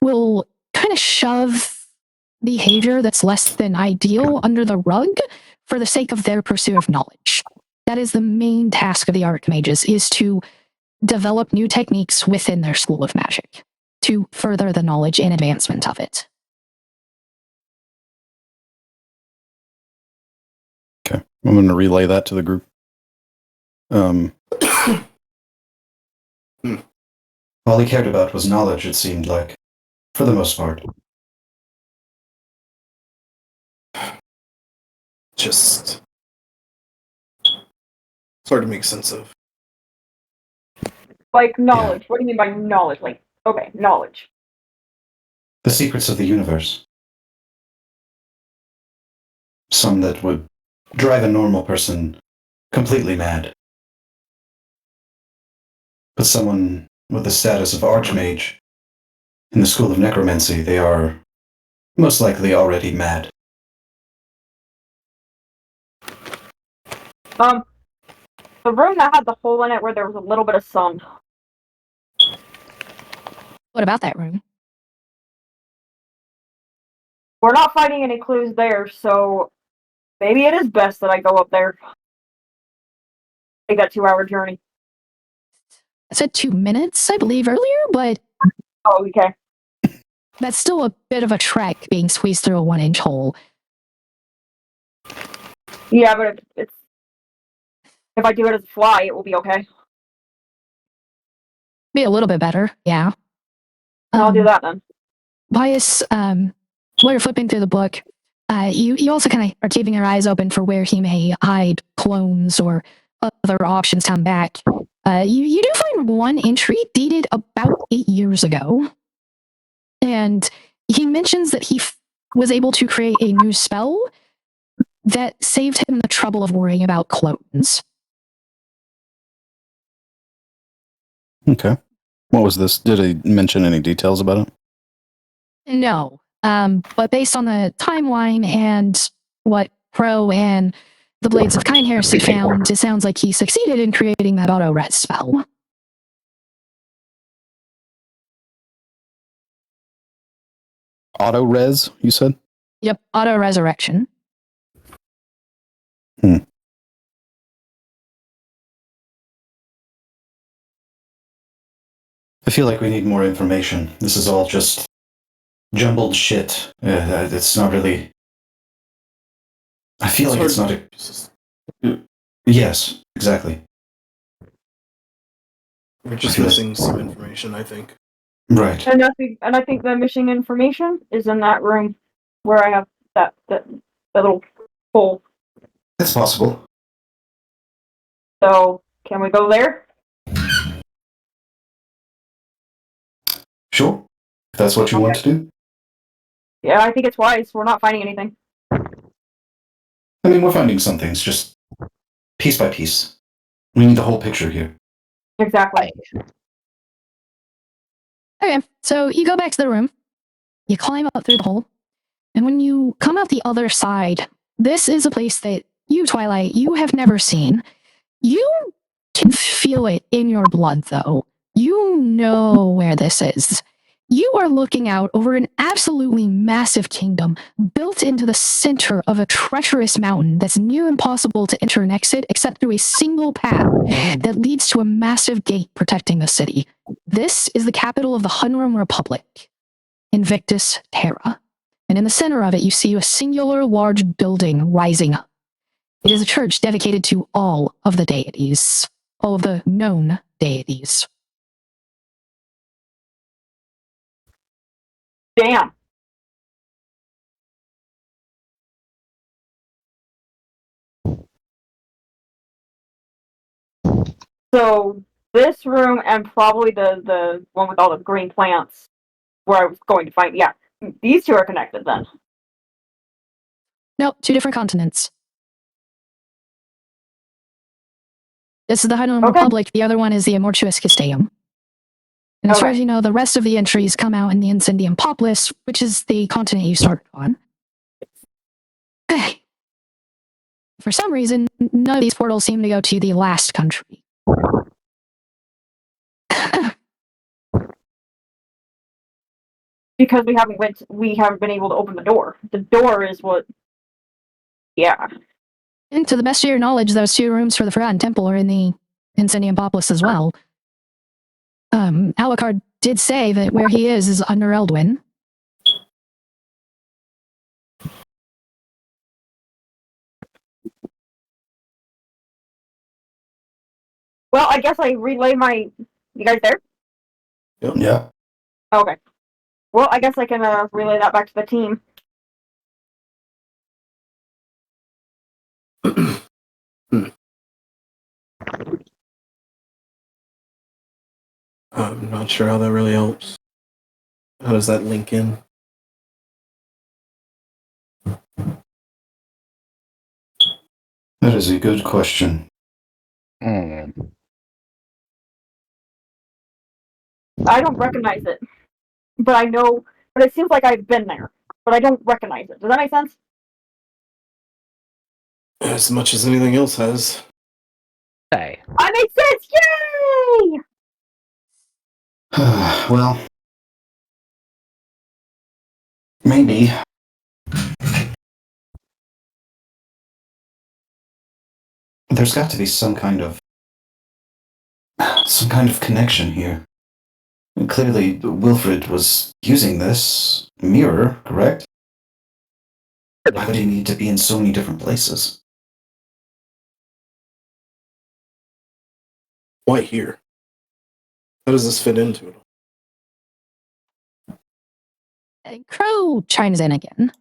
will kind of shove behavior that's less than ideal under the rug for the sake of their pursuit of knowledge. That is the main task of the Archmages, is to develop new techniques within their school of magic to further the knowledge and advancement of it. Okay. I'm going to relay that to the group. All he cared about was knowledge, it seemed like. For the most part. Just... It's hard to make sense of. Like, knowledge. What do you mean by knowledge? Like, okay, knowledge. The secrets of the universe. Some that would drive a normal person completely mad. But someone with the status of Archmage in the School of Necromancy, they are most likely already mad. The room that had the hole in it where there was a little bit of sun. What about that room? We're not finding any clues there, so maybe it is best that I go up there. Take that 2-hour journey. I said 2 minutes, I believe, earlier, but Oh, okay. that's still a bit of a trek being squeezed through a 1-inch hole. Yeah, but if I do it as a fly, it will be okay. Be a little bit better, yeah. I'll do that then. Bias, while you're flipping through the book, You also kind of are keeping your eyes open for where he may hide clones or other options come back. You do find one entry dated about 8 years ago. And he mentions that he was able to create a new spell that saved him the trouble of worrying about clones. Okay. What was this? Did he mention any details about it? No. But based on the timeline and what Pro and the Blades of Kind Heresy found, it sounds like he succeeded in creating that auto-res spell. Auto-res, you said? Yep, auto-resurrection. I feel like we need more information. This is all just jumbled shit. It's not really. I feel like it's not a. Yes, exactly. We're just feel missing some information, I think. Right. And I think the missing information is in that room where I have that little hole. That's possible. So can we go there? Sure. If that's what you want to do. Yeah, I think it's wise. We're not finding anything. I mean, we're finding some things, just piece by piece. We need the whole picture here. Exactly. Okay, so you go back to the room, you climb up through the hole, and when you come out the other side, this is a place that you, Twilight, you have never seen. You can feel it in your blood, though. You know where this is. You are looking out over an absolutely massive kingdom built into the center of a treacherous mountain that's near impossible to enter and exit except through a single path that leads to a massive gate protecting the city. This is the capital of the Hunrum Republic, Invictus Terra. And in the center of it, you see a singular large building rising up. It is a church dedicated to all of the deities, all of the known deities. Damn. So this room and probably the one with all the green plants where I was going to find. Yeah, these two are connected then. No, 2 different continents. This is the Highland Okay. Republic. The other one is the Amortuous Castellum. And as far as you know, the rest of the entries come out in the Incendium Populus, which is the continent you started on. For some reason, none of these portals seem to go to the last country. Because we haven't been able to open the door. The door is what. Yeah. And to the best of your knowledge, those 2 rooms for the Forgotten Temple are in the Incendium Populus as well. Alucard did say that where he is under Eldwin. Well, I guess I relay my. You guys there? Yep. Yeah. Okay. Well, I guess I can relay that back to the team. I'm not sure how that really helps. How does that link in? That is a good question. I don't recognize it. But I know, but it seems like I've been there. But I don't recognize it. Does that make sense? As much as anything else has. Hey. I make sense! Yay! Well, maybe. There's got to be some kind of connection here. And clearly, Wilfred was using this mirror, correct? Why would he need to be in so many different places? Why here? How does this fit into it? Crow chimes in again.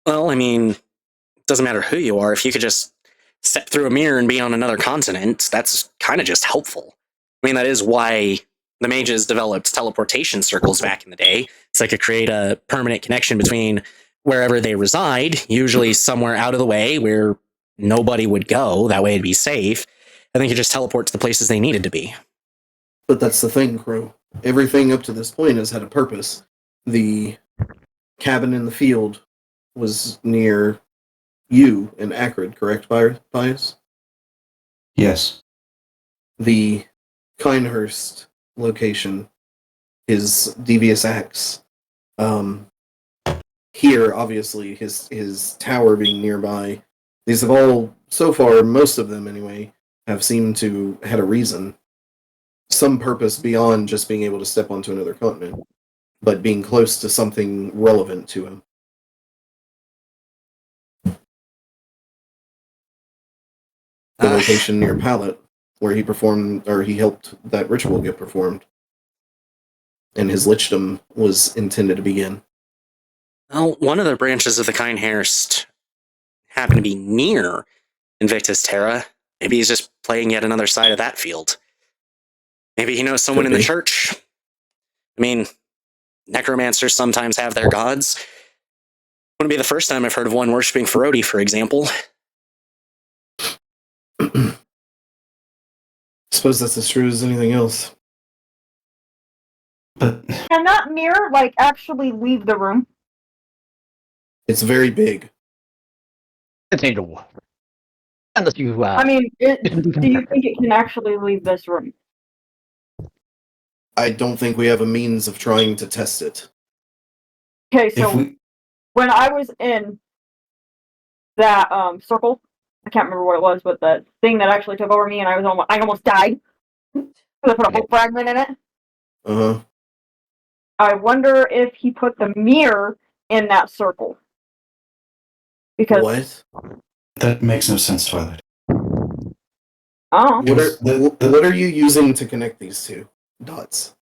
Well, I mean, it doesn't matter who you are. If you could just step through a mirror and be on another continent, that's kind of just helpful. I mean, that is why the mages developed teleportation circles back in the day. So they could create a permanent connection between wherever they reside, usually somewhere out of the way where nobody would go. That way it'd be safe. And they could just teleport to the places they needed to be. But that's the thing, Crow. Everything up to this point has had a purpose. The cabin in the field was near you in Acrid, correct, Pius? Yes. The Kinehurst location is Devious Acts. Here, obviously, his tower being nearby. These have all, so far, most of them anyway, have seemed to had a reason. Some purpose beyond just being able to step onto another continent, but being close to something relevant to him. The location near Pallet, where he performed, or he helped that ritual get performed. And his lichdom was intended to begin. Well, one of the branches of the Kinehurst happened to be near Invictus Terra. Maybe he's just playing yet another side of that field. Maybe he knows someone in the church. I mean, necromancers sometimes have their gods. Wouldn't be the first time I've heard of one worshipping Ferodi, for example. Suppose that's as true as anything else. But Can that mirror, like, actually leave the room? It's very big. It's angel. Unless you, I mean, do you think it can actually leave this room? I don't think we have a means of trying to test it. Okay, so when I was in that circle, I can't remember what it was, but the thing that actually took over me, and I almost died because I put a whole fragment in it. Uh-huh. I wonder if he put the mirror in that circle. Because What? that makes no sense, Twilight. oh, What are you using to connect these two dots?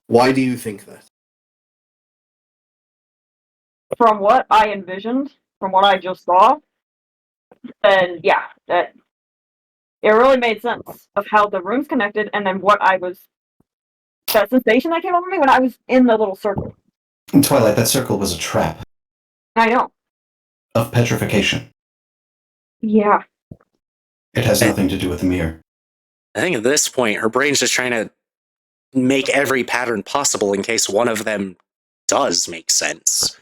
Why do you think that? from what I envisioned, from what I just saw, then yeah, that it really made sense of how the rooms connected, and then that sensation that came over me when I was in the little circle. Twilight, that circle was a trap I know. of petrification. Yeah. It has nothing to do with the mirror. I think at this point, her brain's just trying to make every pattern possible in case one of them does make sense.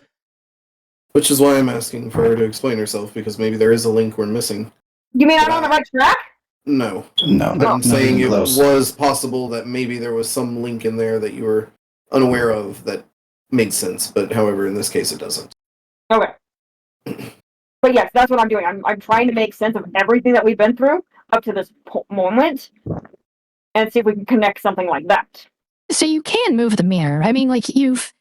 Which is why I'm asking for her to explain herself, because maybe there is a link we're missing. You mean I'm on the right track? No. No, But I'm saying it close. was possible that maybe there was some link in there that you were unaware of that made sense, but however, in this case, it doesn't. Okay. But yes, that's what I'm doing. I'm trying to make sense of everything that we've been through up to this moment, and see if we can connect something like that. So you can move the mirror. I mean, like you've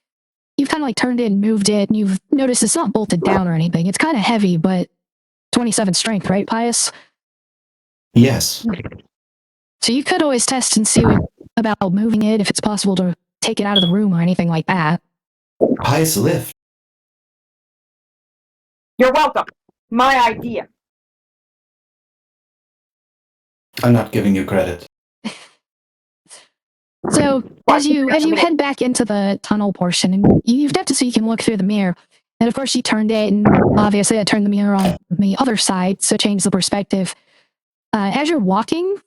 kind of like turned it and moved it, and you've noticed it's not bolted down or anything. It's kind of heavy, but 27 strength, right, Pius? Yes. So you could always test and see about moving it, if it's possible to take it out of the room or anything like that. Pious lift. You're welcome. My idea. I'm not giving you credit. So as you head back into the tunnel portion, and you've got to so you can look through the mirror, and of course you turned it, and obviously I turned the mirror on the other side, so change the perspective. As you're walking,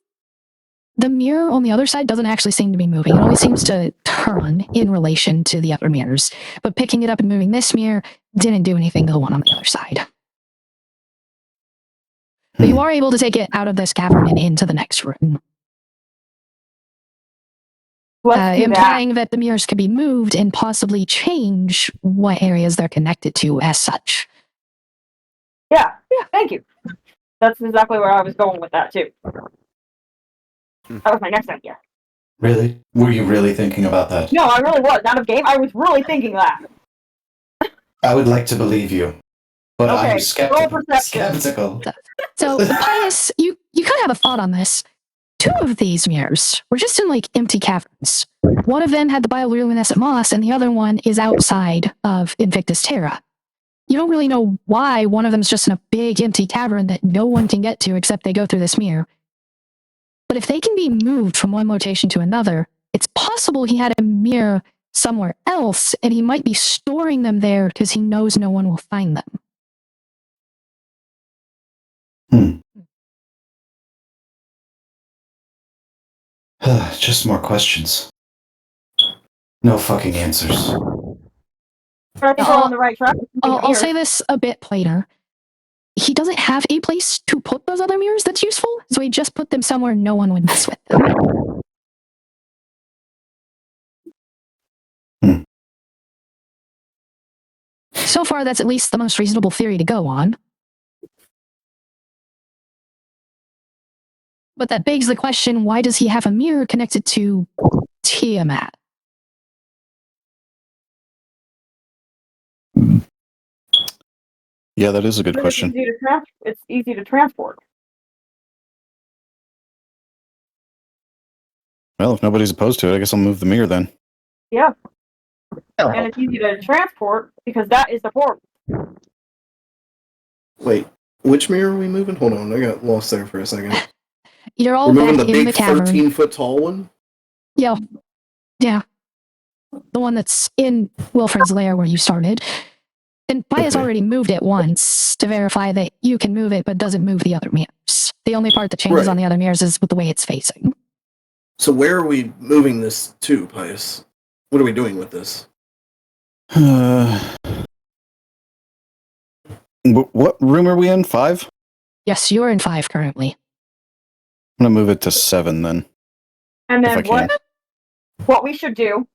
the mirror on the other side doesn't actually seem to be moving. It only seems to turn in relation to the other mirrors. But picking it up and moving this mirror didn't do anything to the one on the other side. But you are able to take it out of this cavern and into the next room. Implying that the mirrors could be moved and possibly change what areas they're connected to as such. Yeah, thank you. That's exactly where I was going with that, too. That was my next idea. Really? Were you really thinking about that? No, I really was. Out of game, I was really thinking that. I would like to believe you, but Okay, I'm skeptical. roll perception. Skeptical. So, Pius, you kind of have a thought on this. 2 of these mirrors were just in, like, empty caverns. One of them had the bioluminescent moss, and the other one is outside of Invictus Terra. You don't really know why one of them's just in a big empty cavern that no one can get to except they go through this mirror. But if they can be moved from one location to another, it's possible he had a mirror somewhere else and he might be storing them there because he knows no one will find them. Just more questions. No fucking answers. But I think we're on the right track. I'll say this a bit later. He doesn't have a place to put those other mirrors that's useful, so he just put them somewhere no one would mess with them. So far, that's at least the most reasonable theory to go on. But that begs the question, why does he have a mirror connected to Tiamat? Yeah, that is a good question. It's easy to transport. Well, if nobody's opposed to it, I guess I'll move the mirror then. Yeah. That'll And help. it's easy to transport because that is the port. Wait, which mirror are we moving? Hold on, I got lost there for a second. You're all We're moving back the in big the cavern. 13-foot tall one? Yeah. The one that's in Wilfred's lair where you started. And Paya's Okay. already moved it once to verify that you can move it, but doesn't move the other mirrors. The only part that changes Right. on the other mirrors is with the way it's facing. So where are we moving this to, Pius? What are we doing with this? What room are we in? 5? Yes, you're in 5 currently. I'm gonna move it to 7 then. And If I then can. what we should do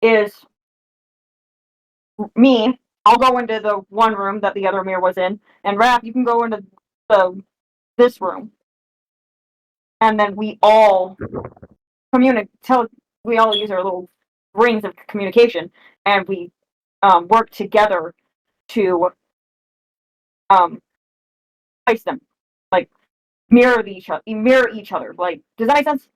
is I'll go into the one room that the other mirror was in, and Raph, you can go into this room. And then we all we all use our little rings of communication, and we work together to place them, like mirror each other. Like, does that make sense?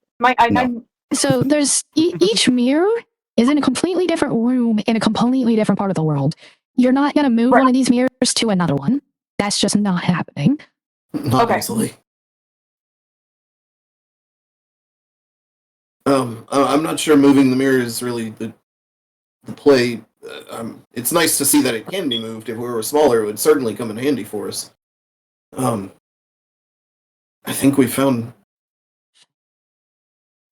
No. So there's each mirror is in a completely different room in a completely different part of the world. You're not going to move one of these mirrors to another one. That's just not happening. Not Okay. easily. I'm not sure moving the mirror is really the play. It's nice to see that it can be moved. If we were smaller, it would certainly come in handy for us. I think we found...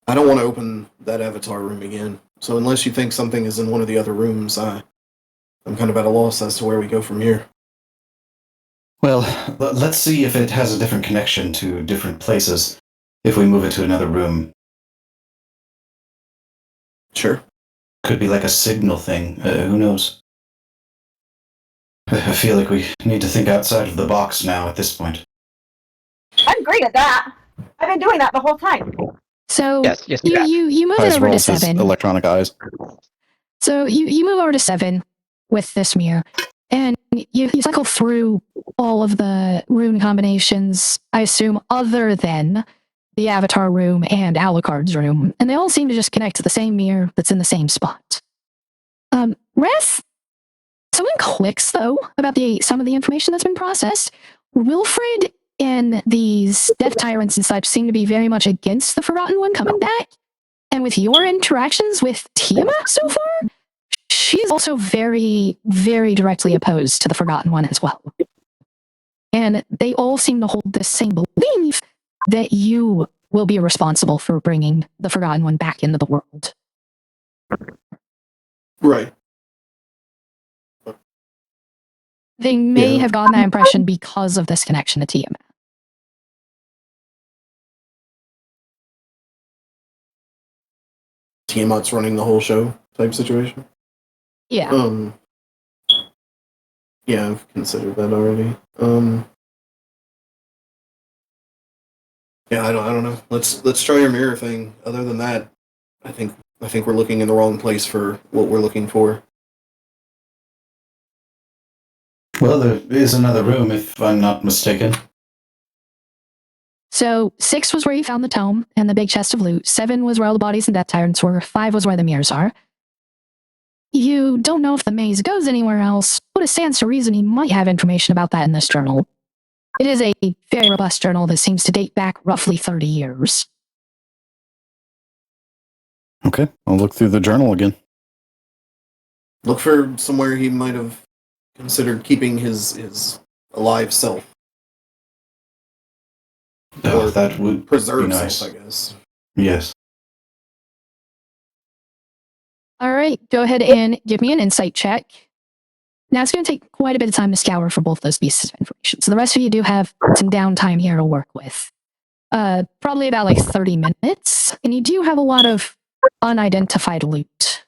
I don't want to open that avatar room again. So unless you think something is in one of the other rooms, I'm kind of at a loss as to where we go from here. Well, let's see if it has a different connection to different places if we move it to another room. Sure. Could be like a signal thing. Who knows? I feel like we need to think outside of the box now at this point. I'm great at that. I've been doing that the whole time. So Yes, you move it Pius over to rolls his 7. electronic eyes. So you move over to 7 with this mirror, and you cycle through all of the rune combinations, I assume, other than the avatar room and Alucard's room, and they all seem to just connect to the same mirror that's in the same spot. Ref, something clicks though about some of the information that's been processed. Wilfred and these death tyrants and such seem to be very much against the Forgotten One coming back, and with your interactions with Tiamat so far, she is also very, very directly opposed to the Forgotten One as well. And they all seem to hold the same belief that you will be responsible for bringing the Forgotten One back into the world. Right. They may have gotten that impression because of this connection to Tiamat. Tiamat's running the whole show type situation? Yeah. Yeah, I've considered that already. Yeah, I don't know. Let's try your mirror thing. Other than that, I think we're looking in the wrong place for what we're looking for. Well, there is another room, if I'm not mistaken. So 6 was where you found the tome and the big chest of loot. 7 was where all the bodies and death tyrants were. 5 was where the mirrors are. you don't know if the maze goes anywhere else, but it stands to reason he might have information about that in this journal. It is a very robust journal that seems to date back roughly 30 years. Okay, I'll look through the journal again. Look for somewhere he might have considered keeping his alive self. Oh, Or that would preserve be nice. self, I guess. Yes. All right, go ahead and give me an insight check. Now, it's going to take quite a bit of time to scour for both those pieces of information. So the rest of you do have some downtime here to work with. Probably about like 30 minutes. And you do have a lot of unidentified loot.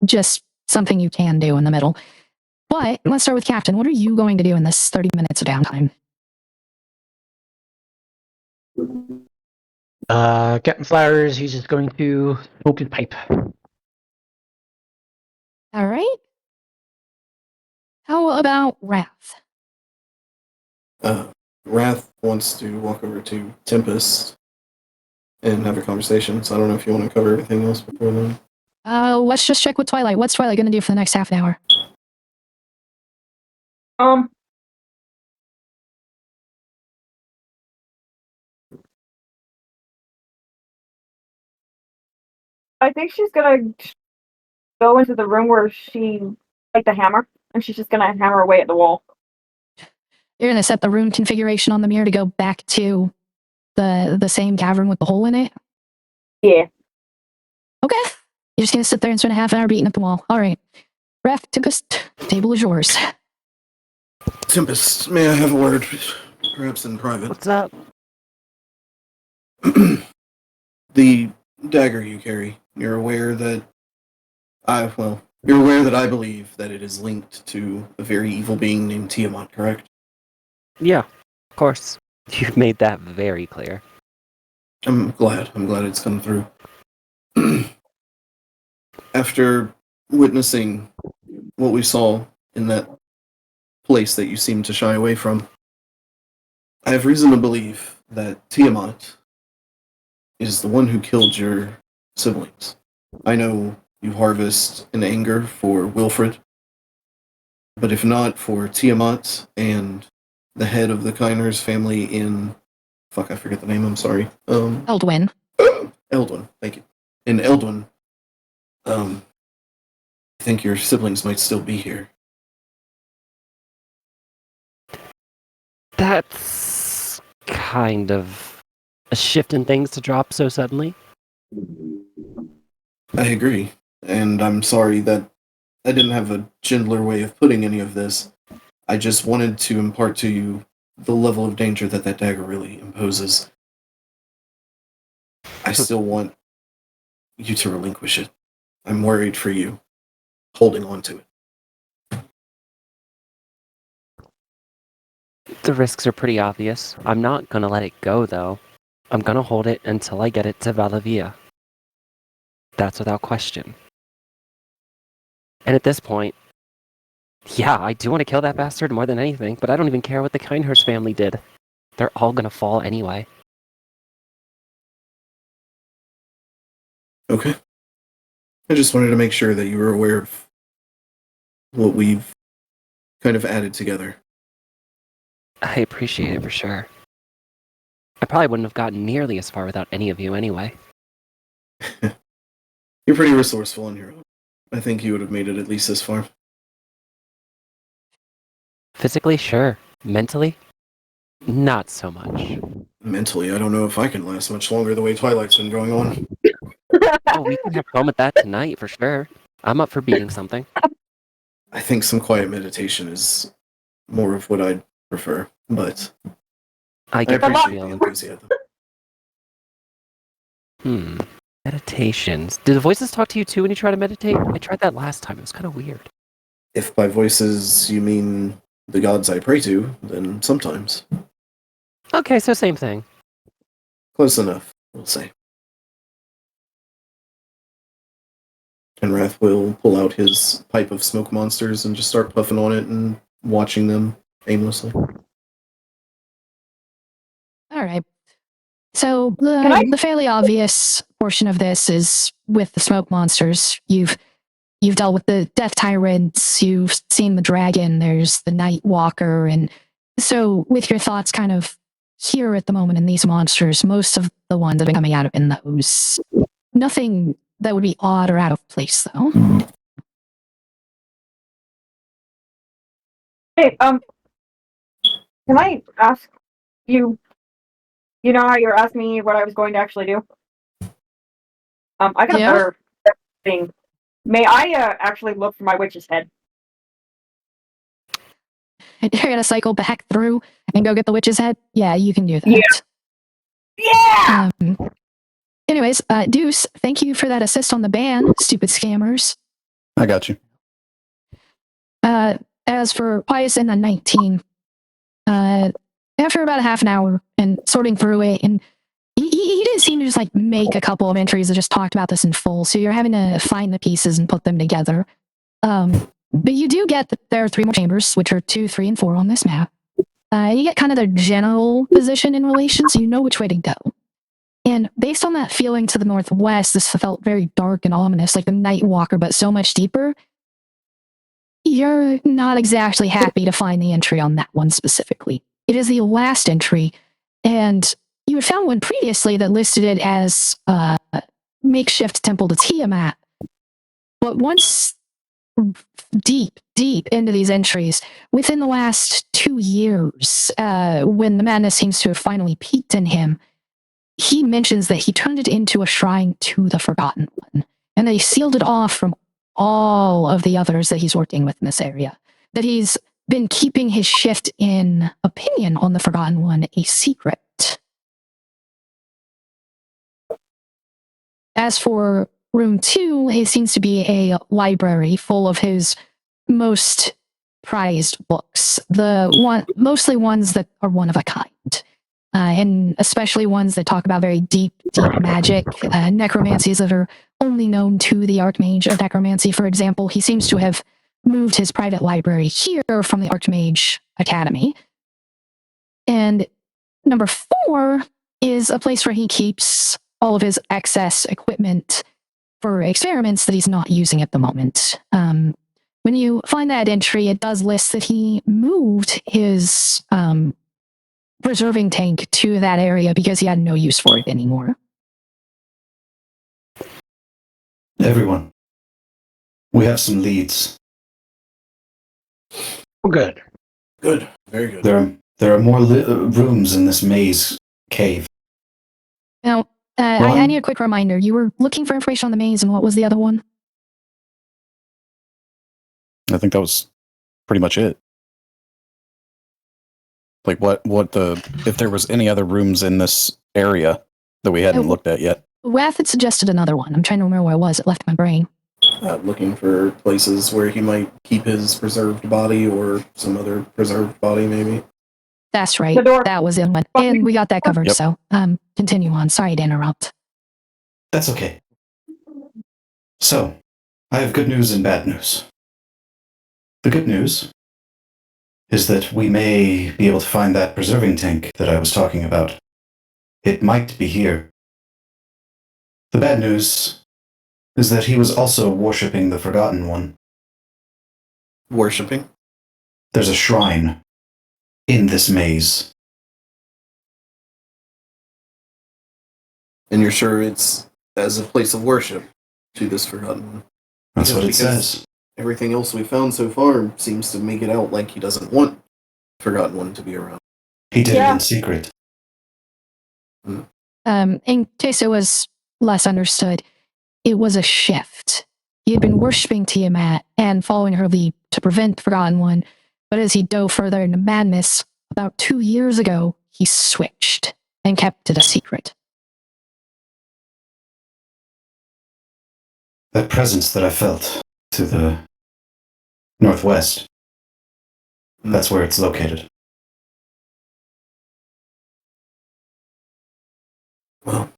Just something you can do in the middle. But let's start with Captain. What are you going to do in this 30 minutes of downtime? Captain Flowers, he's just going to smoke his pipe. All right. How about Wrath? Wrath wants to walk over to Tempest and have a conversation, so I don't know if you want to cover everything else before then. Let's just check with Twilight. What's Twilight going to do for the next half an hour? I think she's gonna go into the room where she like the hammer, and she's just gonna hammer away at the wall. You're going to set the room configuration on the mirror to go back to the same cavern with the hole in it? Yeah. Okay. You're just going to sit there and spend a half hour beating at the wall. All right. Wrath, Tempest, table is yours. Tempest, may I have a word? Perhaps in private. What's up? The dagger you carry, you're aware that I believe that it is linked to a very evil being named Tiamat, correct? Yeah, of course. You've made that very clear. I'm glad it's come through. After witnessing what we saw in that place that you seem to shy away from, I have reason to believe that Tiamat is the one who killed your siblings. I know you harvest in anger for Wilfred, but if not for Tiamat and the head of the Kyners family in... Fuck, I forget the name, I'm sorry. Eldwin. Eldwin, thank you. In Eldwin, I think your siblings might still be here. That's kind of a shift in things to drop so suddenly. I agree, and I'm sorry that I didn't have a gentler way of putting any of this. I just wanted to impart to you the level of danger that dagger really imposes. I still want you to relinquish it. I'm worried for you, holding on to it. The risks are pretty obvious. I'm not gonna let it go, though. I'm gonna hold it until I get it to Maluviette. That's without question. And at this point, yeah, I do want to kill that bastard more than anything, but I don't even care what the Kinehurst family did. They're all gonna fall anyway. Okay. I just wanted to make sure that you were aware of what we've kind of added together. I appreciate it for sure. I probably wouldn't have gotten nearly as far without any of you anyway. You're pretty resourceful on your own. I think you would have made it at least this far. Physically, sure. Mentally, not so much. Mentally, I don't know if I can last much longer the way Twilight's been going on. Oh, we can have fun with that tonight for sure. I'm up for beating something. I think some quiet meditation is more of what I'd prefer, but I I get the appreciate the feeling. enthusiasm. Meditations. Do the voices talk to you too when you try to meditate? I tried that last time. It was kind of weird. If by voices you mean the gods I pray to, then sometimes. Okay, so same thing. Close enough, we'll say. And Wrath will pull out his pipe of smoke monsters and just start puffing on it and watching them aimlessly. All right. So the fairly obvious portion of this is with the smoke monsters. You've you've dealt with the death tyrants, you've seen the dragon, there's the night walker, and so with your thoughts kind of here at the moment in these monsters, most of the ones that have been coming out in those, nothing that would be odd or out of place, though. Hey, can I ask you? You know how you're asking me what I was going to actually do? I got a better thing. May I actually look for my witch's head? And you're gonna cycle back through and go get the witch's head? Yeah, you can do that. Yeah! Anyways, Deuce, thank you for that assist on the ban, stupid scammers. I got you. As for Pius and the 19, after about a half an hour and sorting through it, and he didn't seem to just like make a couple of entries that just talked about this in full, so you're having to find the pieces and put them together. But you do get that there are 3 more chambers, which are 2, 3, and 4 on this map. You get kind of their general position in relation, so you know which way to go. And based on that feeling to the northwest, this felt very dark and ominous, like the Night Walker, but so much deeper. You're not exactly happy to find the entry on that one specifically. It is the last entry, and you had found one previously that listed it as makeshift temple to Tiamat. But once deep into these entries, within the last 2 years, when the madness seems to have finally peaked in him, he mentions that he turned it into a shrine to the Forgotten One, and that he sealed it off from all of the others that he's working with in this area. That he's been keeping his shift in opinion on the Forgotten One a secret. As for room 2, it seems to be a library full of his most prized books. Mostly ones that are one of a kind. And especially ones that talk about very deep magic, necromancies that are only known to the Archmage of Necromancy. For example, he seems to have moved his private library here from the Archmage Academy. And number 4 is a place where he keeps all of his excess equipment for experiments that he's not using at the moment. When you find that entry, it does list that he moved his preserving tank to that area because he had no use for it anymore. Everyone, we have some leads. Good. Good. Very good. There are more rooms in this maze cave. Now, I need a quick reminder. You were looking for information on the maze, and what was the other one? I think that was pretty much it. Like if there was any other rooms in this area that we hadn't looked at yet. Wath had suggested another one. I'm trying to remember where it was. It left my brain. Looking for places where he might keep his preserved body or some other preserved body, maybe. That's right. That was it. And we got that covered, yep. So continue on. Sorry to interrupt. That's okay. So, I have good news and bad news. The good news is that we may be able to find that preserving tank that I was talking about. It might be here. The bad news is that he was also worshipping the Forgotten One. Worshipping? There's a shrine in this maze. And you're sure it's as a place of worship to this Forgotten One? That's what it says. Everything else we found so far seems to make it out like he doesn't want Forgotten One to be around. He did it in secret. In case it was less understood, it was a shift. He had been worshipping Tiamat and following her lead to prevent the Forgotten One, but as he dove further into madness, about 2 years ago, he switched and kept it a secret. That presence that I felt to the northwest, that's where it's located. Well,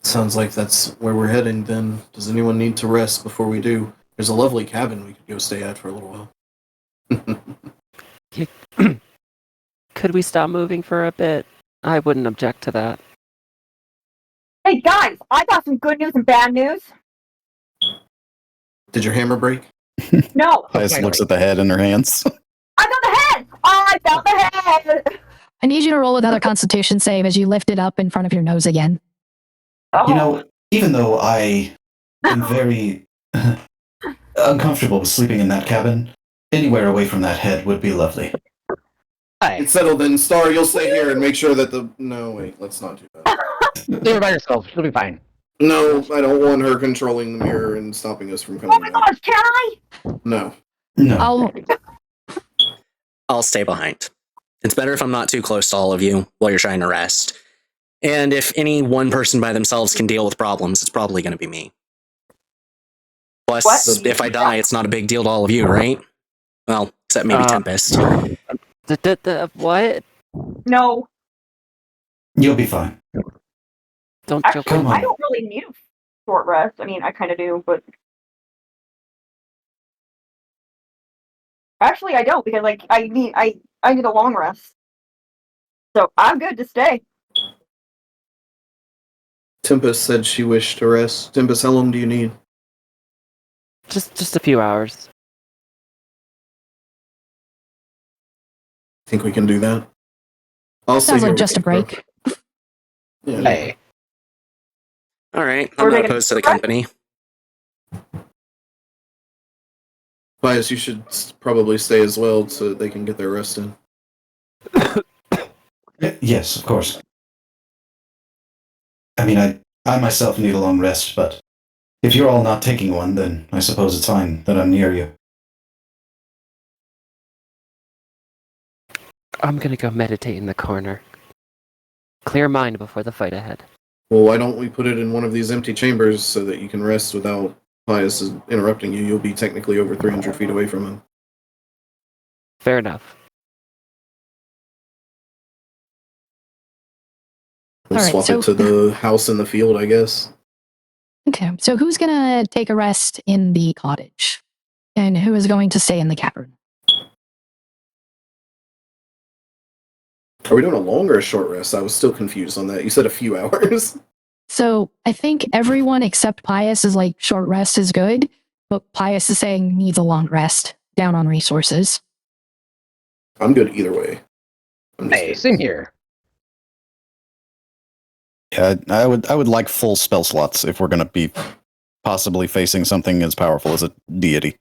sounds like that's where we're heading then. Does anyone need to rest before we do? There's a lovely cabin we could go stay at for a little while. Could we stop moving for a bit? I wouldn't object to that. Hey guys, I got some good news and bad news. Did your hammer break? No, Pius finally. looks at the head in her hands. I got the head. Oh, I found the head. I need you to roll another Constitution save as you lift it up in front of your nose again. Oh. You know, even though I am very uncomfortable with sleeping in that cabin, anywhere away from that head would be lovely. Hi. It's settled then. Star, you'll stay here and make sure that the... No, wait, let's not do that. Leave her by herself. She'll be fine. No, I don't want her controlling the mirror and stopping us from Oh coming my back. gosh, can I? No. No. I'll stay behind. It's better if I'm not too close to all of you while you're trying to rest. And if any one person by themselves can deal with problems, it's probably going to be me. Plus, What? if I die, it's not a big deal to all of you, right? Well, except maybe Tempest. What? No, You'll be fine. Don't joke. actually, Come on. I don't really need a short rest. I mean, I kind of do, but actually, I don't because like I need a long rest. So I'm good to stay. Tempest said she wished to rest. Tempest, how long do you need? Just a few hours. Think we can do that? I'll stay Sounds here like with just you, a break. Yeah. Hey. All right, We're I'm not taking opposed to the a break? company. Bias, you should probably stay as well so that they can get their rest in. Yes, of course. I mean, I myself need a long rest, but if you're all not taking one, then I suppose it's fine that I'm near you. I'm gonna go meditate in the corner. Clear mind before the fight ahead. Well, why don't we put it in one of these empty chambers so that you can rest without Bias interrupting you? You'll be technically over 300 feet away from him. Fair enough. We'll All right, swap so- it to the house in the field, I guess. Okay, so who's gonna take a rest in the cottage? And who is going to stay in the cavern? Are we doing a long or a short rest? I was still confused on that. You said a few hours. So I think everyone except Pius is like short rest is good, but Pius is saying needs a long rest, down on resources. I'm good either way. I'm just Hey, kidding. same here. Yeah, I would like full spell slots if we're going to be possibly facing something as powerful as a deity.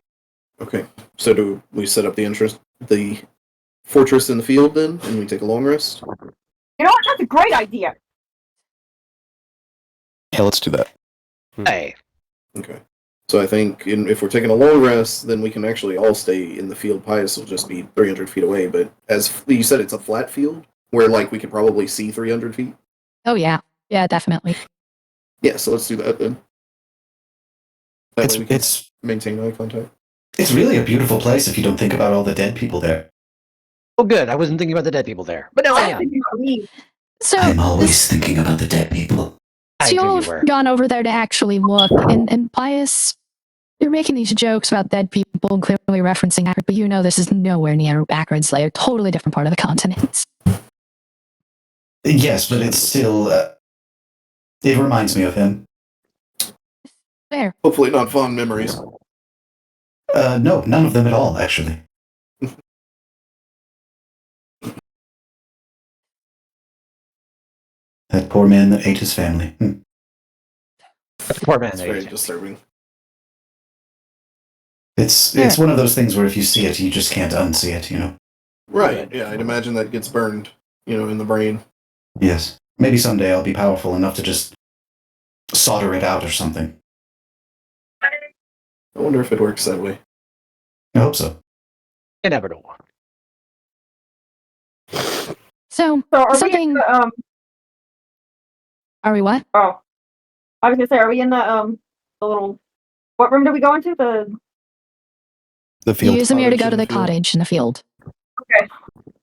Okay, so do we set up the fortress in the field then, and we take a long rest? You know what? That's a great idea. Yeah, let's do that. Hey. Okay. So I think if we're taking a long rest, then we can actually all stay in the field. Pius will just be 300 feet away, but as you said, it's a flat field where like we could probably see 300 feet. Oh yeah, yeah, definitely. Yeah, so let's do that then. That It's way we can it's maintain eye contact. it's really a beautiful place if you don't think about all the dead people there. Oh, good. I wasn't thinking about the dead people there, but now I am. So I'm always this- thinking about the dead people. I so you knew all you were. have gone over there to actually look, and Pius, you're making these jokes about dead people and clearly referencing Acrid, but you know this is nowhere near Acrid's lair, totally different part of the continent. Yes, but it's still. It reminds me of him. There. Hopefully not fond memories. No, none of them at all, actually. That poor man that ate his family. Poor man. It's that very ate. disturbing. It's Yeah. one of those things where if you see it, you just can't unsee it, you know? Right, yeah, I'd imagine that gets burned, in the brain. Yes. Maybe someday I'll be powerful enough to just solder it out or something. I wonder if it works that way. I hope so. You never know. So, So are something. we? Are we what? Oh, I was gonna say, are we in the little? What room do we go into? The The field. Use the mirror to cottage go to in the the field. cottage in the field.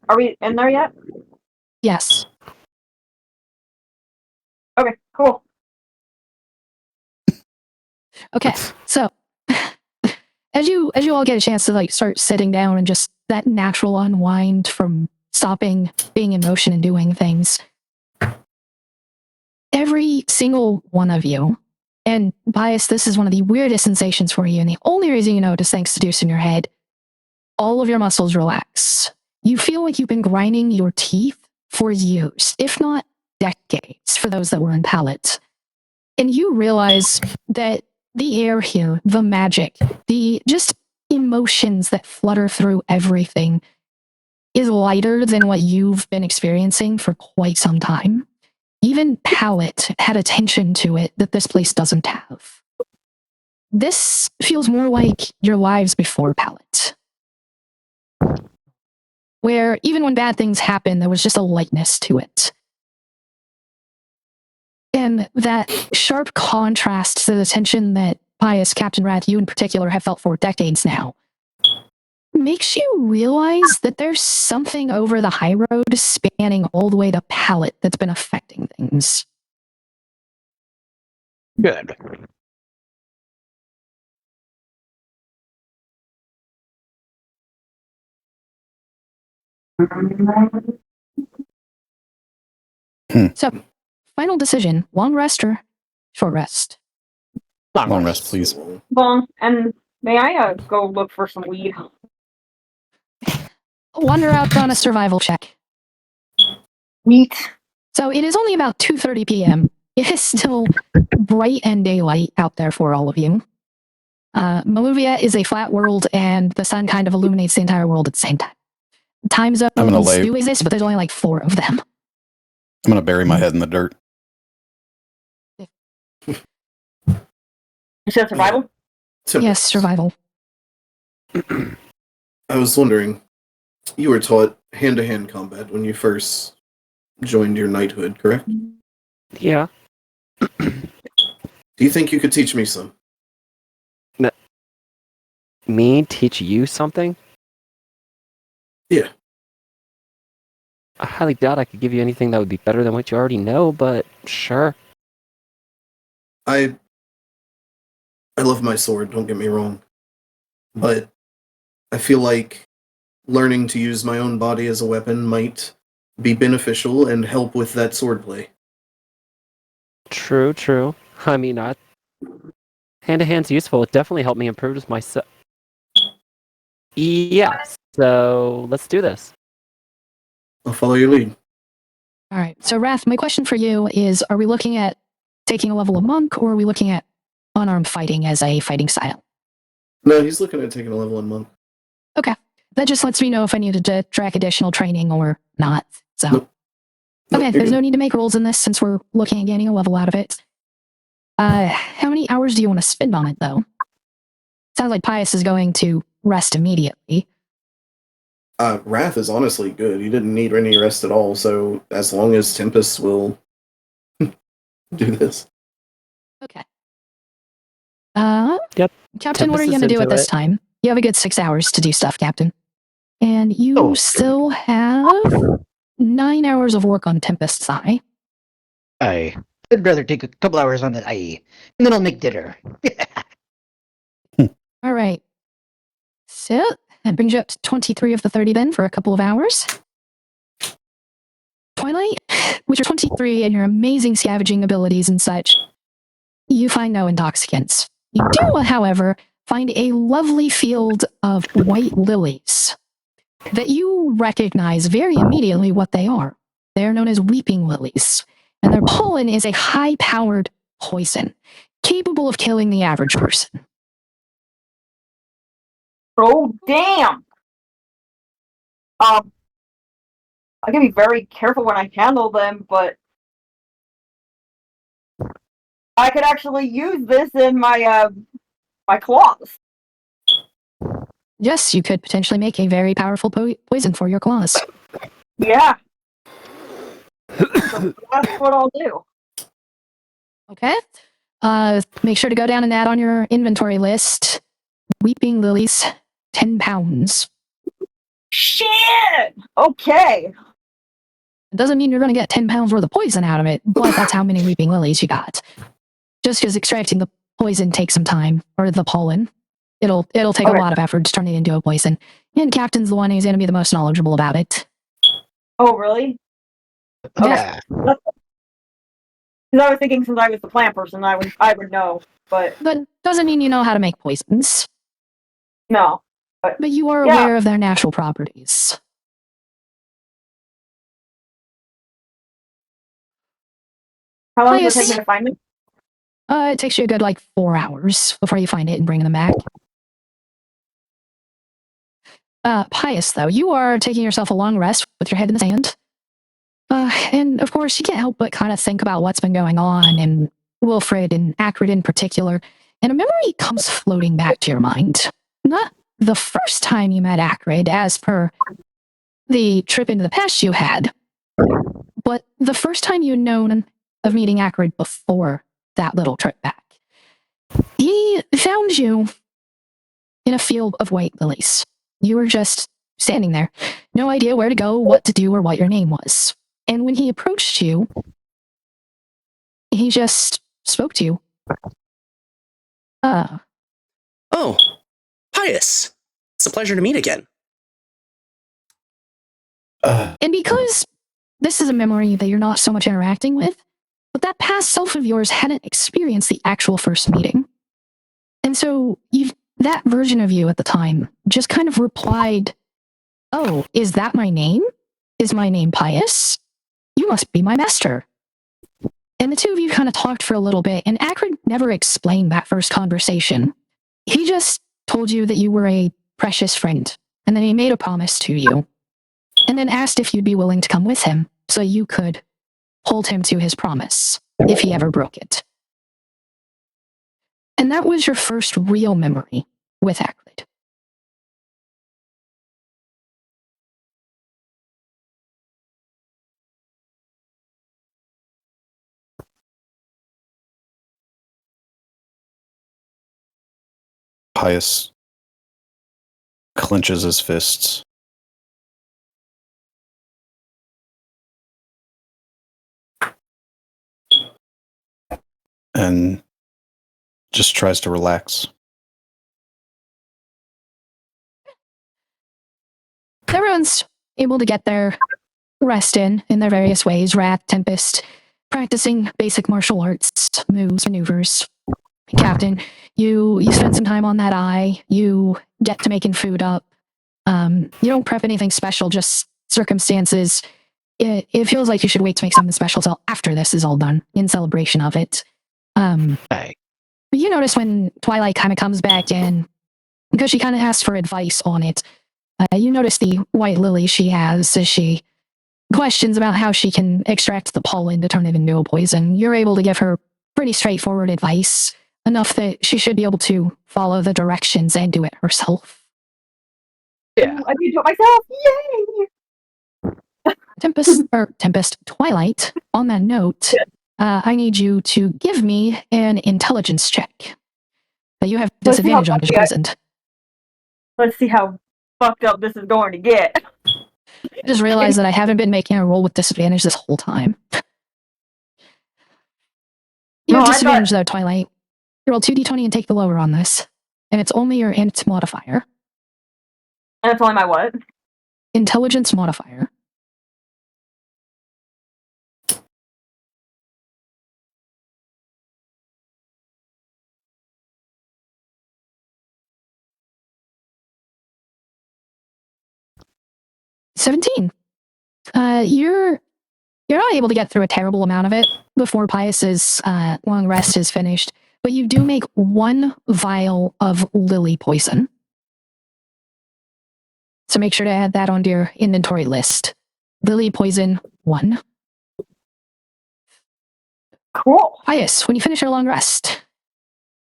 Are we in there yet? Yes. Okay, cool. Okay. So, as you all get a chance to like start sitting down and just that natural unwind from stopping being in motion and doing things, every single one of you And Bias, this is one of the weirdest sensations for you, and the only reason you know it is thanks to Deuce in your head. All of your muscles relax. You feel like you've been grinding your teeth for years, if not decades, for those that were in pallets. And you realize that the air here, the magic, the just emotions that flutter through everything is lighter than what you've been experiencing for quite some time. Even Pallet had a tension to it that this place doesn't have. This feels more like your lives before Pallet, where even when bad things happen, there was just a lightness to it. And that sharp contrast to the tension that Pious, Captain Wrath, you in particular have felt for decades now, makes you realize that there's something over the Highroad spanning all the way to Pallet that's been affecting things. Good. So, final decision, long rest or short rest? Long rest, please. Well, and may I go look for some weed? Wander out on a survival check. Neat. So it is only about 2:30 p.m. It is still bright and daylight out there for all of you. Maluviette is a flat world, and the sun kind of illuminates the entire world at the same time. Time zones do exist, but there's only like 4 of them. I'm going to bury my head in the dirt. You said survival? Yes, survival. I was wondering, you were taught hand-to-hand combat when you first joined your knighthood, correct? Yeah. Do you think you could teach me some? Me teach you something? Yeah. I highly doubt I could give you anything that would be better than what you already know, but sure. I love my sword, don't get me wrong. But I feel like learning to use my own body as a weapon might be beneficial and help with that swordplay. True. I mean, hand-to-hand's useful. It definitely helped me improve with myself. Yeah, so let's do this. I'll follow your lead. All right. So, Wrath, my question for you is, are we looking at taking a level of monk, or are we looking at unarmed fighting as a fighting style? No, he's looking at taking a level in monk. Okay. That just lets me know if I needed to track additional training or not. So, Nope. Okay, there's good. no need to make rolls in this since we're looking at getting a level out of it. How many hours do you want to spend on it, though? Sounds like Pius is going to rest immediately. Wrath is honestly good. He didn't need any rest at all, so as long as Tempest will do this. Okay. Yep. Captain, what are you Tempest going to is do at into this it. time? You have a good 6 hours to do stuff, Captain. And you still have 9 hours of work on Tempest's Eye. I'd rather take a couple hours on the IE, and then I'll make dinner. All right. So, that brings you up to 23 of the 30 then for a couple of hours. Twilight, with your 23 and your amazing scavenging abilities and such, you find no intoxicants. You do, however, find a lovely field of white lilies that you recognize very immediately what they are. They are known as weeping lilies, and their pollen is a high-powered poison, capable of killing the average person. Oh, damn! I can be very careful when I handle them, but I could actually use this in my, my claws. Yes, you could potentially make a very powerful poison for your claws. Yeah. So that's what I'll do. Okay. Make sure to go down and add on your inventory list. Weeping lilies, 10 pounds. Shit! Okay. It doesn't mean you're going to get 10 pounds worth of poison out of it, but that's how many weeping lilies you got. Just because extracting the poison takes some time, or the pollen. It'll take a lot of effort to turn it into a poison. And Captain's the one who's going to be the most knowledgeable about it. Oh, really? Yeah. Because Because I was thinking since I was the plant person, I would know. But doesn't mean you know how to make poisons. no. But you are Yeah. aware of their natural properties. How long does it Pious. take me to find it? It takes you a good 4 hours before you find it and bring them back. Pious, though, you are taking yourself a long rest with your head in the sand. And of course, you can't help but kind of think about what's been going on, and Wilfred and Acrid in particular, and a memory comes floating back to your mind. Not the first time you met Acrid, as per the trip into the past you had, but the first time you'd known of meeting Acrid before that little trip back. He found you in a field of white lilies. You were just standing there, no idea where to go, what to do, or what your name was. And when he approached you, he just spoke to you. Oh, Pious. It's a pleasure to meet again. And because this is a memory that you're not so much interacting with, but that past self of yours hadn't experienced the actual first meeting. And so that version of you at the time just kind of replied, "Oh, is that my name? Is my name Pious? You must be my master." And the two of you kind of talked for a little bit, and Acrid never explained that first conversation. He just told you that you were a precious friend, and then he made a promise to you, and then asked if you'd be willing to come with him so you could hold him to his promise if he ever broke it. And that was your first real memory with Acrid. Pious clenches his fists. And just tries to relax. Everyone's able to get their rest in their various ways. Wrath, Tempest, practicing basic martial arts, moves, maneuvers. Captain, you spend some time on that eye. You get to making food up. You don't prep anything special, just circumstances. It feels like you should wait to make something special till after this is all done, in celebration of it. You notice when Twilight kind of comes back in, because she kind of asks for advice on it, you notice the white lily she has as she questions about how she can extract the pollen to turn it into a poison. You're able to give her pretty straightforward advice, enough that she should be able to follow the directions and do it herself. Yeah. I can do it myself. Yay! Tempest, Twilight, on that note, I need you to give me an intelligence check that you have disadvantage on because you're present. Let's see how fucked up this is going to get. I just realized that I haven't been making a roll with disadvantage this whole time. You have disadvantage though, Twilight. You roll 2d20 and take the lower on this. And it's only your int modifier. And it's only my what? Intelligence modifier. $17. You're not able to get through a terrible amount of it before Pious's long rest is finished, but you do make 1 vial of lily poison. So make sure to add that onto your inventory list. Lily poison 1. Cool. Pious, when you finish your long rest,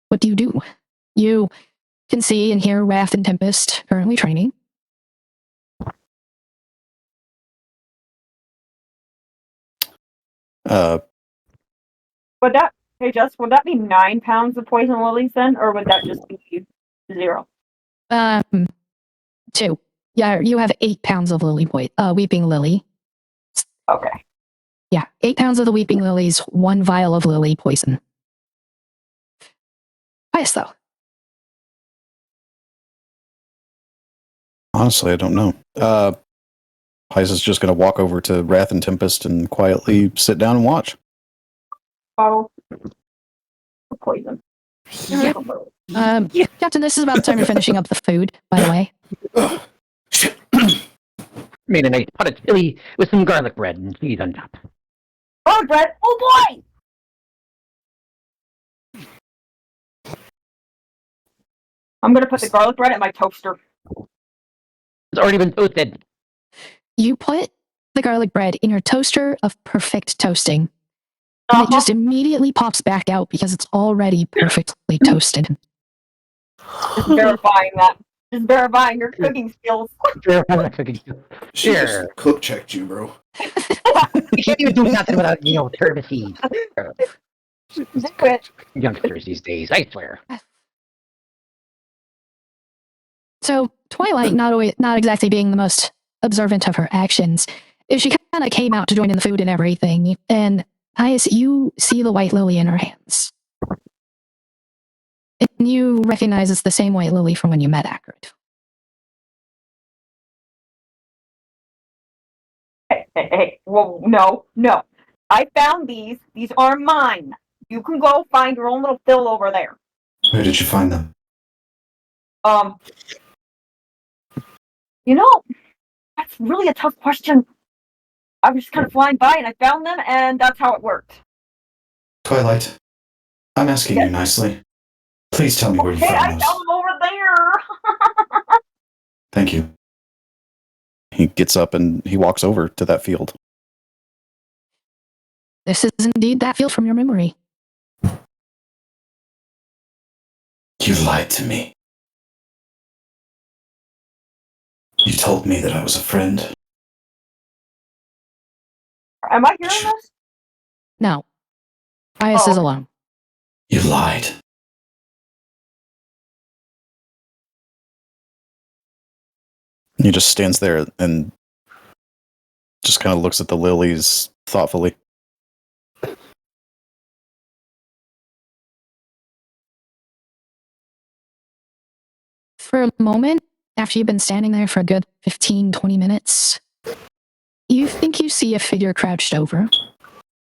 what do? You can see and hear Wrath and Tempest currently training. Would that be 9 pounds of poison lilies then, or would that just be 0? 2. Yeah, you have 8 pounds of weeping lily. Okay. Yeah, 8 pounds of the weeping lilies, 1 vial of lily poison. Pious, though. Honestly, I don't know. Pious is just going to walk over to Wrath and Tempest and quietly sit down and watch. bottle of poison. Alright. Captain, this is about the time you're finishing up the food, by the way. Shit. Made a nice pot of chili with some garlic bread and cheese on top. Oh, bread! Oh boy! I'm gonna put the garlic bread in my toaster. It's already been toasted. You put the garlic bread in your toaster of perfect toasting. And it just immediately pops back out because it's already perfectly toasted. Just verifying that. Just verifying your cooking skills. She Sure. just cook checked you, bro. You can't even do nothing without, courtesy. Do it. Youngsters these days, I swear. So Twilight, not exactly being the most observant of her actions, she kind of came out to join in the food and everything. And Pius, you see the white lily in her hands. And you recognize it's the same white lily from when you met Akrid. Hey. Well, no. I found these. These are mine. You can go find your own little fill over there. Where did you find them? That's really a tough question. I was just kind of flying by and I found them, and that's how it worked. Twilight, I'm asking you nicely. Please tell me where you Hey, I found found those. them over there. Thank you. He gets up and he walks over to that field. This is indeed that field from your memory. You lied to me. You told me that I was a friend. Am I hearing this? No. Pius is alone. You lied. He just stands there and just kind of looks at the lilies thoughtfully. For a moment, after you've been standing there for a good 15, 20 minutes, you think you see a figure crouched over.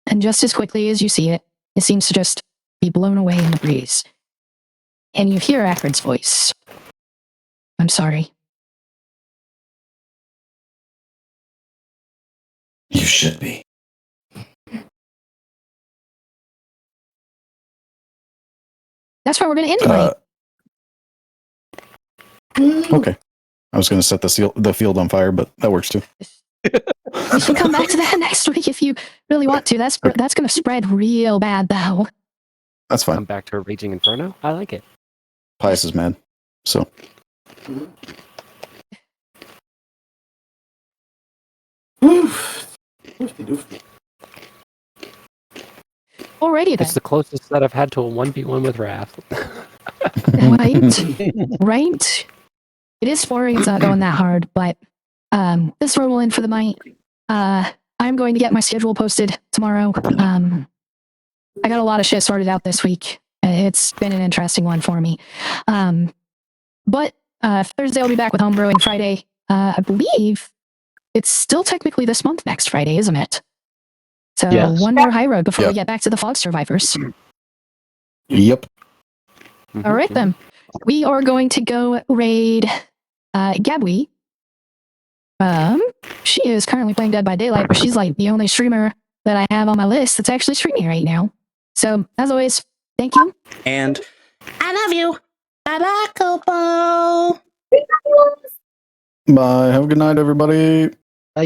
And just as quickly as you see it, it seems to just be blown away in the breeze. And you hear Akrid's voice. I'm sorry. You should be. That's where we're going to end tonight. Okay. I was going to set the field on fire, but that works too. You can come back to that next week if you really want to. That's going to spread real bad, though. That's fine. Come back to a raging inferno. I like it. Pius is mad. So. Alrighty then. It's the closest that I've had to a 1v1 with Wrath. Right. It is boring. It's not going that hard, but this one will end for the night. I'm going to get my schedule posted tomorrow. I got a lot of shit sorted out this week. It's been an interesting one for me. But Thursday I'll be back with homebrewing. Friday, I believe it's still technically this month next Friday, isn't it? So Yes. one more Highroad before Yep. we get back to the Fog Survivors. Yep. All right then. We are going to go raid Gabby. She is currently playing Dead by Daylight, but she's like the only streamer that I have on my list that's actually streaming right now. So as always, thank you. And I love you. Bye bye, Copo. Bye. Have a good night, everybody. Bye.